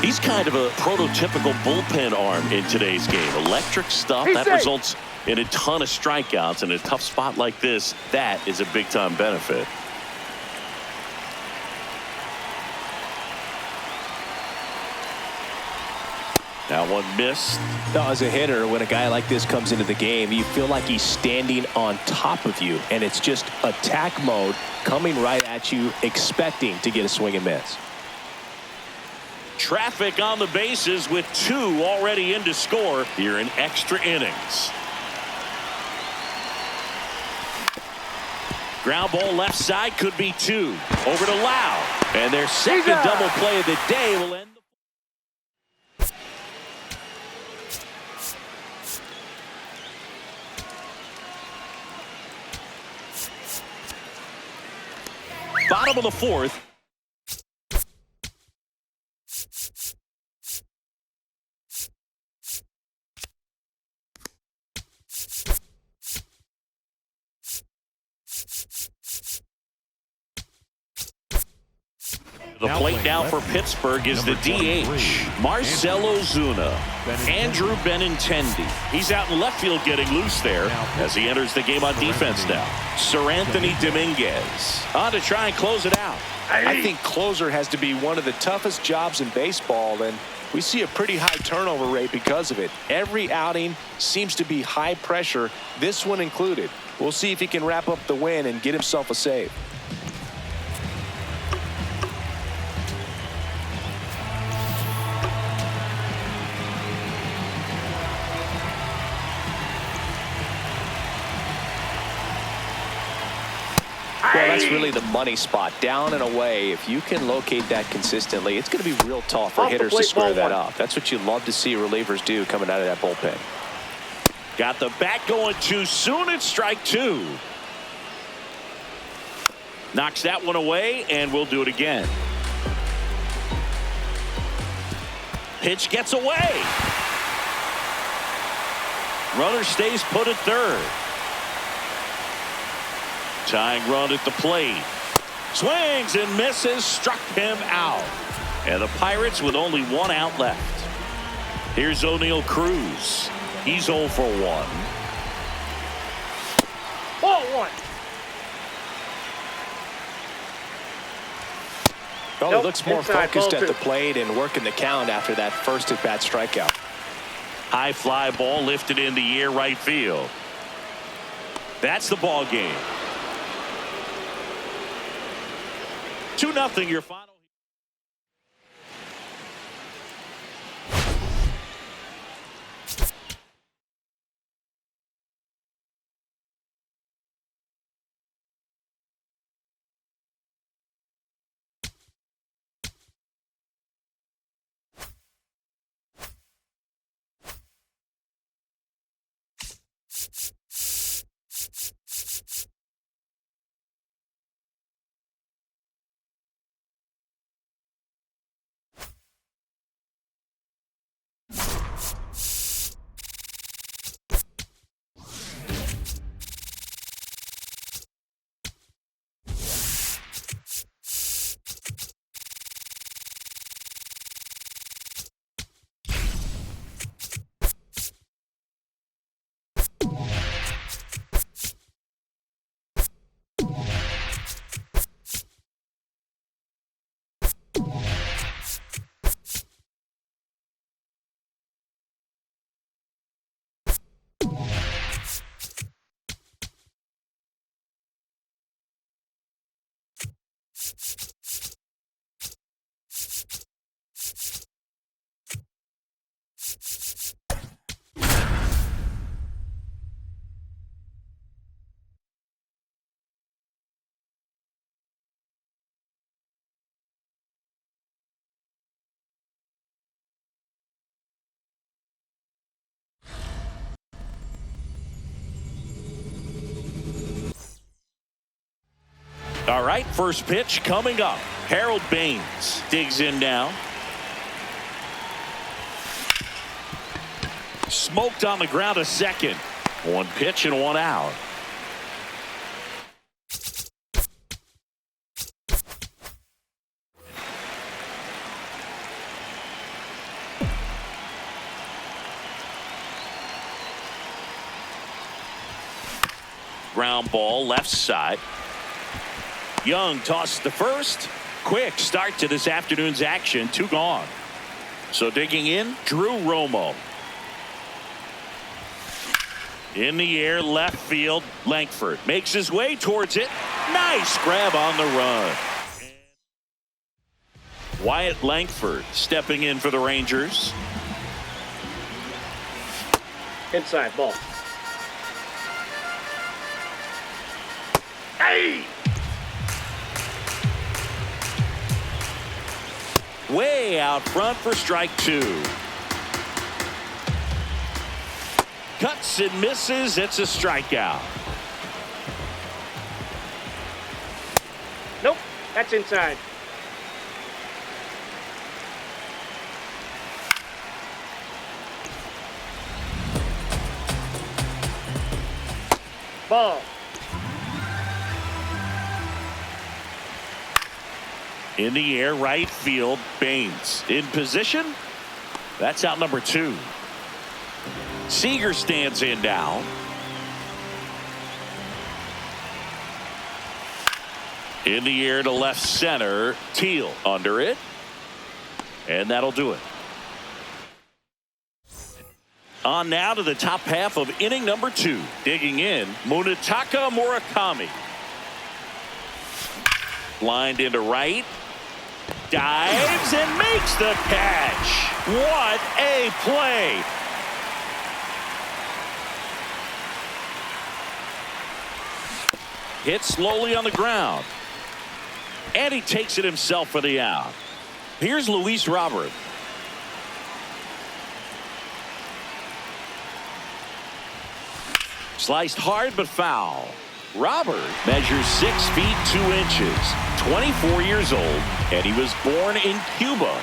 he's kind of a prototypical bullpen arm in today's game. Electric stuff that results in a ton of strikeouts. In a tough spot like this, that is a big-time benefit. Now one missed. Now, as a hitter, when a guy like this comes into the game, you feel like he's standing on top of you, and it's just attack mode coming right at you, expecting to get a swing and miss. Traffic on the bases with 2 already in to score here in extra innings. Ground ball left side, could be 2. Over to Lau. And their second double play of the day will end. Bottom of the fourth. The plate now for Pittsburgh is the DH, Marcell Ozuna. Andrew Benintendi. He's out in left field getting loose there as he enters the game on defense now. Sir Anthony Dominguez on to try and close it out. I think closer has to be one of the toughest jobs in baseball, and we see a pretty high turnover rate because of it. Every outing seems to be high pressure, this one included. We'll see if he can wrap up the win and get himself a save. Well, that's really the money spot, down and away. If you can locate that consistently, it's going to be real tough for hitters to square that up. That's what you love to see relievers do coming out of that bullpen. Got the bat going too soon. It's strike 2. Knocks that one away, and we'll do it again. Pitch gets away. Runner stays put at third. Tying run at the plate. Swings and misses. Struck him out. And the Pirates with only 1 out left. Here's O'Neal Cruz. He's 0 for 1. Ball 1. Well, Nope, he looks more inside, focused ball at the 2. plate and working the count after that first at-bat strikeout. High fly ball lifted in the air right field. That's the ball game. 2-0 your final. All right, first pitch coming up. Harold Baines digs in now. Smoked on the ground a second. One pitch and one out. Ground ball left side. Young tosses to first. Quick start to this afternoon's action. 2 gone. So digging in, Drew Romo. In the air, left field, Langford makes his way towards it. Nice grab on the run. Wyatt Langford stepping in for the Rangers. Inside ball. Hey! Way out front for strike 2. Cuts and misses. It's a strikeout. Nope, that's inside. Ball. In the air, right field, Baines in position. That's out number 2. Seager stands in now. In the air to left center. Teal under it. And that'll do it. On now to the top half of inning number 2. Digging in, Munetaka Murakami. Lined into right. Dives and makes the catch. What a play. Hit slowly on the ground. And he takes it himself for the out. Here's Luis Robert. Sliced hard but foul. Robert measures 6 feet 2 inches, 24 years old, and he was born in Cuba.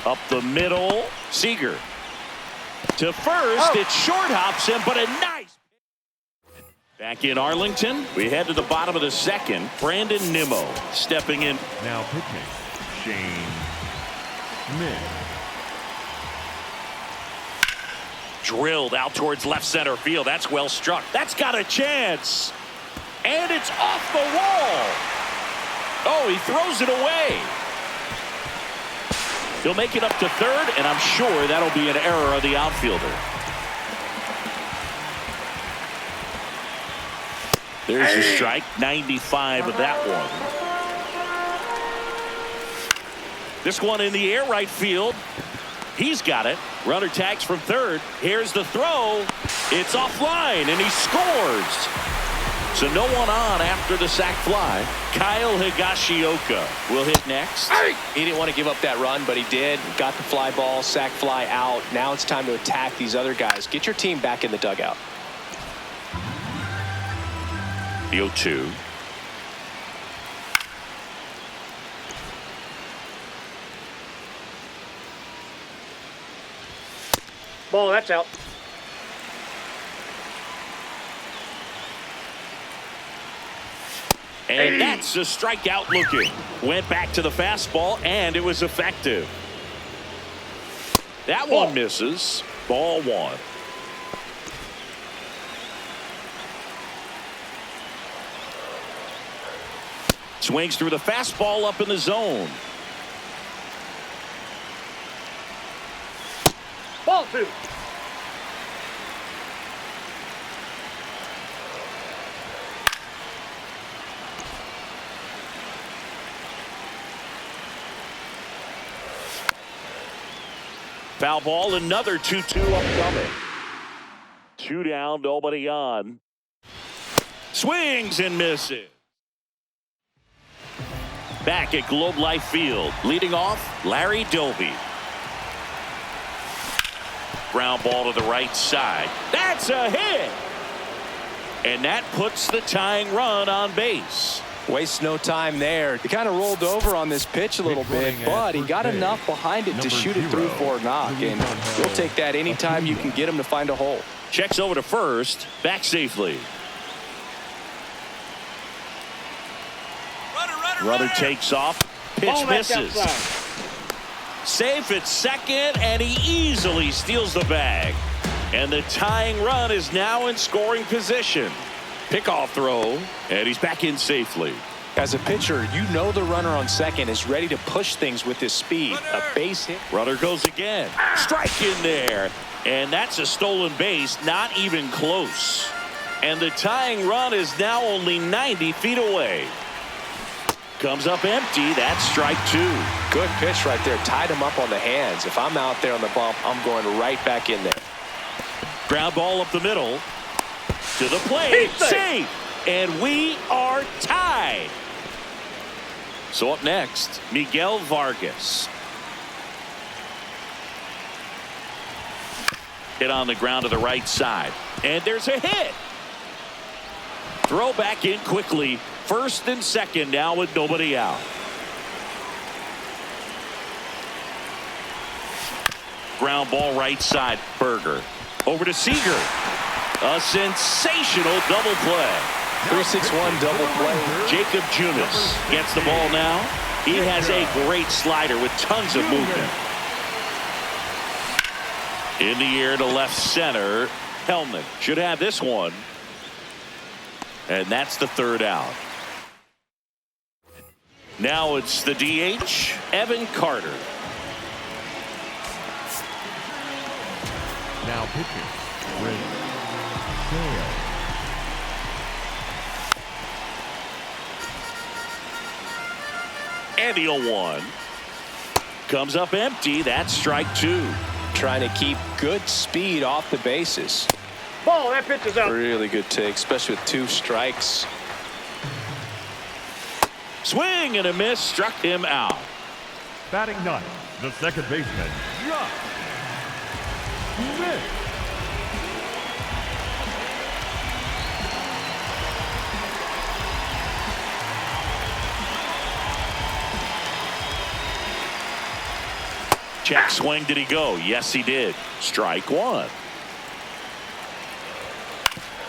Up the middle, Seager. To first, it short hops him, but a nice. Back in Arlington, we head to the bottom of the second. Brandon Nimmo stepping in. Now pitching, Shane Smith. Drilled out towards left center field. That's well struck. That's got a chance. And it's off the wall. Oh, he throws it away. He'll make it up to third, and I'm sure that'll be an error of the outfielder. There's a strike. 95 of that one. This one in the air, right field. He's got it. Runner tags from third. Here's the throw. It's offline, and he scores. So no one on after the sac fly. Kyle Higashioka will hit next. He didn't want to give up that run, but he did. Got the fly ball, sac fly out. Now it's time to attack these other guys. Get your team back in the dugout. The 0-2. Ball, that's out. And that's a strikeout looking. Went back to the fastball, and it was effective. That one misses. Ball 1. Swings through the fastball up in the zone. Ball 2. Foul ball, another 2-2 upcoming. 2 down, nobody on. Swings and misses. Back at Globe Life Field, leading off, Larry Doby. Ground ball to the right side. That's a hit. And that puts the tying run on base. Wastes no time there. He kind of rolled over on this pitch a little bit, but he got enough behind it to shoot it through for a knock. And you'll take that anytime you can get him to find a hole. Checks over to first, back safely. Runner takes off, pitch misses. Safe at second, and he easily steals the bag. And the tying run is now in scoring position. Pickoff throw, and he's back in safely. As a pitcher, you know the runner on second is ready to push things with his speed. A base hit. Runner goes again. Strike in there. And that's a stolen base, not even close. And the tying run is now only 90 feet away. Comes up empty. That's strike two. Good pitch right there. Tied him up on the hands. If I'm out there on the bump, I'm going right back in there. Ground ball up the middle. To the plate. Safe. And we are tied. So up next, Miguel Vargas. Hit on the ground to the right side. And there's a hit. Throw back in quickly. First and second now with nobody out. Ground ball right side. Berger. Over to Seager. A sensational double play. 3-6-1 double play. Jacob Junis gets the ball now. He has a great slider with tons of movement. In the air to left center. Hellman should have this one. And that's the third out. Now it's the DH, Evan Carter. Now pitching, Chris Sale. And the 0-1. Comes up empty. That's strike two. Trying to keep good speed off the bases. Ball, that pitch is out. Really good take, especially with 2 strikes. Swing and a miss, struck him out. Batting ninth, the second baseman, Josh Smith. Check swing. Did he go? Yes, he did. Strike one.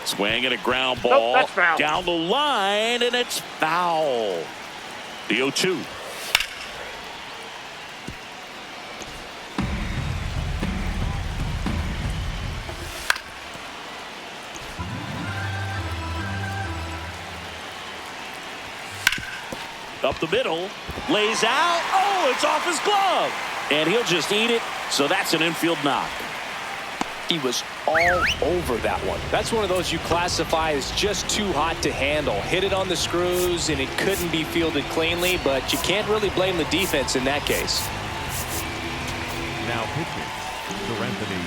Swing and a ground ball. Nope, that's foul. Down the line, and it's foul. The 0-2. Up the middle, lays out. Oh, it's off his glove. And he'll just eat it. So that's an infield knock. He was all over that one. That's one of those you classify as just too hot to handle. Hit it on the screws, and it couldn't be fielded cleanly, but you can't really blame the defense in that case. Now pitching, Serenity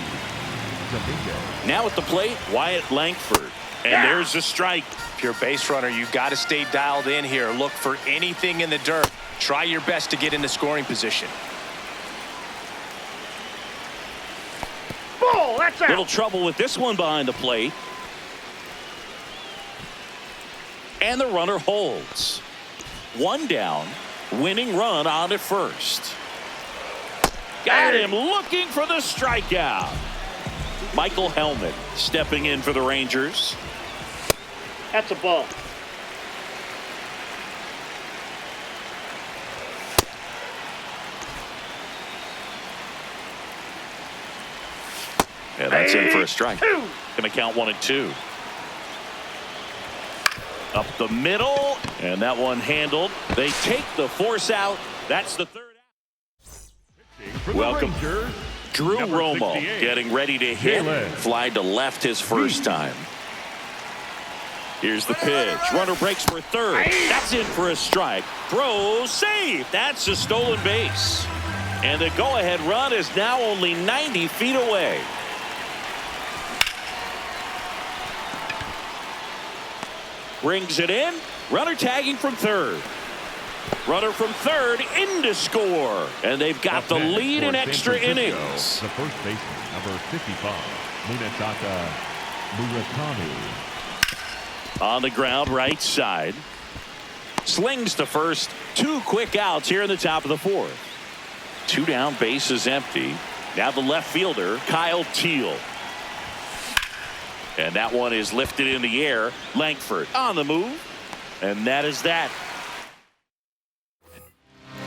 Domingo. Now at the plate, Wyatt Langford. And there's a strike. If you're a base runner, you've got to stay dialed in here. Look for anything in the dirt. Try your best to get into scoring position. Ball, that's out. Little trouble with this one behind the plate. And the runner holds. One down, winning run on at first. Got him looking for the strikeout. Michael Hellman stepping in for the Rangers. That's a ball. Yeah, that's in for a strike. Gonna count 1 and 2. Up the middle, and that one handled. They take the force out. That's the third out. Welcome, Drew Romo, getting ready to hit. Fly to left his first time. Here's the pitch. Runner breaks for third. That's in for a strike. Throw, save. That's a stolen base. And the go-ahead run is now only 90 feet away. Brings it in. Runner tagging from third. Runner from third in to score. And they've got the lead in extra innings. The first baseman, number 55, Munetaka Murakami. On the ground, right side. Slings to first. 2 quick outs here in the top of the 4th. 2 down, bases empty. Now the left fielder, Kyle Teal. And that one is lifted in the air. Langford on the move. And that is that.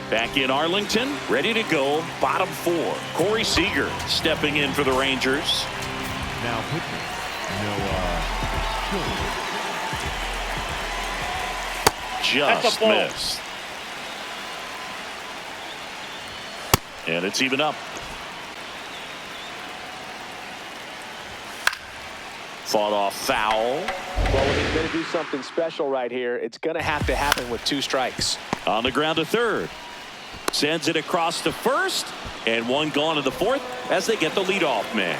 Back in Arlington, ready to go. Bottom 4. Corey Seager stepping in for the Rangers. Now pitching. Noah Schultz. Just missed. And it's even up. Fought off foul. Well, when he's going to do something special right here, it's going to have to happen with 2 strikes. On the ground to third. Sends it across to first. And 1 gone to the 4th as they get the leadoff man.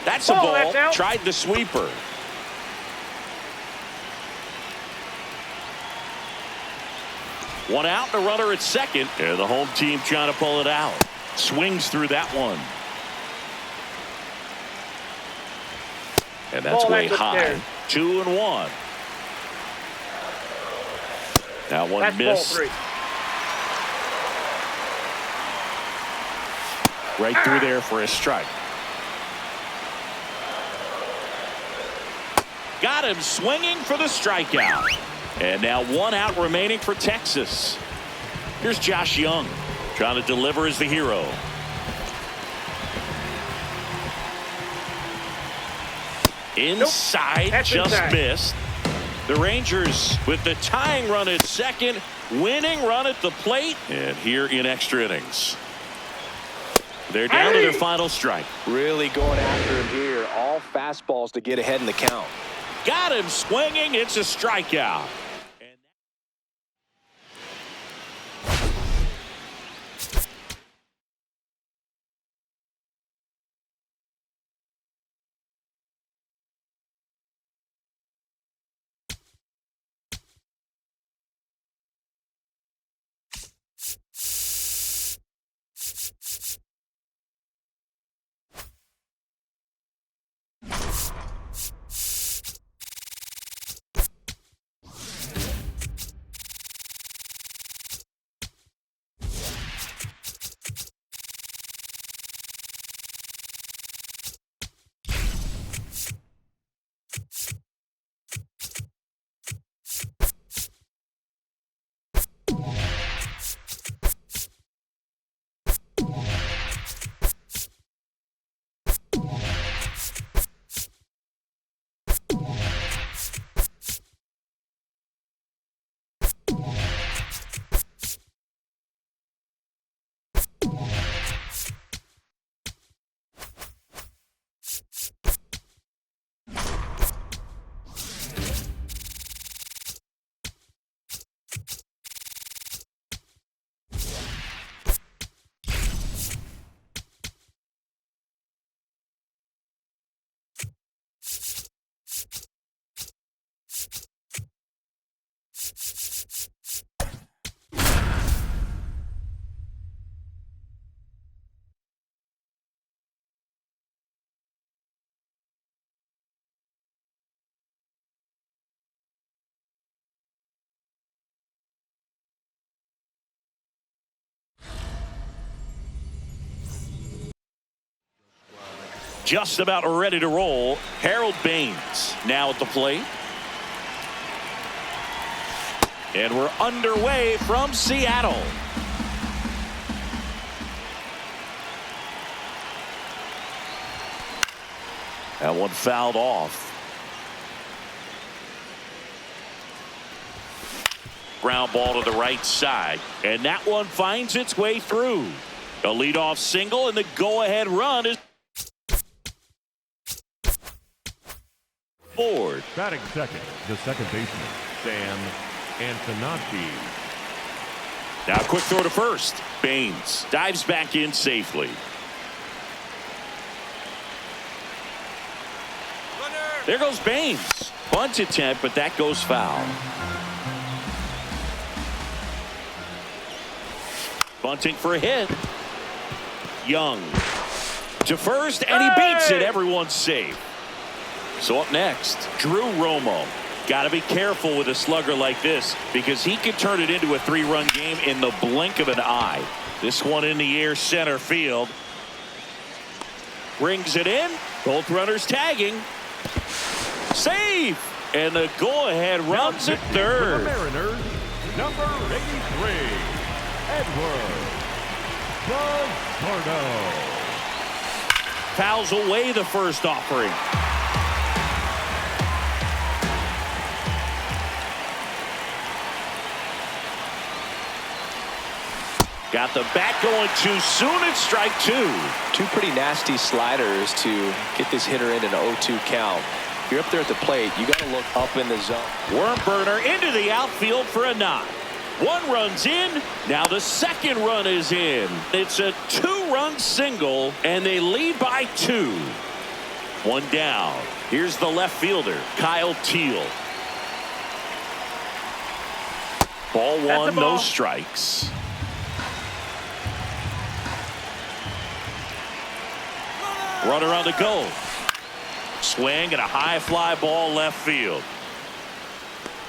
That's a ball. That's out. Tried the sweeper. One out and a runner at second. And the home team trying to pull it out. Swings through that one. And that's way high. 2-1. That one That's missed. ball 3. Right through there for a strike. Got him swinging for the strikeout. And now 1 out remaining for Texas. Here's Josh Young trying to deliver as the hero. Inside, That's just inside. missed. The Rangers with the tying run at second, winning run at the plate, and here in extra innings. They're down to their final strike. Really going after him here. All fastballs to get ahead in the count. Got him swinging. It's a strikeout. Just about ready to roll. Harold Baines now at the plate. And we're underway from Seattle. That one fouled off. Ground ball to the right side. And that one finds its way through. A leadoff single, and the go-ahead run is forward. Batting second, the second baseman, Sam Antonacci. Now quick throw to first. Baines dives back in safely. There goes Baines. Bunt attempt, but that goes foul. Bunting for a hit. Young to first, and he beats it. Everyone's safe. So up next, Drew Romo. Got to be careful with a slugger like this because he can turn it into a 3-run game in the blink of an eye. This one in the air center field. Brings it in. Both runners tagging. Save. And the go-ahead runs at third. For the Mariners, number 83, Edward Lozardo. Fouls away the first offering. Got the bat going too soon. It's strike 2. Two pretty nasty sliders to get this hitter in an 0-2 count. If you're up there at the plate, you got to look up in the zone. Worm burner into the outfield for a knock. 1 run's in. Now the second run is in. It's a 2-run single, and they lead by 2. 1 down. Here's the left fielder, Kyle Teal. Ball 1, no strikes. Runner on the go. Swing and a high fly ball left field.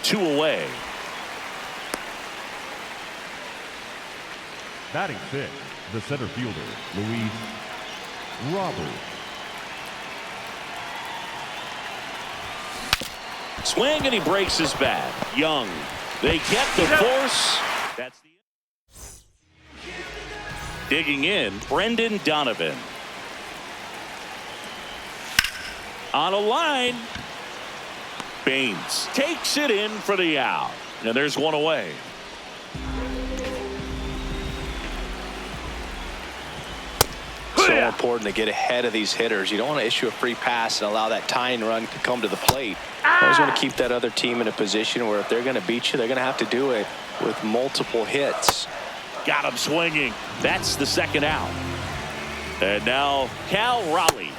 2 away. Batting 6, the center fielder, Luis Robert. Swing and he breaks his bat. Young. They get the force. That's the digging in, Brendan Donovan. On a line. Baines takes it in for the out. And there's 1 away. So important to get ahead of these hitters. You don't want to issue a free pass and allow that tying run to come to the plate. You always want to keep that other team in a position where if they're going to beat you, they're going to have to do it with multiple hits. Got him swinging. That's the second out. And now Cal Raleigh.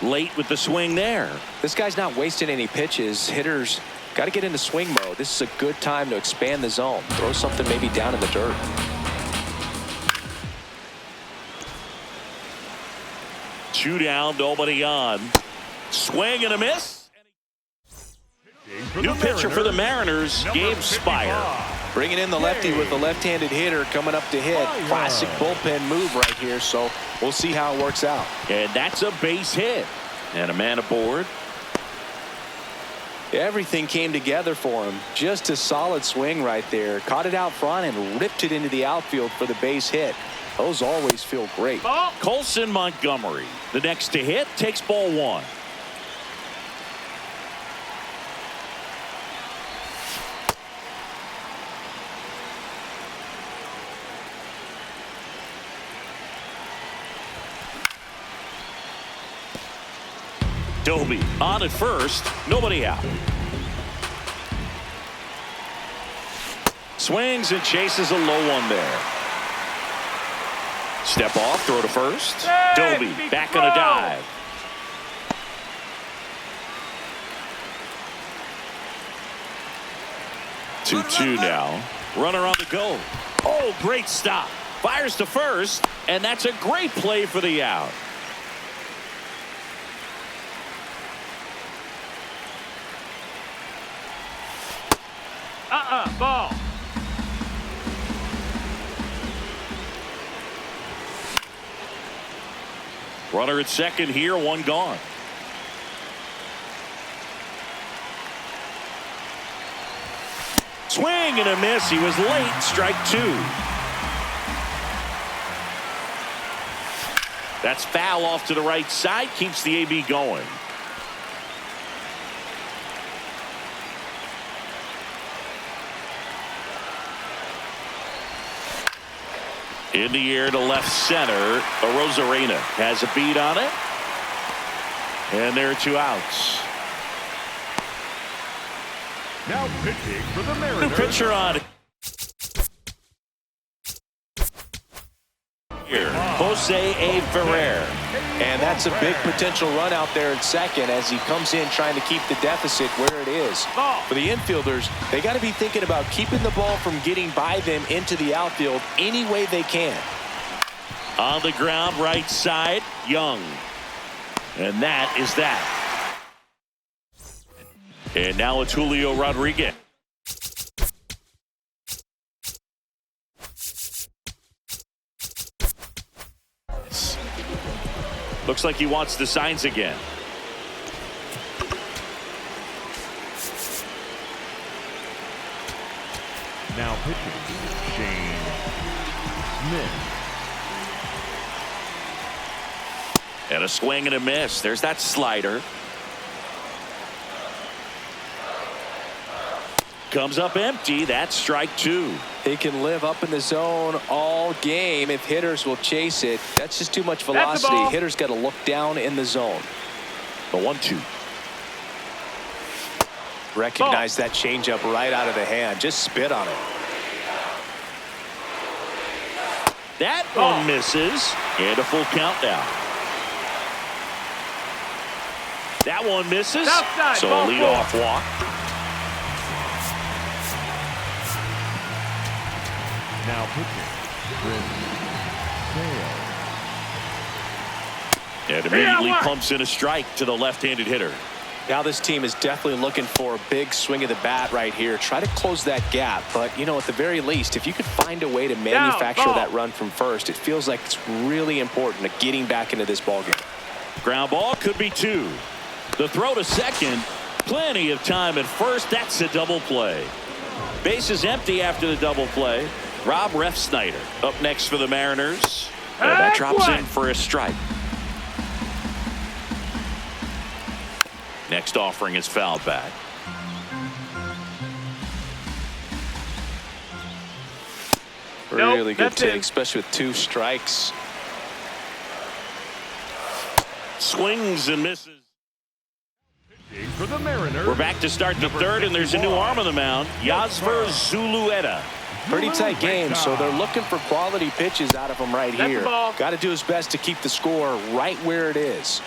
Late with the swing there. This guy's not wasting any pitches. Hitters got to get into swing mode. This is a good time to expand the zone. Throw something maybe down in the dirt. Two down, nobody on. Swing and a miss. New pitcher for the Mariners, Gabe Spire. Bringing in the lefty with the left-handed hitter coming up to hit. Classic bullpen move right here, so we'll see how it works out. And that's a base hit. And a man aboard. Everything came together for him. Just a solid swing right there. Caught it out front and ripped it into the outfield for the base hit. Those always feel great. Colson Montgomery, the next to hit, takes ball 1. Doby on at first, nobody out. Swings and chases a low one there. Step off, throw to first. Doby back on a dive. Two now. Runner on the go. Oh, great stop. Fires to first, and that's a great play for the out. Ball. Runner at second here, 1 gone. Swing and a miss. He was late. Strike 2. That's foul off to the right side. Keeps the AB going. In the air to left center. Arozarena has a beat on it. And there are 2 outs. Now pitching for the Mariners. New pitcher on. Here. Posts Jose Ferrer. And that's a big potential run out there in second as he comes in trying to keep the deficit where it is. For the infielders, they got to be thinking about keeping the ball from getting by them into the outfield any way they can. On the ground, right side, Young. And that is that. And now it's Julio Rodriguez. Looks like he wants the signs again. Now pitching, Shane Smith. And a swing and a miss. There's that slider. Comes up empty. That's strike two. He can live up in the zone all game if hitters will chase it. That's just too much velocity. Hitters got to look down in the zone. The 1-2. Recognize that changeup right out of the hand. Just spit on it. That one misses. And a full count now. That one misses. So a leadoff walk. Now pitching, Chris Sale. And immediately pumps in a strike to the left-handed hitter. Now this team is definitely looking for a big swing of the bat right here. Try to close that gap. But, you know, at the very least, if you could find a way to manufacture that run from first, it feels like it's really important to getting back into this ballgame. Ground ball could be two. The throw to second. Plenty of time at first. That's a double play. Base is empty after the double play. Rob Refsnyder up next for the Mariners. And that drops in for a strike. Next offering is fouled back. Really good take, especially with two strikes. Swings and misses. For the Mariners, We're back to start the third, and there's a new arm on the mound. Yasver Zulueta. Pretty tight game, so they're looking for quality pitches out of him right here. Got to do his best to keep the score right where it is.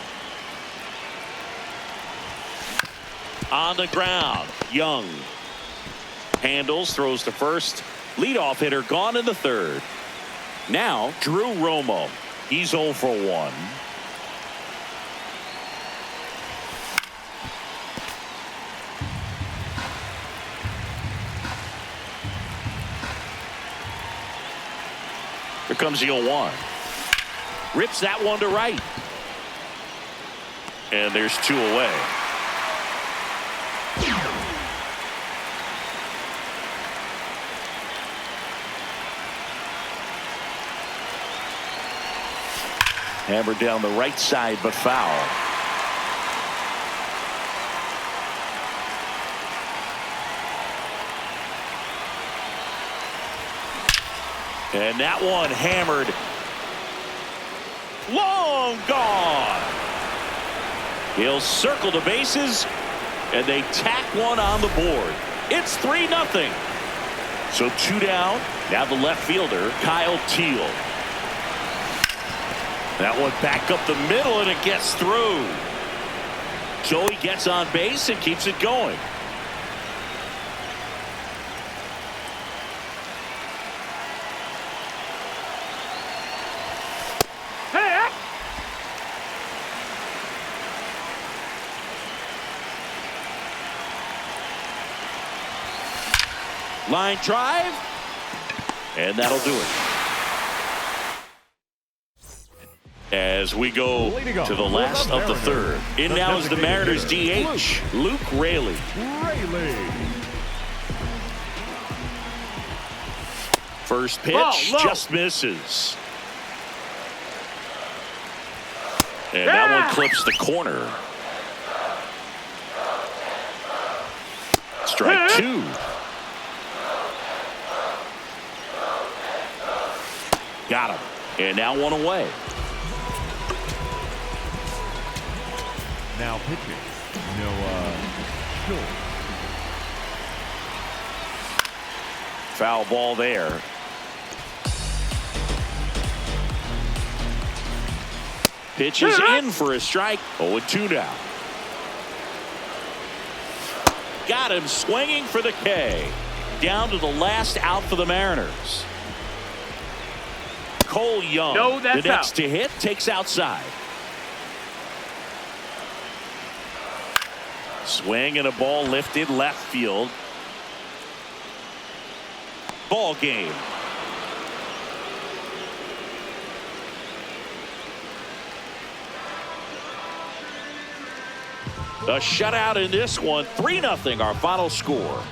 On the ground, Young. Handles, throws to first. Leadoff hitter gone in the third. Now, Drew Romo. He's 0 for 1. Here comes the 0-1. Rips that one to right. And there's two away. Hammered down the right side, but foul. And that one hammered. Long gone. He'll circle the bases, and they tack one on the board. It's 3-0. So two down. Now the left fielder, Kyle Teal. That one back up the middle, and it gets through. Joey gets on base and keeps it going. Line drive, and that'll do it. As we go to the last of the third. In now is the Mariners DH, Luke Raley. First pitch just misses. And that one clips the corner. Strike two. Got him. And now one away. Now pitching, Noah Schultz. Foul ball there. Pitch is in for a strike. 0-2 now. Got him swinging for the K. Down to the last out for the Mariners. Cole Young, No, that's the next out. to hit, takes outside. Swing and a ball lifted left field. Ball game. A shutout in this one, 3-0 our final score.